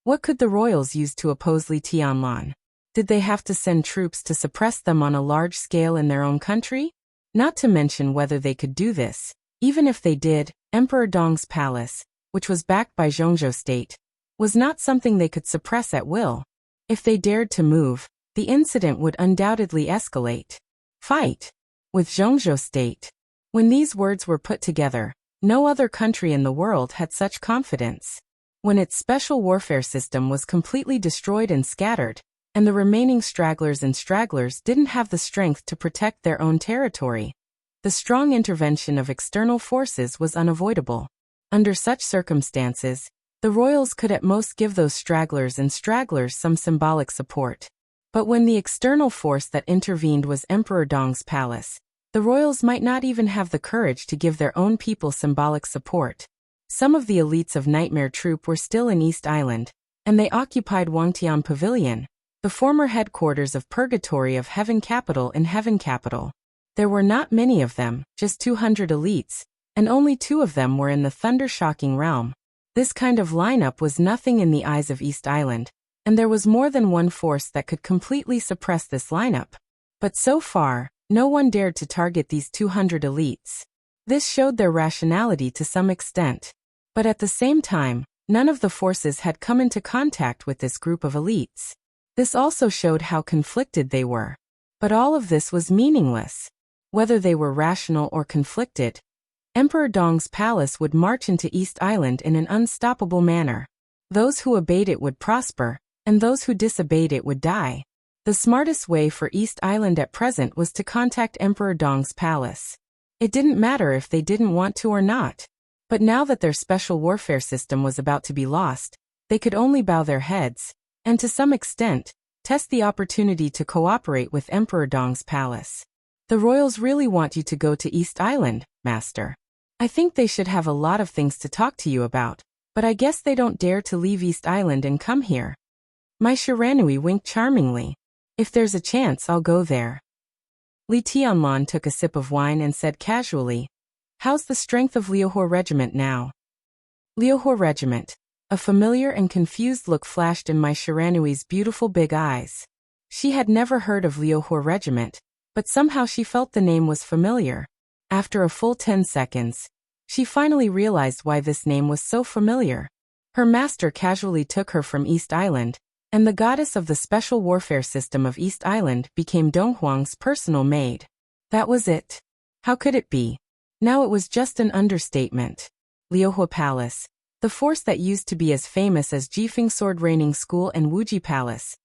what could the royals use to oppose Li Tianlan? Did they have to send troops to suppress them on a large scale in their own country? Not to mention whether they could do this. Even if they did, Emperor Dong's palace, which was backed by Zhongzhou State, was not something they could suppress at will. If they dared to move, the incident would undoubtedly escalate. Fight with Zhongzhou State. When these words were put together, no other country in the world had such confidence. When its special warfare system was completely destroyed and scattered, and the remaining stragglers didn't have the strength to protect their own territory, the strong intervention of external forces was unavoidable. Under such circumstances, the royals could at most give those stragglers some symbolic support. But when the external force that intervened was Emperor Dong's palace, the royals might not even have the courage to give their own people symbolic support. Some of the elites of Nightmare Troop were still in East Island, and they occupied Wangtian Pavilion, the former headquarters of Purgatory of Heaven Capital in Heaven Capital. There were not many of them, just 200 elites, and only 2 of them were in the thunder-shocking realm. This kind of lineup was nothing in the eyes of East Island, and there was more than one force that could completely suppress this lineup. But so far, no one dared to target these 200 elites. This showed their rationality to some extent. But at the same time, none of the forces had come into contact with this group of elites. This also showed how conflicted they were. But all of this was meaningless. Whether they were rational or conflicted, Emperor Dong's palace would march into East Island in an unstoppable manner. Those who obeyed it would prosper, and those who disobeyed it would die. The smartest way for East Island at present was to contact Emperor Dong's palace. It didn't matter if they didn't want to or not. But now that their special warfare system was about to be lost, they could only bow their heads, and to some extent, test the opportunity to cooperate with Emperor Dong's palace. The royals really want you to go to East Island, Master. I think they should have a lot of things to talk to you about, but I guess they don't dare to leave East Island and come here. Mai Shiranui winked charmingly. If there's a chance, I'll go there. Li Tianlan took a sip of wine and said casually, How's the strength of Liuhua Regiment now? Liuhua Regiment. A familiar and confused look flashed in Mai Shiranui's beautiful big eyes. She had never heard of Liuhua Regiment, but somehow she felt the name was familiar. After a full 10 seconds, she finally realized why this name was so familiar. Her master casually took her from East Island, and the goddess of the special warfare system of East Island became Donghuang's personal maid. That was it. How could it be? Now it was just an understatement. Liuhua Palace, the force that used to be as famous as Jifeng Sword Raining School and Wuji Palace,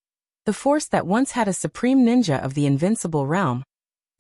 the force that once had a supreme ninja of the invincible realm,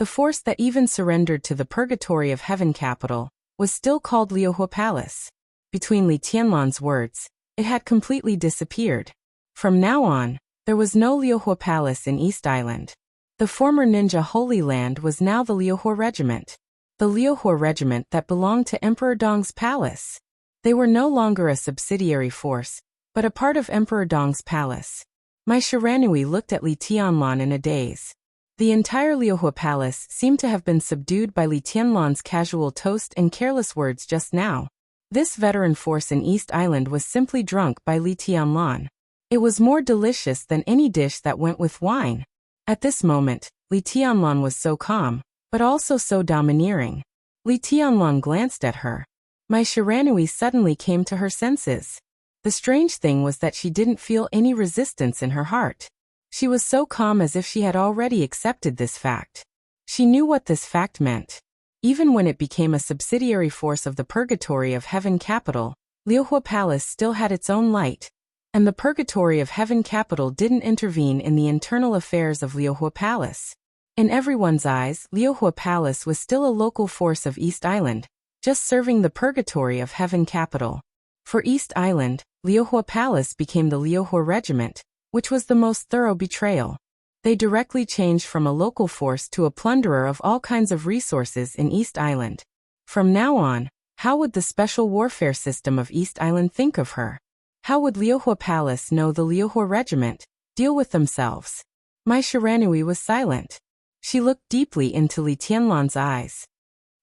the force that even surrendered to the Purgatory of Heaven Capital, was still called Liuhua Palace. Between Li Tianlan's words, it had completely disappeared. From now on, there was no Liuhua Palace in East Island. The former ninja Holy Land was now the Liuhua Regiment. The Liuhua Regiment that belonged to Emperor Dong's palace. They were no longer a subsidiary force, but a part of Emperor Dong's palace. Mai Shiranui looked at Li Tianlan in a daze. The entire Liuhua Palace seemed to have been subdued by Li Tianlan's casual toast and careless words just now. This veteran force in East Island was simply drunk by Li Tianlan. It was more delicious than any dish that went with wine. At this moment, Li Tianlan was so calm, but also so domineering. Li Tianlan glanced at her. Mai Shiranui suddenly came to her senses. The strange thing was that she didn't feel any resistance in her heart. She was so calm as if she had already accepted this fact. She knew what this fact meant. Even when it became a subsidiary force of the Purgatory of Heaven Capital, Liuhua Palace still had its own light, and the Purgatory of Heaven Capital didn't intervene in the internal affairs of Liuhua Palace. In everyone's eyes, Liuhua Palace was still a local force of East Island, just serving the Purgatory of Heaven Capital. For East Island, Liuhua Palace became the Liuhua Regiment, which was the most thorough betrayal. They directly changed from a local force to a plunderer of all kinds of resources in East Island. From now on, how would the special warfare system of East Island think of her? How would Liuhua Palace know the Liuhua Regiment deal with themselves? Mai Shiranui was silent. She looked deeply into Li Tianlan's eyes.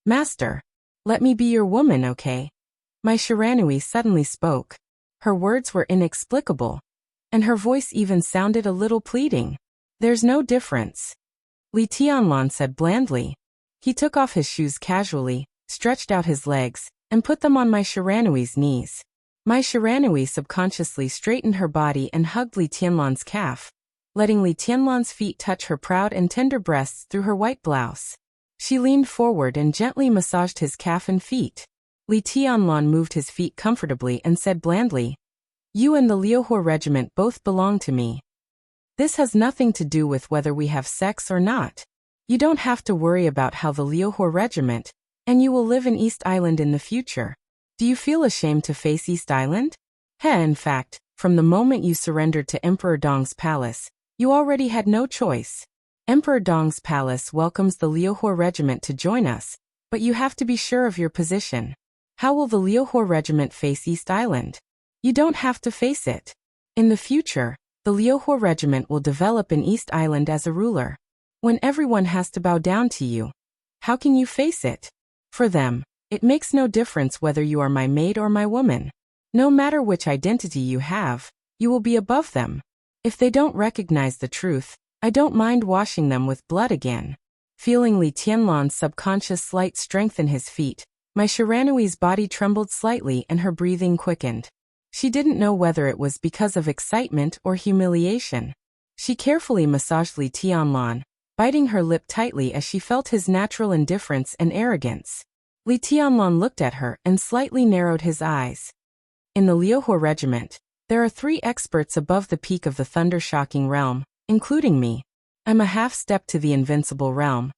Master, let me be your woman, okay? Mai Shiranui suddenly spoke. Her words were inexplicable, and her voice even sounded a little pleading. There's no difference, Li Tianlan said blandly. He took off his shoes casually, stretched out his legs, and put them on Mai Shiranui's knees. Mai Shiranui subconsciously straightened her body and hugged Li Tianlan's calf, letting Li Tianlan's feet touch her proud and tender breasts through her white blouse. She leaned forward and gently massaged his calf and feet. Li Tianlan moved his feet comfortably and said blandly, "You and the Liuhua Regiment both belong to me. This has nothing to do with whether we have sex or not. You don't have to worry about how the Liuhua Regiment, and you will live in East Island in the future. Do you feel ashamed to face East Island? In fact, from the moment you surrendered to Emperor Dong's palace, you already had no choice. Emperor Dong's palace welcomes the Liuhua Regiment to join us, but you have to be sure of your position. How will the Liuhua Regiment face East Island? You don't have to face it. In the future, the Liuhua Regiment will develop in East Island as a ruler. When everyone has to bow down to you, how can you face it? For them, it makes no difference whether you are my maid or my woman. No matter which identity you have, you will be above them. If they don't recognize the truth, I don't mind washing them with blood again." Feeling Li Tianlan's subconscious slight strength in his feet, Mai Shiranui's body trembled slightly and her breathing quickened. She didn't know whether it was because of excitement or humiliation. She carefully massaged Li Tianlan, biting her lip tightly as she felt his natural indifference and arrogance. Li Tianlan looked at her and slightly narrowed his eyes. In the Liuhua Regiment, there are 3 experts above the peak of the thunder-shocking realm, including me. I'm a half-step to the invincible realm,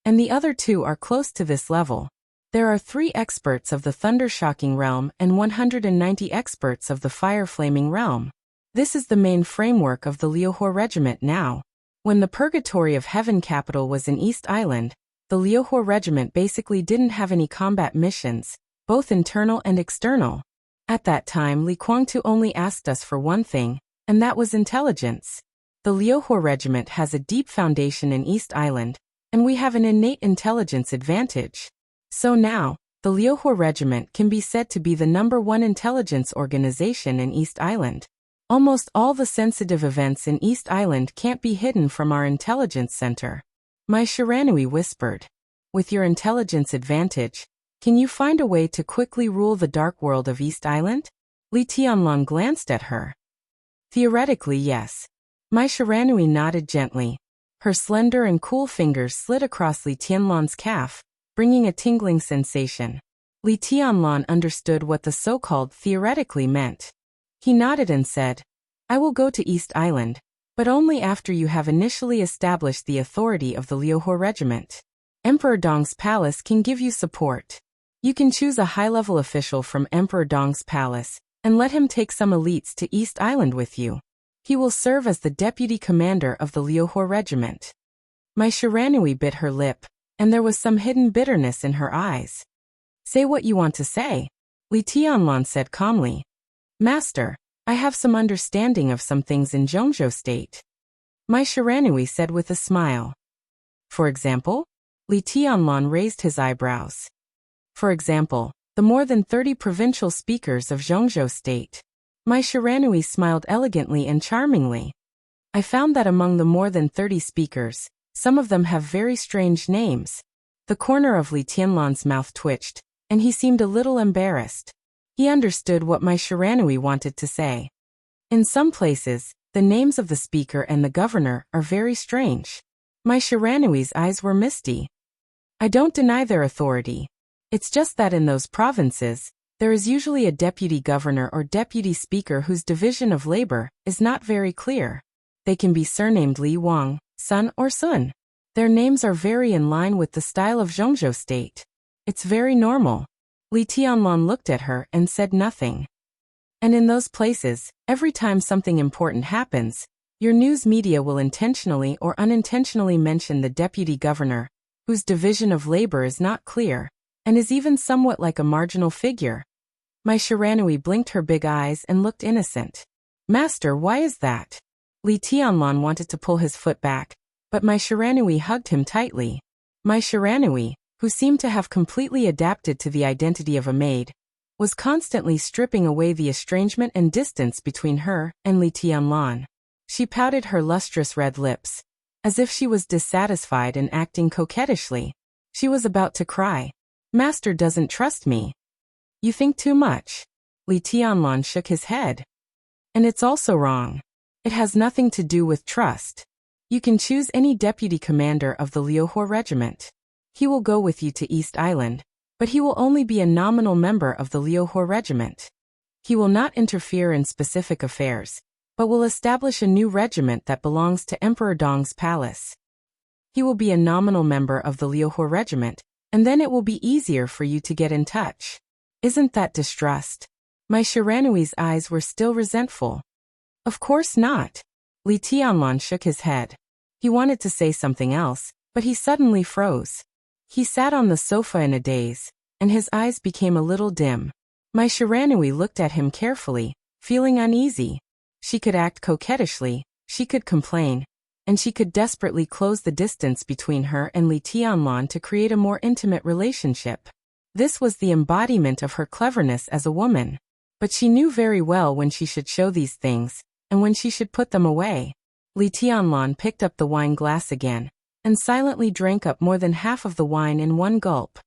and the other 2 are close to this level. There are 3 experts of the thunder-shocking realm and 190 experts of the fire-flaming realm. This is the main framework of the Liuhua Regiment now. When the Purgatory of Heaven Capital was in East Island, the Liuhua Regiment basically didn't have any combat missions, both internal and external. At that time, Li Guangtu only asked us for one thing, and that was intelligence. The Liuhua Regiment has a deep foundation in East Island, and we have an innate intelligence advantage. So now, the Liuhua Regiment can be said to be the #1 intelligence organization in East Island. Almost all the sensitive events in East Island can't be hidden from our intelligence center. Mai Shiranui whispered. With your intelligence advantage, can you find a way to quickly rule the dark world of East Island? Li Tianlan glanced at her. Theoretically, yes. Mai Shiranui nodded gently. Her slender and cool fingers slid across Li Tianlan's calf, bringing a tingling sensation. Li Tianlan understood what the so-called theoretically meant. He nodded and said, "I will go to East Island, but only after you have initially established the authority of the Liuhua Regiment. Emperor Dong's palace can give you support. You can choose a high-level official from Emperor Dong's palace, and let him take some elites to East Island with you. He will serve as the deputy commander of the Liuhua Regiment." Mai Shiranui bit her lip, and there was some hidden bitterness in her eyes. "Say what you want to say," Li Tianlan said calmly. "Master, I have some understanding of some things in Zhongzhou State," Mai Shiranui said with a smile. "For example?" Li Tianlan raised his eyebrows. "For example, the more than 30 provincial speakers of Zhongzhou State." Mai Shiranui smiled elegantly and charmingly. "I found that among the more than 30 speakers, some of them have very strange names." The corner of Li Tianlan's mouth twitched, and he seemed a little embarrassed. He understood what my Shiranui wanted to say. In some places, the names of the speaker and the governor are very strange. My Shiranui's eyes were misty. I don't deny their authority. It's just that in those provinces, there is usually a deputy governor or deputy speaker whose division of labor is not very clear. They can be surnamed Li Wang, Sun or Sun. Their names are very in line with the style of Zhongzhou state. It's very normal. Li Tianlan looked at her and said nothing. And in those places, every time something important happens, your news media will intentionally or unintentionally mention the deputy governor, whose division of labor is not clear, and is even somewhat like a marginal figure. My Shiranui blinked her big eyes and looked innocent. Master, why is that? Li Tianlan wanted to pull his foot back, but my Shiranui hugged him tightly. My Shiranui, who seemed to have completely adapted to the identity of a maid, was constantly stripping away the estrangement and distance between her and Li Tianlan. She pouted her lustrous red lips, as if she was dissatisfied and acting coquettishly. She was about to cry. Master doesn't trust me. You think too much. Li Tianlan shook his head. And it's also wrong. It has nothing to do with trust. You can choose any deputy commander of the Liuhua regiment. He will go with you to East Island, but he will only be a nominal member of the Liuhua regiment. He will not interfere in specific affairs, but will establish a new regiment that belongs to Emperor Dong's palace. He will be a nominal member of the Liuhua regiment, and then it will be easier for you to get in touch. Isn't that distrust? My Shiranui's eyes were still resentful. Of course not. Li Tianlan shook his head. He wanted to say something else, but he suddenly froze. He sat on the sofa in a daze, and his eyes became a little dim. My Shiranui looked at him carefully, feeling uneasy. She could act coquettishly, she could complain, and she could desperately close the distance between her and Li Tianlan to create a more intimate relationship. This was the embodiment of her cleverness as a woman. But she knew very well when she should show these things, and when she should put them away. Li Tianlan picked up the wine glass again, and silently drank up more than half of the wine in one gulp.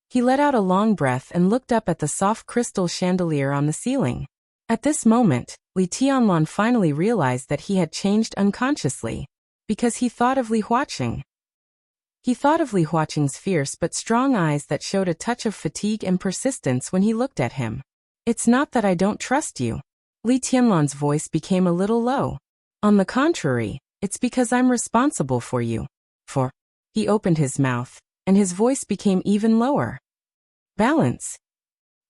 He let out a long breath and looked up at the soft crystal chandelier on the ceiling. At this moment, Li Tianlan finally realized that he had changed unconsciously, because he thought of Li Huaqing. He thought of Li Huaqing's fierce but strong eyes that showed a touch of fatigue and persistence when he looked at him. It's not that I don't trust you. Li Tianlan's voice became a little low. On the contrary, it's because I'm responsible for you. He opened his mouth, and his voice became even lower. Balance.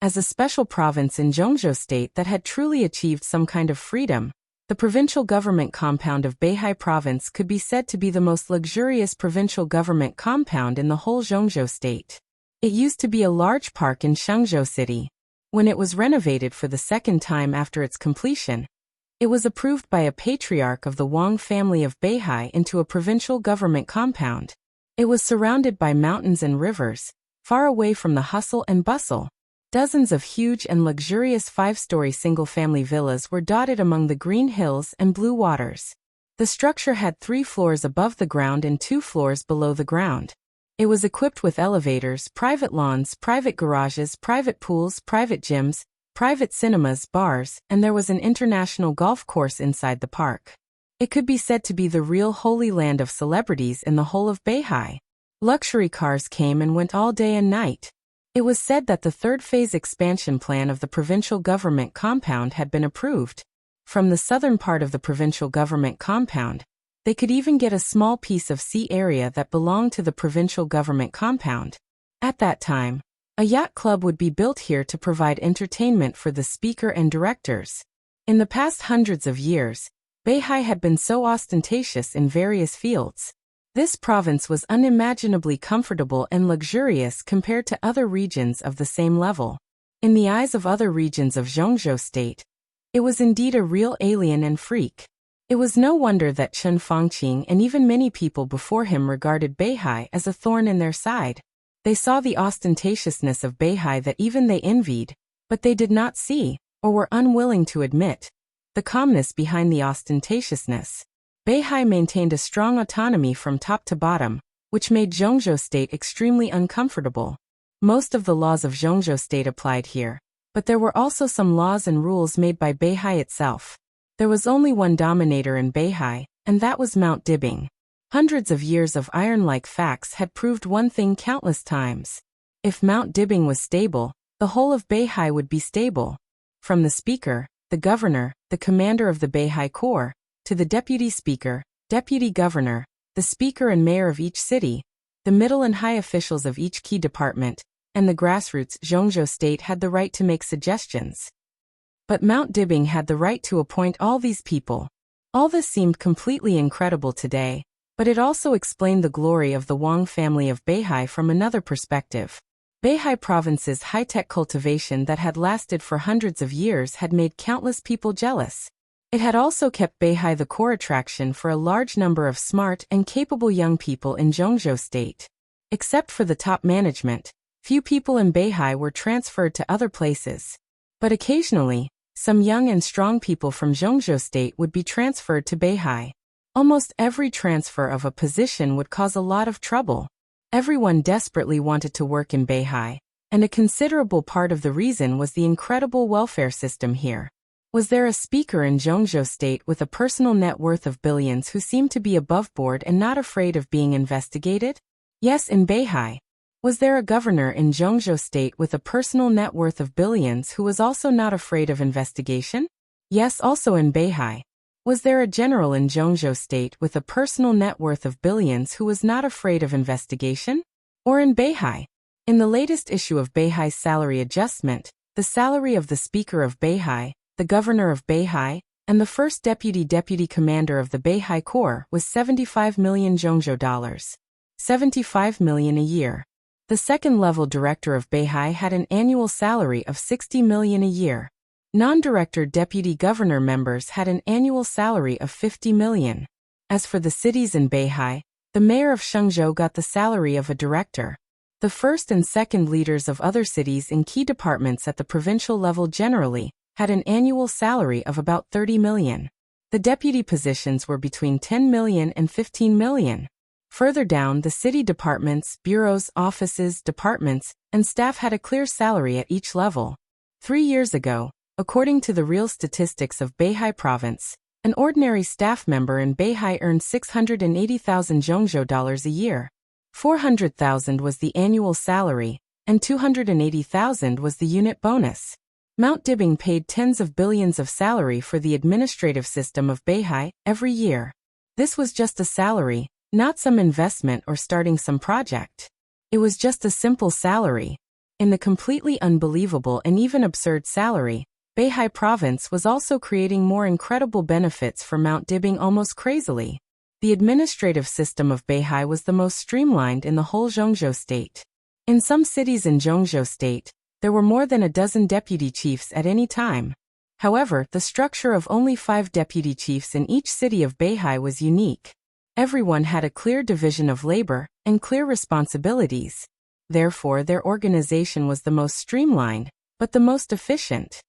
As a special province in Zhongzhou state that had truly achieved some kind of freedom, the provincial government compound of Beihai province could be said to be the most luxurious provincial government compound in the whole Zhongzhou state. It used to be a large park in Shangzhou city. When it was renovated for the second time after its completion, it was approved by a patriarch of the Wang family of Beihai into a provincial government compound. It was surrounded by mountains and rivers, far away from the hustle and bustle. Dozens of huge and luxurious 5-story single-family villas were dotted among the green hills and blue waters. The structure had 3 floors above the ground and 2 floors below the ground. It was equipped with elevators, private lawns, private garages, private pools, private gyms, private cinemas, bars, and there was an international golf course inside the park. It could be said to be the real holy land of celebrities in the whole of Beihai. Luxury cars came and went all day and night. It was said that the third phase expansion plan of the provincial government compound had been approved. From the southern part of the provincial government compound, they could even get a small piece of sea area that belonged to the provincial government compound. At that time, a yacht club would be built here to provide entertainment for the speaker and directors. In the past hundreds of years, Beihai had been so ostentatious in various fields. This province was unimaginably comfortable and luxurious compared to other regions of the same level. In the eyes of other regions of Zhongzhou state, it was indeed a real alien and freak. It was no wonder that Chen Fangqing and even many people before him regarded Beihai as a thorn in their side. They saw the ostentatiousness of Beihai that even they envied, but they did not see, or were unwilling to admit, the calmness behind the ostentatiousness. Beihai maintained a strong autonomy from top to bottom, which made Zhongzhou state extremely uncomfortable. Most of the laws of Zhongzhou state applied here, But there were also some laws and rules made by Beihai itself. There was only one dominator in Beihai, and that was Mount Dibing. Hundreds of years of iron-like facts had proved one thing countless times. If Mount Dibing was stable, the whole of Beihai would be stable. From the speaker, the governor, the commander of the Beihai Corps, to the deputy speaker, deputy governor, the speaker and mayor of each city, the middle and high officials of each key department, and the grassroots Zhongzhou state had the right to make suggestions. But Mount Dibing had the right to appoint all these people. All this seemed completely incredible today, but it also explained the glory of the Wang family of Beihai from another perspective. Beihai province's high-tech cultivation that had lasted for hundreds of years had made countless people jealous. It had also kept Beihai the core attraction for a large number of smart and capable young people in Zhongzhou state. Except for the top management, few people in Beihai were transferred to other places. But occasionally, some young and strong people from Zhongzhou state would be transferred to Beihai. Almost every transfer of a position would cause a lot of trouble. Everyone desperately wanted to work in Beihai, and a considerable part of the reason was the incredible welfare system here. Was there a speaker in Zhongzhou state with a personal net worth of billions who seemed to be above board and not afraid of being investigated? Yes, in Beihai. Was there a governor in Zhongzhou state with a personal net worth of billions who was also not afraid of investigation? Yes, also in Beihai. Was there a general in Zhongzhou state with a personal net worth of billions who was not afraid of investigation? Or in Beihai? In the latest issue of Beihai's salary adjustment, the salary of the speaker of Beihai, the governor of Beihai, and the first deputy commander of the Beihai Corps was 75 million Zhongzhou dollars. 75 million a year. The second-level director of Beihai had an annual salary of 60 million a year. Non-director deputy governor members had an annual salary of 50 million. As for the cities in Beihai, the mayor of Shenzhou got the salary of a director. The first and second leaders of other cities in key departments at the provincial level generally had an annual salary of about 30 million. The deputy positions were between 10 million and 15 million. Further down, the city departments, bureaus, offices, departments, and staff had a clear salary at each level. 3 years ago, according to the real statistics of Beihai province, an ordinary staff member in Beihai earned 680,000 Zhongzhou dollars a year. 400,000 was the annual salary, and 280,000 was the unit bonus. Mount Dibing paid tens of billions of salary for the administrative system of Beihai every year. This was just a salary, not some investment or starting some project. It was just a simple salary. In the completely unbelievable and even absurd salary, Beihai province was also creating more incredible benefits for Mount Dibing almost crazily. The administrative system of Beihai was the most streamlined in the whole Zhongzhou state. In some cities in Zhongzhou state, there were more than a dozen deputy chiefs at any time. However, the structure of only 5 deputy chiefs in each city of Beihai was unique. Everyone had a clear division of labor and clear responsibilities. Therefore, their organization was the most streamlined, but the most efficient.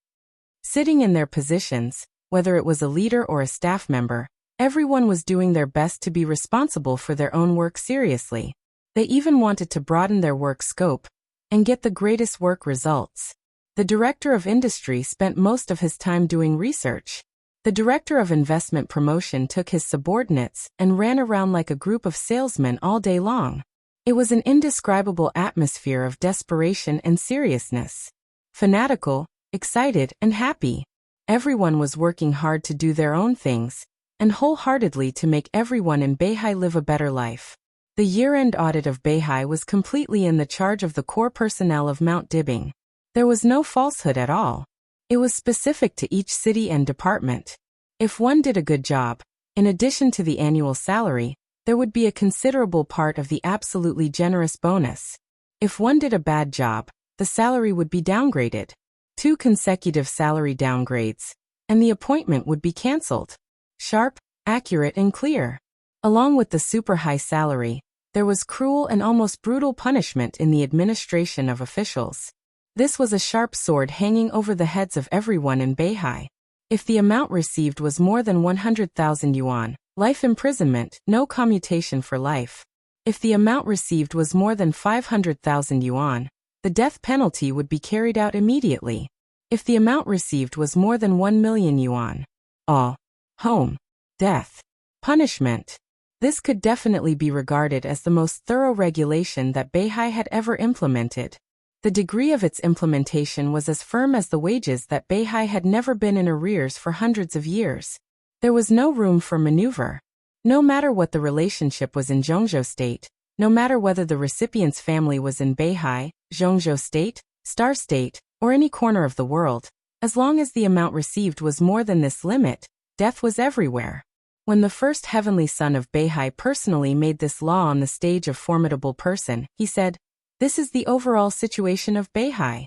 Sitting in their positions, whether it was a leader or a staff member, everyone was doing their best to be responsible for their own work seriously. They even wanted to broaden their work scope and get the greatest work results. The director of industry spent most of his time doing research. The director of investment promotion took his subordinates and ran around like a group of salesmen all day long. It was an indescribable atmosphere of desperation and seriousness. Fanatical, excited, and happy. Everyone was working hard to do their own things, and wholeheartedly to make everyone in Beihai live a better life. The year-end audit of Beihai was completely in the charge of the core personnel of Mount Dibing. There was no falsehood at all. It was specific to each city and department. If one did a good job, in addition to the annual salary, there would be a considerable part of the absolutely generous bonus. If one did a bad job, the salary would be downgraded. 2 consecutive salary downgrades, and the appointment would be cancelled. Sharp, accurate, and clear. Along with the super high salary, there was cruel and almost brutal punishment in the administration of officials. This was a sharp sword hanging over the heads of everyone in Beihai. If the amount received was more than 100,000 yuan, life imprisonment, no commutation for life. If the amount received was more than 500,000 yuan, the death penalty would be carried out immediately. if the amount received was more than 1 million yuan. All. Home. Death. Punishment. This could definitely be regarded as the most thorough regulation that Beihai had ever implemented. The degree of its implementation was as firm as the wages that Beihai had never been in arrears for hundreds of years. There was no room for maneuver. No matter what the relationship was in Zhongzhou State, no matter whether the recipient's family was in Beihai, Zhongzhou State, Star State, or any corner of the world, as long as the amount received was more than this limit, death was everywhere. When the first heavenly son of Beihai personally made this law on the stage of Formidable Person, he said, "This is the overall situation of Beihai."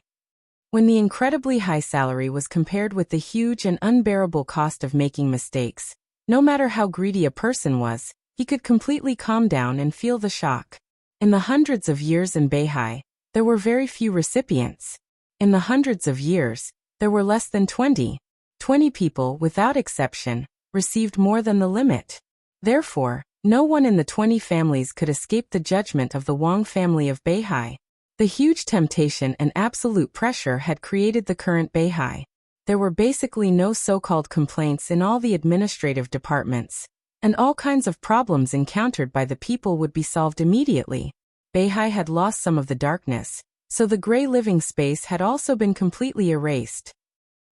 When the incredibly high salary was compared with the huge and unbearable cost of making mistakes, no matter how greedy a person was, he could completely calm down and feel the shock. In the hundreds of years in Beihai, there were very few recipients. In the hundreds of years, there were less than 20. 20 people, without exception, received more than the limit. Therefore, no one in the 20 families could escape the judgment of the Wang family of Beihai. The huge temptation and absolute pressure had created the current Beihai. There were basically no so-called complaints in all the administrative departments, and all kinds of problems encountered by the people would be solved immediately. Beihai had lost some of the darkness, so the gray living space had also been completely erased.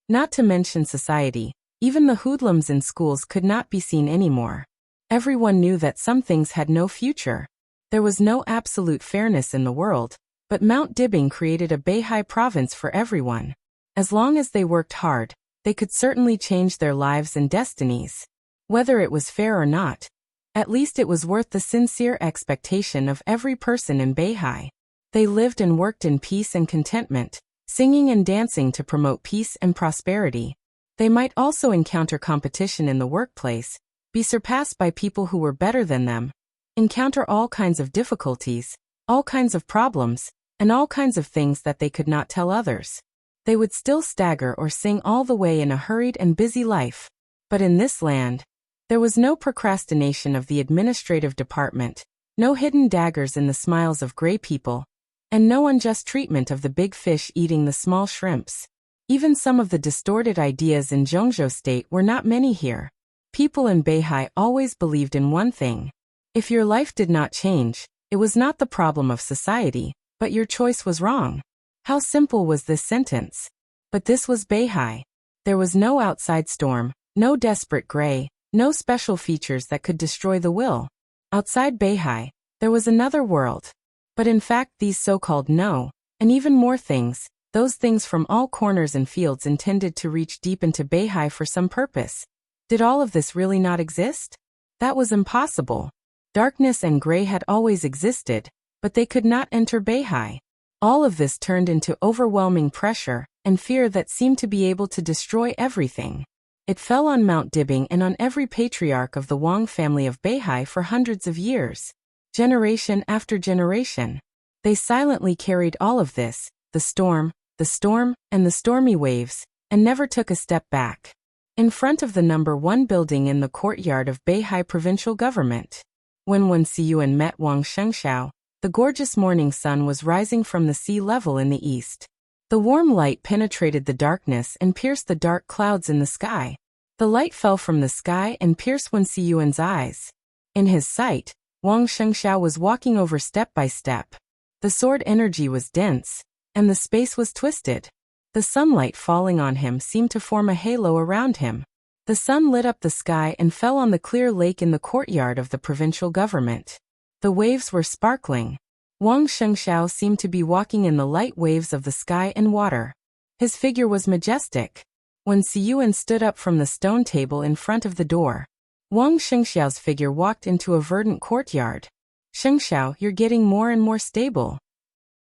Not to mention society, even the hoodlums in schools could not be seen anymore. Everyone knew that some things had no future. There was no absolute fairness in the world, but Mount Dibing created a Beihai province for everyone. As long as they worked hard, they could certainly change their lives and destinies. Whether it was fair or not, at least it was worth the sincere expectation of every person in Beihai. They lived and worked in peace and contentment, singing and dancing to promote peace and prosperity. They might also encounter competition in the workplace, be surpassed by people who were better than them, encounter all kinds of difficulties, all kinds of problems, and all kinds of things that they could not tell others. They would still stagger or sing all the way in a hurried and busy life. But in this land, there was no procrastination of the administrative department, no hidden daggers in the smiles of gray people, and no unjust treatment of the big fish eating the small shrimps. Even some of the distorted ideas in Zhongzhou State were not many here. People in Beihai always believed in one thing. If your life did not change, it was not the problem of society, but your choice was wrong. How simple was this sentence? But this was Beihai. There was no outside storm, no desperate gray, no special features that could destroy the will. Outside Beihai, there was another world. But in fact these so-called no, and even more things, those things from all corners and fields intended to reach deep into Beihai for some purpose. Did all of this really not exist? That was impossible. Darkness and gray had always existed, but they could not enter Beihai. All of this turned into overwhelming pressure and fear that seemed to be able to destroy everything. It fell on Mount Dibing and on every patriarch of the Wang family of Beihai for hundreds of years. Generation after generation. They silently carried all of this, the storm, and the stormy waves, and never took a step back. In front of the number 1 building in the courtyard of Beihai provincial government. When Wen Siyuan met Wang Shengxiao, the gorgeous morning sun was rising from the sea level in the east. The warm light penetrated the darkness and pierced the dark clouds in the sky. The light fell from the sky and pierced Wen Siyuan's eyes. In his sight, Wang Shengxiao was walking over step by step. The sword energy was dense, and the space was twisted. The sunlight falling on him seemed to form a halo around him. The sun lit up the sky and fell on the clear lake in the courtyard of the provincial government. The waves were sparkling. Wang Shengxiao seemed to be walking in the light waves of the sky and water. His figure was majestic. When Siyuan stood up from the stone table in front of the door, Wang Shengxiao's figure walked into a verdant courtyard. "Shengxiao, you're getting more and more stable."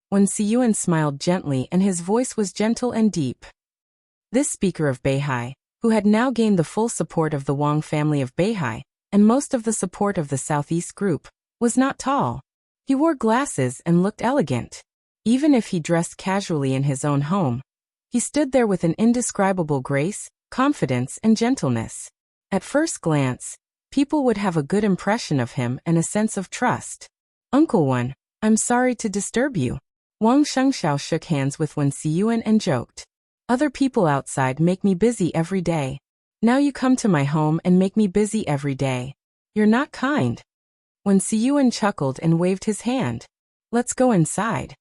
When Siyuan smiled gently and his voice was gentle and deep. This speaker of Beihai, who had now gained the full support of the Wang family of Beihai, and most of the support of the Southeast group, was not tall. He wore glasses and looked elegant. Even if he dressed casually in his own home, he stood there with an indescribable grace, confidence, and gentleness. At first glance, people would have a good impression of him and a sense of trust. "Uncle Wen, I'm sorry to disturb you." Wang Shengxiao shook hands with Wen Siyuan and joked. Other people outside make me busy every day. Now you come to my home and make me busy every day. You're not kind. Wen Siyuan chuckled and waved his hand. Let's go inside.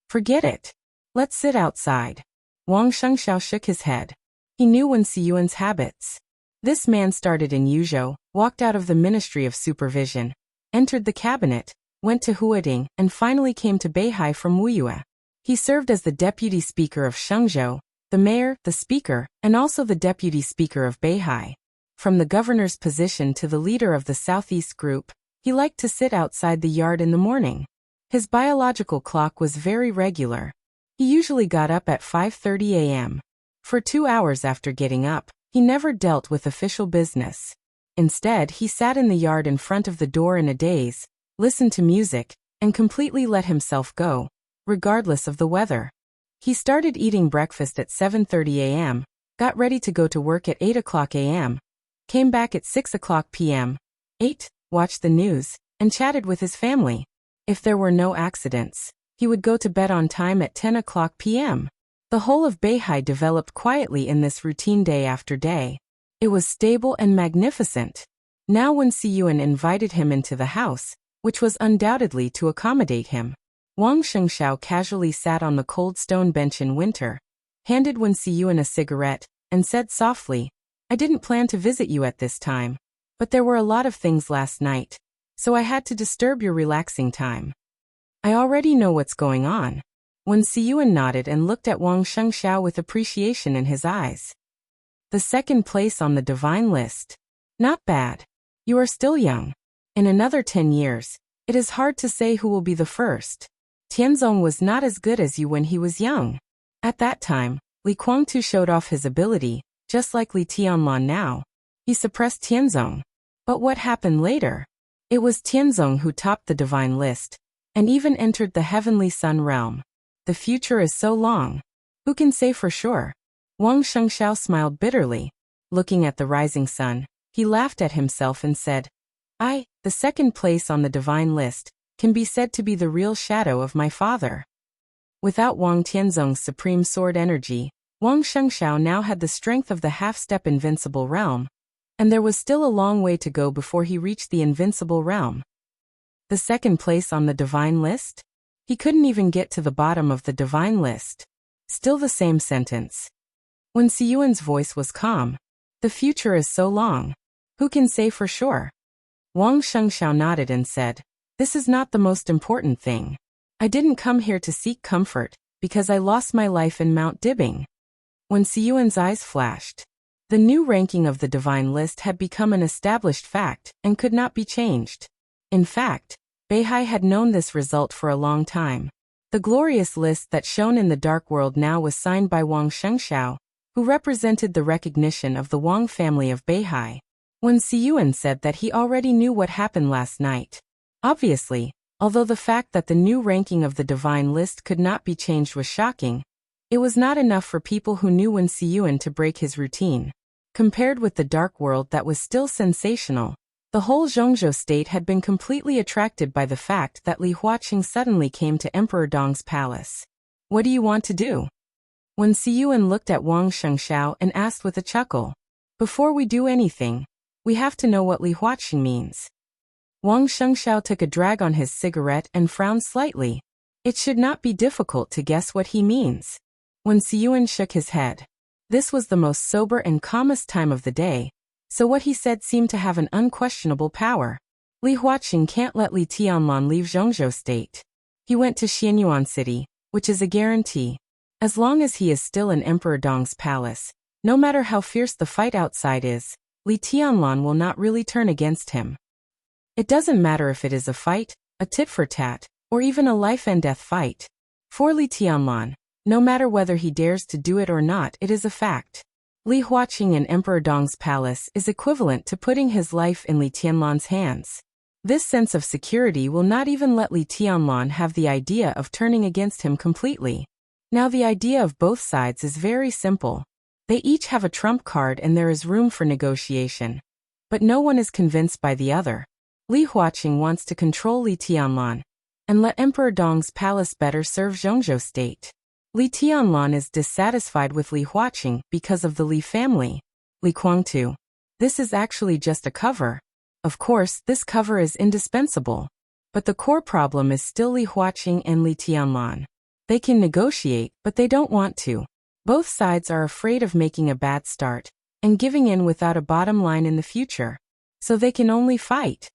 Forget it. Let's sit outside. Wang Shengxiao shook his head. He knew Wen Siyuan's habits. This man started in Yuzhou, walked out of the Ministry of Supervision, entered the cabinet, went to Huading, and finally came to Beihai from Wuyue. He served as the deputy speaker of Shenzhou, the mayor, the speaker, and also the deputy speaker of Beihai. From the governor's position to the leader of the Southeast Group, he liked to sit outside the yard in the morning. His biological clock was very regular. He usually got up at 5:30 a.m. For 2 hours after getting up, he never dealt with official business. Instead, he sat in the yard in front of the door in a daze, listened to music, and completely let himself go, regardless of the weather. He started eating breakfast at 7:30 a.m., got ready to go to work at 8 o'clock a.m., came back at 6 o'clock p.m., ate, watched the news, and chatted with his family. If there were no accidents, he would go to bed on time at 10 o'clock p.m. The whole of Beihai developed quietly in this routine day after day. It was stable and magnificent. Now when Siyuan invited him into the house, which was undoubtedly to accommodate him, Wang Shengxiao casually sat on the cold stone bench in winter, handed Wen Siyuan a cigarette, and said softly, I didn't plan to visit you at this time, but there were a lot of things last night, so I had to disturb your relaxing time. I already know what's going on. Wen Siyuan nodded and looked at Wang Shengxiao with appreciation in his eyes. The second place on the divine list. Not bad. You are still young. In another 10 years, it is hard to say who will be the first. Tianzong was not as good as you when he was young. At that time, Li Guangtu showed off his ability, just like Li Tianlan now. He suppressed Tianzong. But what happened later? It was Tianzong who topped the divine list, and even entered the heavenly sun realm. The future is so long. Who can say for sure? Wang Shengxiao smiled bitterly. Looking at the rising sun, he laughed at himself and said, the second place on the divine list, can be said to be the real shadow of my father. Without Wang Tianzong's supreme sword energy, Wang Shengxiao now had the strength of the half-step invincible realm, and there was still a long way to go before he reached the invincible realm. The second place on the divine list? He couldn't even get to the bottom of the divine list. Still the same sentence. When Siyuan's voice was calm, the future is so long. Who can say for sure? Wang Shengxiao nodded and said, this is not the most important thing. I didn't come here to seek comfort, because I lost my life in Mount Dibbing. When Siyuan's eyes flashed, the new ranking of the divine list had become an established fact and could not be changed. In fact, Beihai had known this result for a long time. The glorious list that shone in the dark world now was signed by Wang Shengxiao, who represented the recognition of the Wang family of Beihai. When Siyuan said that he already knew what happened last night. Obviously, although the fact that the new ranking of the divine list could not be changed was shocking, it was not enough for people who knew Wen Siyuan to break his routine. Compared with the dark world that was still sensational, the whole Zhongzhou state had been completely attracted by the fact that Li Huaqing suddenly came to Emperor Dong's palace. What do you want to do? Wen Siyuan looked at Wang Shengxiao and asked with a chuckle. Before we do anything, we have to know what Li Huaqing means. Wang Shengxiao took a drag on his cigarette and frowned slightly. It should not be difficult to guess what he means. When Siyuan shook his head. This was the most sober and calmest time of the day, so what he said seemed to have an unquestionable power. Li Huaqing can't let Li Tianlan leave Zhongzhou state. He went to Xianyuan city, which is a guarantee. As long as he is still in Emperor Dong's palace, no matter how fierce the fight outside is, Li Tianlan will not really turn against him. It doesn't matter if it is a fight, a tit-for-tat, or even a life-and-death fight. For Li Tianlan, no matter whether he dares to do it or not, it is a fact. Li Huaqing in Emperor Dong's palace is equivalent to putting his life in Li Tianlan's hands. This sense of security will not even let Li Tianlan have the idea of turning against him completely. Now the idea of both sides is very simple. They each have a trump card and there is room for negotiation. But no one is convinced by the other. Li Huaqing wants to control Li Tianlan and let Emperor Dong's palace better serve Zhongzhou state. Li Tianlan is dissatisfied with Li Huaqing because of the Li family. Li Guangtu. This is actually just a cover. Of course, this cover is indispensable. But the core problem is still Li Huaqing and Li Tianlan. They can negotiate, but they don't want to. Both sides are afraid of making a bad start and giving in without a bottom line in the future. So they can only fight.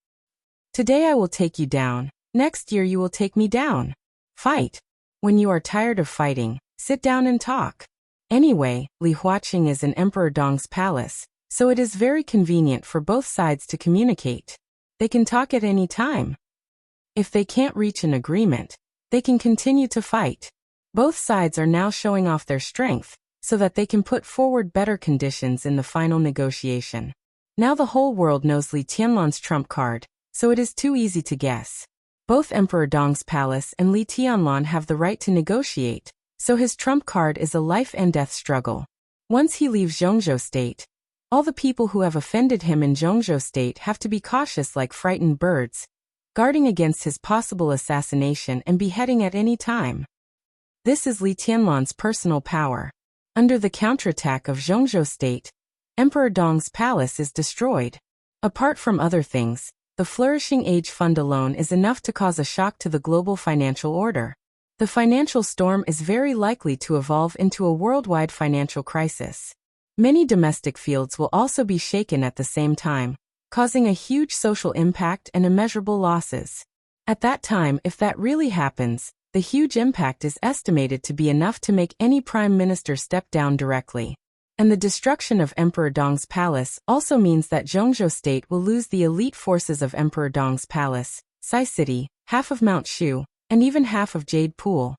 Today I will take you down. Next year you will take me down. Fight. When you are tired of fighting, sit down and talk. Anyway, Li Huaqing is in Emperor Dong's palace, so it is very convenient for both sides to communicate. They can talk at any time. If they can't reach an agreement, they can continue to fight. Both sides are now showing off their strength, so that they can put forward better conditions in the final negotiation. Now the whole world knows Li Tianlan's trump card, so it is too easy to guess. Both Emperor Dong's palace and Li Tianlan have the right to negotiate, so his trump card is a life and death struggle. Once he leaves Zhongzhou State, all the people who have offended him in Zhongzhou State have to be cautious like frightened birds, guarding against his possible assassination and beheading at any time. This is Li Tianlan's personal power. Under the counterattack of Zhongzhou State, Emperor Dong's palace is destroyed. Apart from other things, the flourishing age fund alone is enough to cause a shock to the global financial order. The financial storm is very likely to evolve into a worldwide financial crisis. Many domestic fields will also be shaken at the same time, causing a huge social impact and immeasurable losses. At that time, if that really happens, the huge impact is estimated to be enough to make any prime minister step down directly. And the destruction of Emperor Dong's palace also means that Zhongzhou State will lose the elite forces of Emperor Dong's palace, Sai City, half of Mount Shu, and even half of Jade Pool.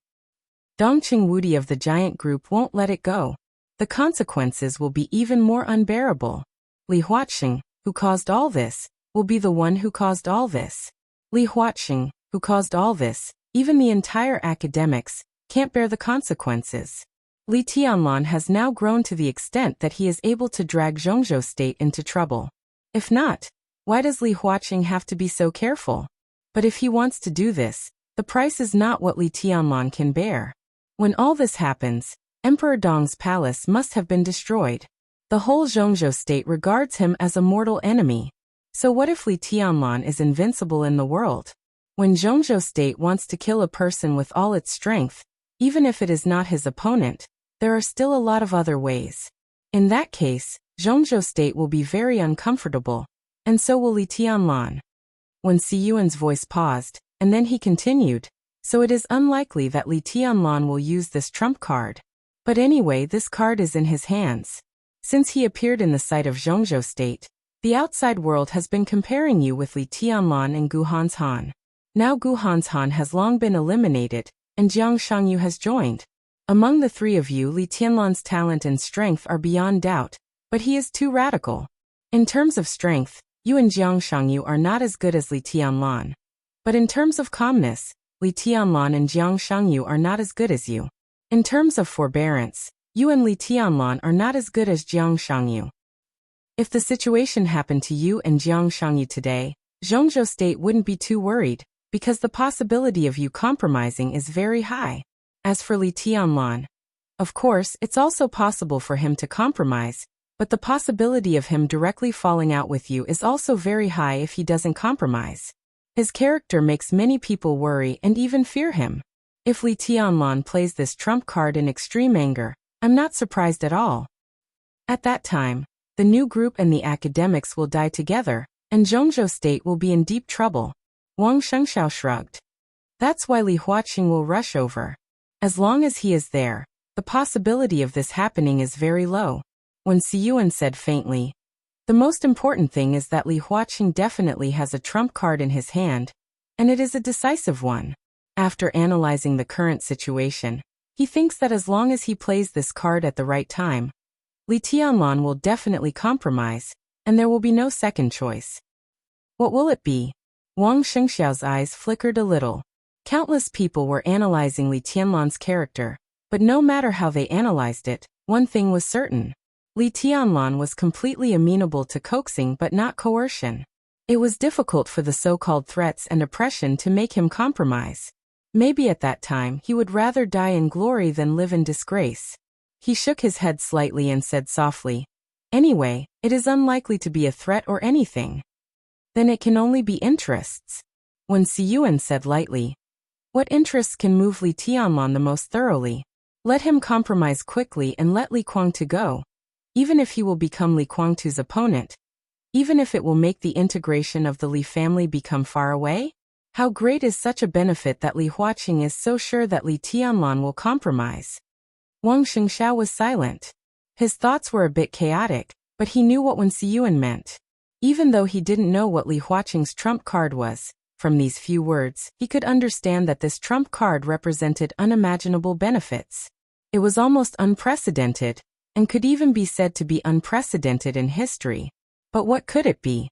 Dongqing Wudi of the giant group won't let it go. The consequences will be even more unbearable. Li Huaqing, who caused all this, will be the one who caused all this. Li Huaqing, who caused all this, even the entire academics, can't bear the consequences. Li Tianlan has now grown to the extent that he is able to drag Zhongzhou State into trouble. If not, why does Li Huaqing have to be so careful? But if he wants to do this, the price is not what Li Tianlan can bear. When all this happens, Emperor Dong's palace must have been destroyed. The whole Zhongzhou State regards him as a mortal enemy. So what if Li Tianlan is invincible in the world? When Zhongzhou State wants to kill a person with all its strength, even if it is not his opponent, there are still a lot of other ways. In that case, Zhongzhou State will be very uncomfortable, and so will Li Tianlan. When Siyuan's voice paused, and then he continued, so it is unlikely that Li Tianlan will use this trump card. But anyway, this card is in his hands. Since he appeared in the sight of Zhongzhou State, the outside world has been comparing you with Li Tianlan and Gu Hanshan. Now Gu Hanshan has long been eliminated, and Jiang Shangyu has joined. Among the three of you, Li Tianlan's talent and strength are beyond doubt, but he is too radical. In terms of strength, you and Jiang Shangyu are not as good as Li Tianlan. But in terms of calmness, Li Tianlan and Jiang Shangyu are not as good as you. In terms of forbearance, you and Li Tianlan are not as good as Jiang Shangyu. If the situation happened to you and Jiang Shangyu today, Zhongzhou State wouldn't be too worried, because the possibility of you compromising is very high. As for Li Tianlan, of course, it's also possible for him to compromise, but the possibility of him directly falling out with you is also very high if he doesn't compromise. His character makes many people worry and even fear him. If Li Tianlan plays this trump card in extreme anger, I'm not surprised at all. At that time, the new group and the academics will die together, and Zhongzhou State will be in deep trouble. Wang Shengxiao shrugged. That's why Li Huaqing will rush over. As long as he is there, the possibility of this happening is very low. When Siyuan said faintly, the most important thing is that Li Huaqing definitely has a trump card in his hand, and it is a decisive one. After analyzing the current situation, he thinks that as long as he plays this card at the right time, Li Tianlan will definitely compromise, and there will be no second choice. What will it be? Wang Shengxiao's eyes flickered a little. Countless people were analyzing Li Tianlan's character, but no matter how they analyzed it, one thing was certain. Li Tianlan was completely amenable to coaxing but not coercion. It was difficult for the so-called threats and oppression to make him compromise. Maybe at that time he would rather die in glory than live in disgrace. He shook his head slightly and said softly, "Anyway, it is unlikely to be a threat or anything." "Then it can only be interests." When Siyuan said lightly, "What interests can move Li Tianlan the most thoroughly? Let him compromise quickly and let Li Guangtu go. Even if he will become Li Guangtu's opponent. Even if it will make the integration of the Li family become far away? How great is such a benefit that Li Huaqing is so sure that Li Tianlan will compromise?" Wang Xingxiao was silent. His thoughts were a bit chaotic, but he knew what Wen Siyuan meant. Even though he didn't know what Li Huaqing's trump card was, from these few words, he could understand that this trump card represented unimaginable benefits. It was almost unprecedented, and could even be said to be unprecedented in history. But what could it be?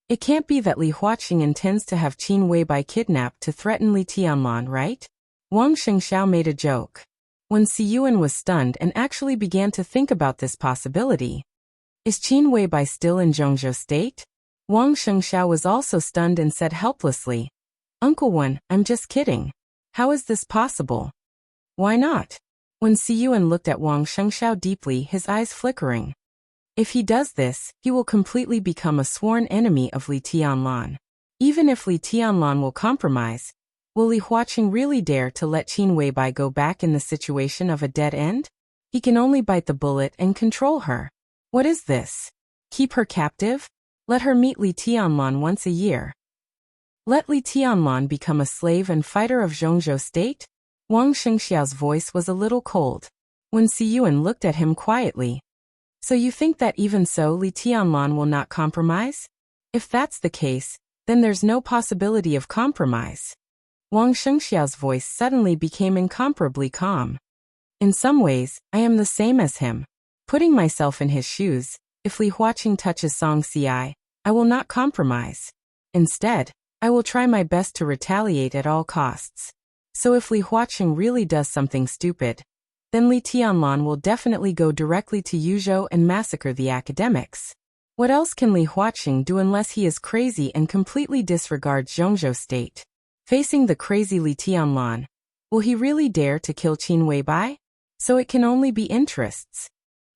It can't be that Li Huaqing intends to have Qin Weibai kidnapped to threaten Li Tianlan, right? Wang Xingxiao made a joke. When Siyuan was stunned and actually began to think about this possibility. Is Qin Weibai still in Zhongzhou state? Wang Xingxiao was also stunned and said helplessly, "Uncle Wen, I'm just kidding. How is this possible?" "Why not?" When Siyuan looked at Wang Xingxiao deeply, his eyes flickering. "If he does this, he will completely become a sworn enemy of Li Tianlan. Even if Li Tianlan will compromise, will Li Huaqing really dare to let Qin Weibai go back in the situation of a dead end? He can only bite the bullet and control her. What is this? Keep her captive? Let her meet Li Tianlan once a year. Let Li Tianlan become a slave and fighter of Zhongzhou state?" Wang Xingxiao's voice was a little cold. When Siyuan looked at him quietly. "So you think that even so Li Tianlan will not compromise? If that's the case, then there's no possibility of compromise." Wang Xingxiao's voice suddenly became incomparably calm. "In some ways, I am the same as him. Putting myself in his shoes, if Li Huaqing touches Song Ci, I will not compromise. Instead, I will try my best to retaliate at all costs. So if Li Huaqing really does something stupid, then Li Tianlan will definitely go directly to Yuzhou and massacre the academics. What else can Li Huaqing do unless he is crazy and completely disregards Zhongzhou state? Facing the crazy Li Tianlan, will he really dare to kill Qin Weibai? So it can only be interests."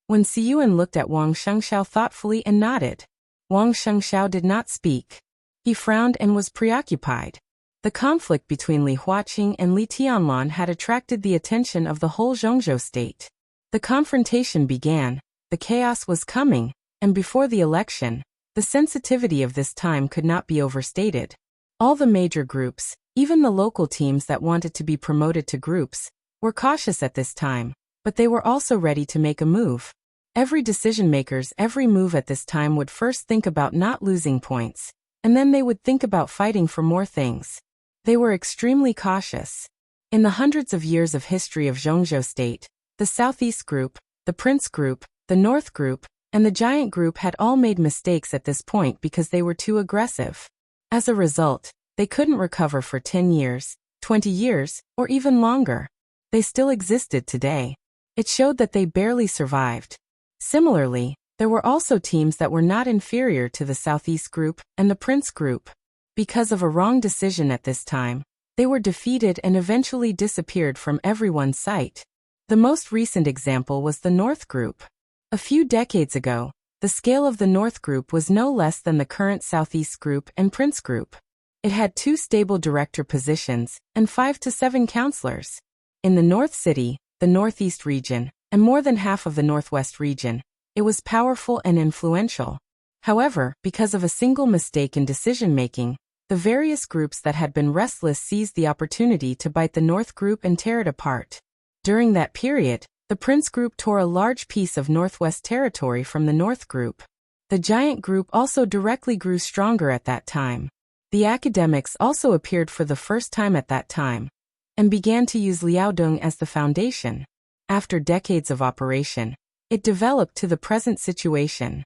When Siyuan looked at Wang Shengxiao thoughtfully and nodded. Wang Shengxiao did not speak. He frowned and was preoccupied. The conflict between Li Huaqing and Li Tianlan had attracted the attention of the whole Zhongzhou state. The confrontation began, the chaos was coming, and before the election, the sensitivity of this time could not be overstated. All the major groups, even the local teams that wanted to be promoted to groups, were cautious at this time, but they were also ready to make a move. Every decision-maker's every move at this time would first think about not losing points, and then they would think about fighting for more things. They were extremely cautious. In the hundreds of years of history of Zhongzhou state, the Southeast Group, the Prince Group, the North Group, and the Giant Group had all made mistakes at this point because they were too aggressive. As a result, they couldn't recover for 10 years, 20 years, or even longer. They still existed today. It showed that they barely survived. Similarly, there were also teams that were not inferior to the Southeast Group and the Prince Group. Because of a wrong decision at this time, they were defeated and eventually disappeared from everyone's sight. The most recent example was the North Group. A few decades ago, the scale of the North Group was no less than the current Southeast Group and Prince Group. It had 2 stable director positions and 5 to 7 counselors. In the North City, the Northeast region, and more than half of the Northwest region, it was powerful and influential. However, because of a single mistake in decision-making, the various groups that had been restless seized the opportunity to bite the North Group and tear it apart. During that period, the Prince Group tore a large piece of Northwest territory from the North Group. The Giant Group also directly grew stronger at that time. The academics also appeared for the first time at that time, and began to use Liaodong as the foundation. After decades of operation, it developed to the present situation.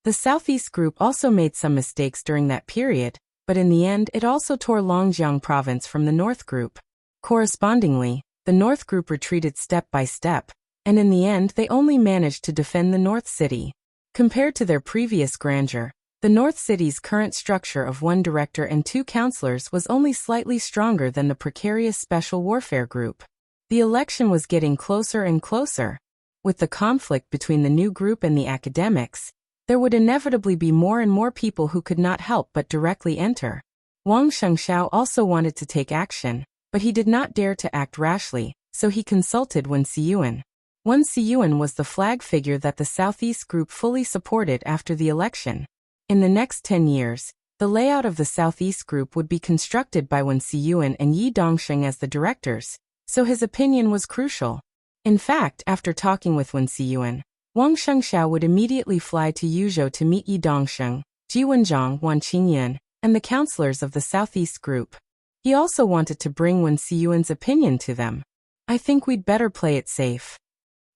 The Southeast Group also made some mistakes during that period, but in the end it also tore Longjiang province from the North Group. Correspondingly, the North Group retreated step by step, and in the end they only managed to defend the North City. Compared to their previous grandeur, The North City's current structure of one director and two councillors was only slightly stronger than the precarious Special Warfare Group. The election was getting closer and closer. With the conflict between the new group and the academics, there would inevitably be more and more people who could not help but directly enter. Wang Shengxiao also wanted to take action, but he did not dare to act rashly, so he consulted Wen Siyuan. Wen Siyuan was the flag figure that the Southeast Group fully supported after the election. In the next 10 years, the layout of the Southeast Group would be constructed by Wen Siyuan and Yi Dongsheng as the directors, so his opinion was crucial. In fact, after talking with Wen Siyuan, Wang Shengxiao would immediately fly to Yuzhou to meet Yi Dongsheng, Ji Wenjiang, Wan Qingyan, and the councillors of the Southeast Group. He also wanted to bring Wen Siyuan's opinion to them. I think we'd better play it safe.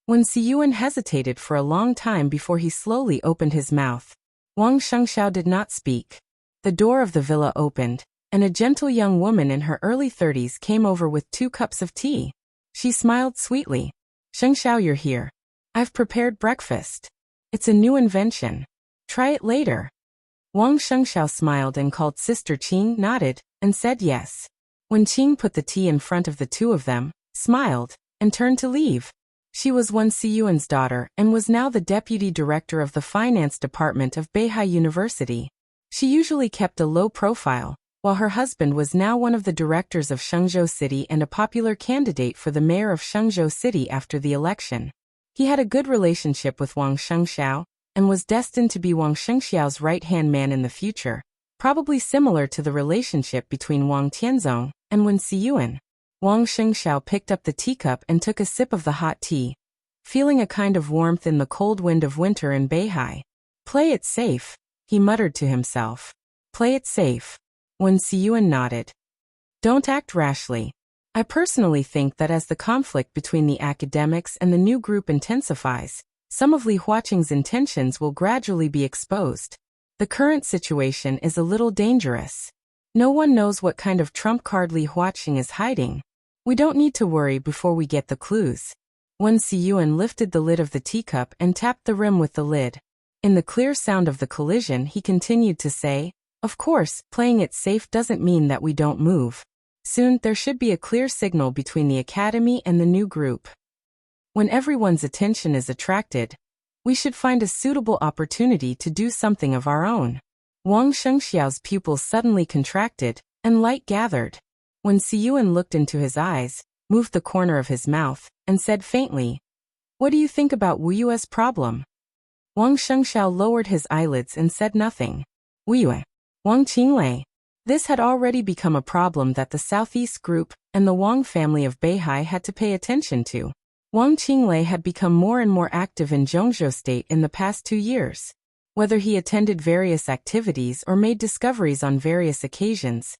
Wen Siyuan hesitated for a long time before he slowly opened his mouth. Wang Shengxiao did not speak. The door of the villa opened, and a gentle young woman in her early 30s came over with 2 cups of tea. She smiled sweetly. Shengxiao, you're here. I've prepared breakfast. It's a new invention. Try it later. Wang Shengxiao smiled and called Sister Qing, nodded, and said yes. When Qing put the tea in front of the two of them, smiled, and turned to leave. She was Wen Siyuan's daughter and was now the deputy director of the finance department of Beihai University. She usually kept a low profile, while her husband was now one of the directors of Shenzhou City and a popular candidate for the mayor of Shenzhou City after the election. He had a good relationship with Wang Shengxiao, and was destined to be Wang Shengxiao's right-hand man in the future, probably similar to the relationship between Wang Tianzong and Wen Siyuan. Wang Shengxiao picked up the teacup and took a sip of the hot tea, feeling a kind of warmth in the cold wind of winter in Beihai. Play it safe, he muttered to himself. Play it safe. Wen Siyuan nodded. Don't act rashly. I personally think that as the conflict between the academics and the new group intensifies, some of Li Huaqing's intentions will gradually be exposed. The current situation is a little dangerous. No one knows what kind of trump card Li Huaqing is hiding. We don't need to worry before we get the clues. Wen Siyuan lifted the lid of the teacup and tapped the rim with the lid. In the clear sound of the collision, he continued to say, of course, playing it safe doesn't mean that we don't move. Soon, there should be a clear signal between the academy and the new group. When everyone's attention is attracted, we should find a suitable opportunity to do something of our own. Wang Shengxiao's pupils suddenly contracted, and light gathered. When Siyuan looked into his eyes, moved the corner of his mouth, and said faintly, what do you think about Wu Yue's problem? Wang Shengxiao lowered his eyelids and said nothing. Wu Yue. Wang Qinglei. This had already become a problem that the Southeast Group and the Wang family of Beihai had to pay attention to. Wang Qinglei had become more and more active in Zhongzhou State in the past 2 years. Whether he attended various activities or made discoveries on various occasions,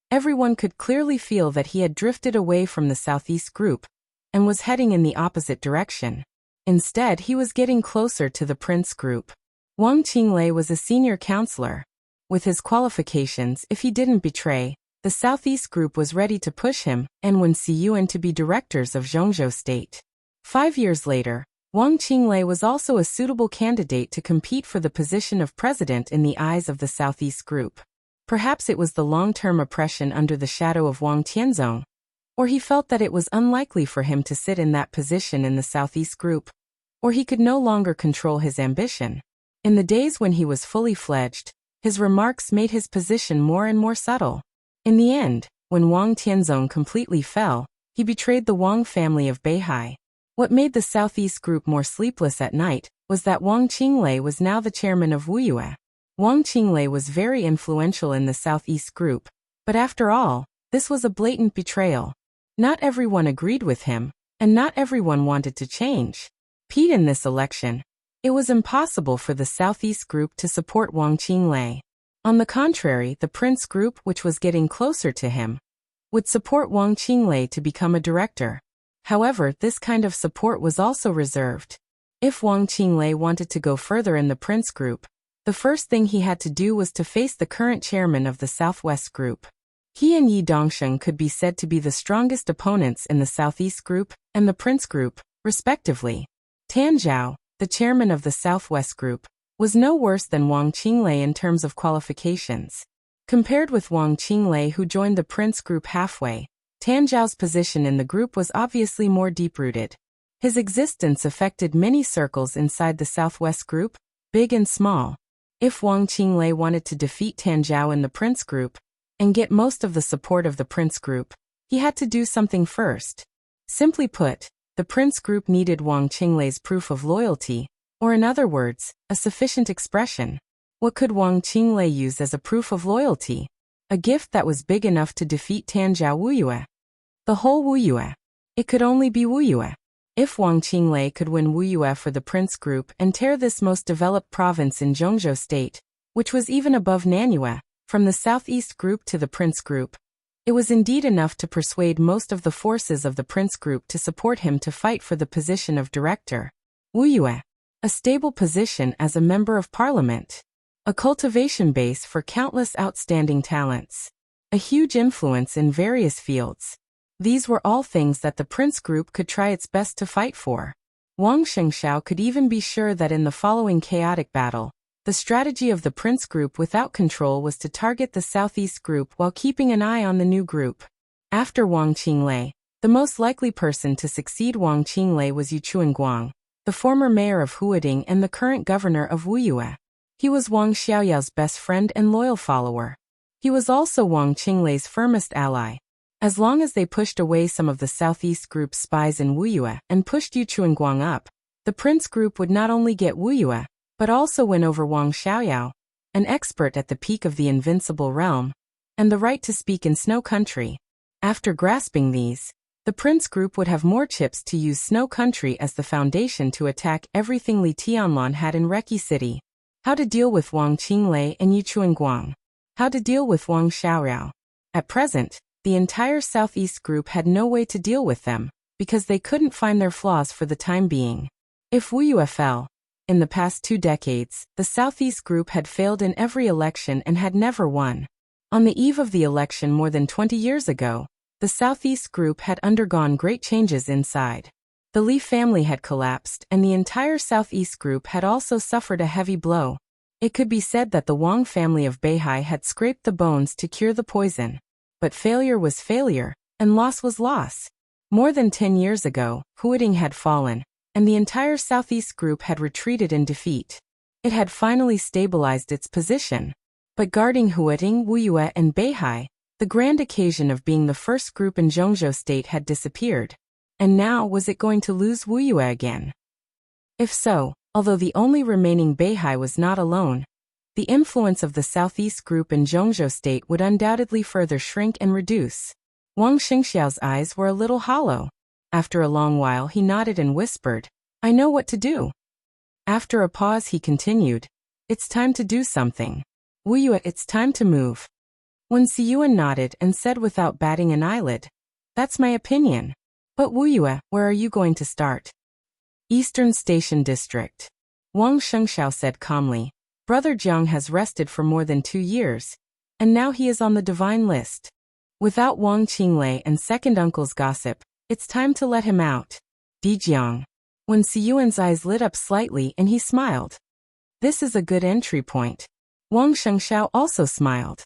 everyone could clearly feel that he had drifted away from the Southeast Group and was heading in the opposite direction. Instead, he was getting closer to the Prince Group. Wang Qinglei was a senior counselor. With his qualifications, if he didn't betray, the Southeast Group was ready to push him and Wen Siyuan to be directors of Zhongzhou State. 5 years later, Wang Qinglei was also a suitable candidate to compete for the position of president in the eyes of the Southeast Group. Perhaps it was the long-term oppression under the shadow of Wang Tianzong, or he felt that it was unlikely for him to sit in that position in the Southeast Group, or he could no longer control his ambition. In the days when he was fully fledged, his remarks made his position more and more subtle. In the end, when Wang Tianzong completely fell, he betrayed the Wang family of Beihai. What made the Southeast Group more sleepless at night was that Wang Qinglei was now the chairman of Wu Yue. Wang Qinglei was very influential in the Southeast Group, but after all, this was a blatant betrayal. Not everyone agreed with him, and not everyone wanted to change. In this election, it was impossible for the Southeast Group to support Wang Qinglei. On the contrary, the Prince Group, which was getting closer to him, would support Wang Qinglei to become a director. However, this kind of support was also reserved. If Wang Qinglei wanted to go further in the Prince Group, the first thing he had to do was to face the current chairman of the Southwest Group. He and Yi Dongsheng could be said to be the strongest opponents in the Southeast Group and the Prince Group, respectively. Tan Zhao, the chairman of the Southwest Group, was no worse than Wang Qinglei in terms of qualifications. Compared with Wang Qinglei, who joined the Prince group halfway, Tan Zhao's position in the group was obviously more deep-rooted. His existence affected many circles inside the Southwest group, big and small. If Wang Qinglei wanted to defeat Tan Zhao in the Prince group and get most of the support of the Prince group, he had to do something first. Simply put, the Prince group needed Wang Qinglei's proof of loyalty, or in other words, a sufficient expression. What could Wang Qinglei use as a proof of loyalty? A gift that was big enough to defeat Tan Zhao Wuyue. The whole Wuyue. It could only be Wuyue. If Wang Qinglei could win Wuyue for the Prince group and tear this most developed province in Zhongzhou state, which was even above Nanyue, from the Southeast group to the Prince group, it was indeed enough to persuade most of the forces of the Prince group to support him to fight for the position of director. Wuyue. A stable position as a member of parliament. A cultivation base for countless outstanding talents. A huge influence in various fields. These were all things that the Prince group could try its best to fight for. Wang Shengxiao could even be sure that in the following chaotic battle, the strategy of the Prince group without control was to target the Southeast group while keeping an eye on the new group. After Wang Qinglei, the most likely person to succeed Wang Qinglei was Yu Chuanguang, the former mayor of Huading and the current governor of Wuyue. He was Wang Xiaoyao's best friend and loyal follower. He was also Wang Qinglei's firmest ally. As long as they pushed away some of the Southeast group's spies in Wuyue and pushed Yu Chuanguang up, the Prince group would not only get Wuyue, but also win over Wang Xiaoyao, an expert at the peak of the invincible realm, and the right to speak in Snow Country. After grasping these, the Prince group would have more chips to use Snow Country as the foundation to attack everything Li Tianlan had in Reki City. How to deal with Wang Qinglei and Yu Chuanguang. How to deal with Wang Xiaoyao. At present, the entire Southeast group had no way to deal with them, because they couldn't find their flaws for the time being. If Wuyue fell, in the past 2 decades, the Southeast group had failed in every election and had never won. On the eve of the election more than 20 years ago, the Southeast group had undergone great changes inside. The Li family had collapsed and the entire Southeast group had also suffered a heavy blow. It could be said that the Wang family of Beihai had scraped the bones to cure the poison. But failure was failure, and loss was loss. More than 10 years ago, Huading had fallen, and the entire Southeast group had retreated in defeat. It had finally stabilized its position. But guarding Huading, Wuyue, and Beihai, the grand occasion of being the first group in Zhongzhou state had disappeared. And now was it going to lose Wuyue again? If so, although the only remaining Beihai was not alone, the influence of the Southeast group in Zhongzhou state would undoubtedly further shrink and reduce. Wang Shengxiao's eyes were a little hollow. After a long while he nodded and whispered, "I know what to do." After a pause he continued, "It's time to do something. Wuyue, it's time to move." Wen Siyuan nodded and said without batting an eyelid, "That's my opinion. But Wuyue, where are you going to start?" Eastern Station District. Wang Shengxiao said calmly, "Brother Jiang has rested for more than 2 years, and now he is on the divine list. Without Wang Qinglei and second uncle's gossip, it's time to let him out." Di Jiang. When Siyuan's eyes lit up slightly and he smiled. "This is a good entry point." Wang Shengxiao also smiled.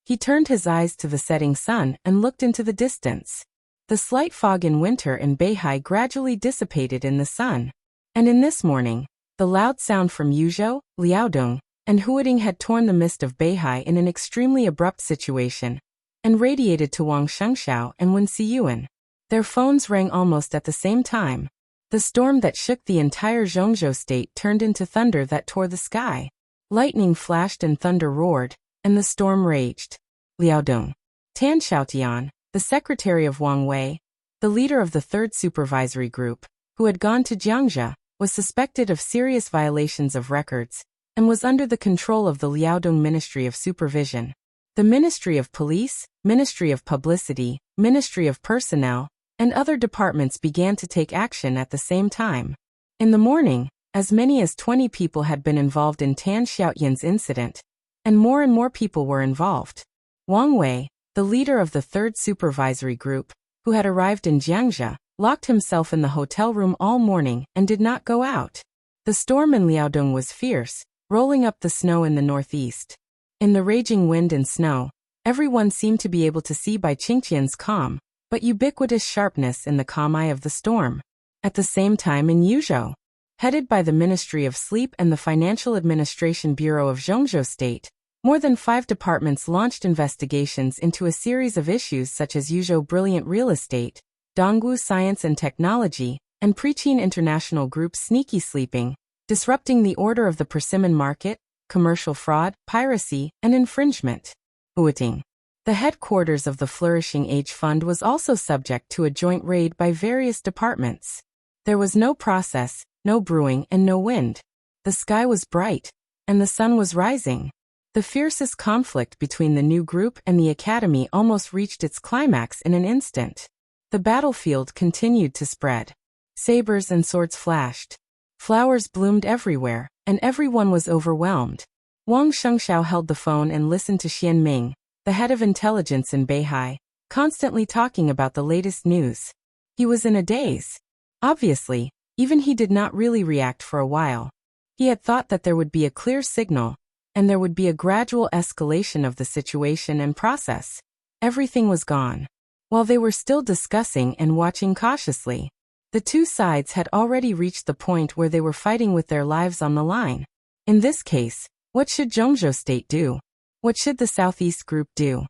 He turned his eyes to the setting sun and looked into the distance. The slight fog in winter in Beihai gradually dissipated in the sun. And in this morning, the loud sound from Yuzhou, Liaodong, and Huading had torn the mist of Beihai in an extremely abrupt situation, and radiated to Wang Shengxiao and Wen Siyuan. Their phones rang almost at the same time. The storm that shook the entire Zhongzhou state turned into thunder that tore the sky. Lightning flashed and thunder roared, and the storm raged. Liaodong. Tan Xiaotian, the secretary of Wang Wei, the leader of the third supervisory group, who had gone to Jiangzhou, was suspected of serious violations of records, and was under the control of the Liaodong Ministry of Supervision. The Ministry of Police, Ministry of Publicity, Ministry of Personnel, and other departments began to take action at the same time. In the morning, as many as 20 people had been involved in Tan Xiaotian's incident, and more people were involved. Wang Wei, the leader of the third supervisory group, who had arrived in Jiangzhou, locked himself in the hotel room all morning and did not go out. The storm in Liaodong was fierce, rolling up the snow in the northeast. In the raging wind and snow, everyone seemed to be able to see Bai Qingqian's calm, but ubiquitous sharpness in the calm eye of the storm. At the same time in Yuzhou, headed by the Ministry of Sleep and the Financial Administration Bureau of Zhongzhou State, more than 5 departments launched investigations into a series of issues such as Yuzhou Brilliant Real Estate, Dongwu Science and Technology, and Preqin International Group's sneaky sleeping, disrupting the order of the persimmon market, commercial fraud, piracy, and infringement. Uiting. The headquarters of the Flourishing Age Fund was also subject to a joint raid by various departments. There was no process, no brewing, and no wind. The sky was bright, and the sun was rising. The fiercest conflict between the new group and the academy almost reached its climax in an instant. The battlefield continued to spread. Sabers and swords flashed. Flowers bloomed everywhere, and everyone was overwhelmed. Wang Shengxiao held the phone and listened to Xian Ming, the head of intelligence in Beihai, constantly talking about the latest news. He was in a daze. Obviously, even he did not really react for a while. He had thought that there would be a clear signal, and there would be a gradual escalation of the situation and process. Everything was gone. While they were still discussing and watching cautiously, the two sides had already reached the point where they were fighting with their lives on the line. In this case, what should Zhongzhou State do? What should the Southeast Group do?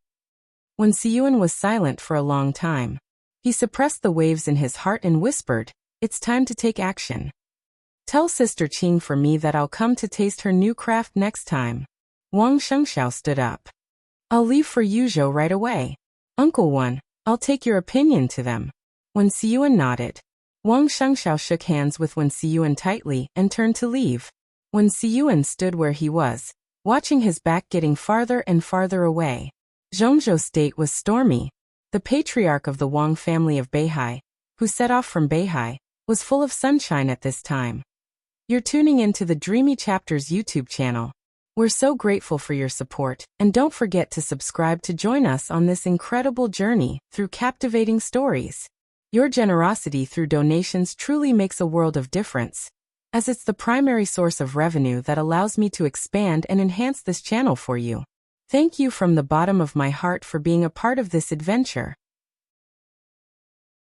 When Siyuan was silent for a long time, he suppressed the waves in his heart and whispered, "It's time to take action. Tell Sister Qing for me that I'll come to taste her new craft next time." Wang Shengxiao stood up. "I'll leave for Yuzhou right away. Uncle Wan, I'll take your opinion to them." When Siyuan nodded, Wang Shengxiao shook hands with Wen Siyuan tightly and turned to leave. When Siyuan stood where he was, watching his back getting farther and farther away. Zhongzhou State was stormy. The patriarch of the Wang family of Beihai, who set off from Beihai, was full of sunshine at this time. You're tuning into the Dreamy Chapters YouTube channel. We're so grateful for your support, and don't forget to subscribe to join us on this incredible journey through captivating stories. Your generosity through donations truly makes a world of difference, as it's the primary source of revenue that allows me to expand and enhance this channel for you. Thank you from the bottom of my heart for being a part of this adventure.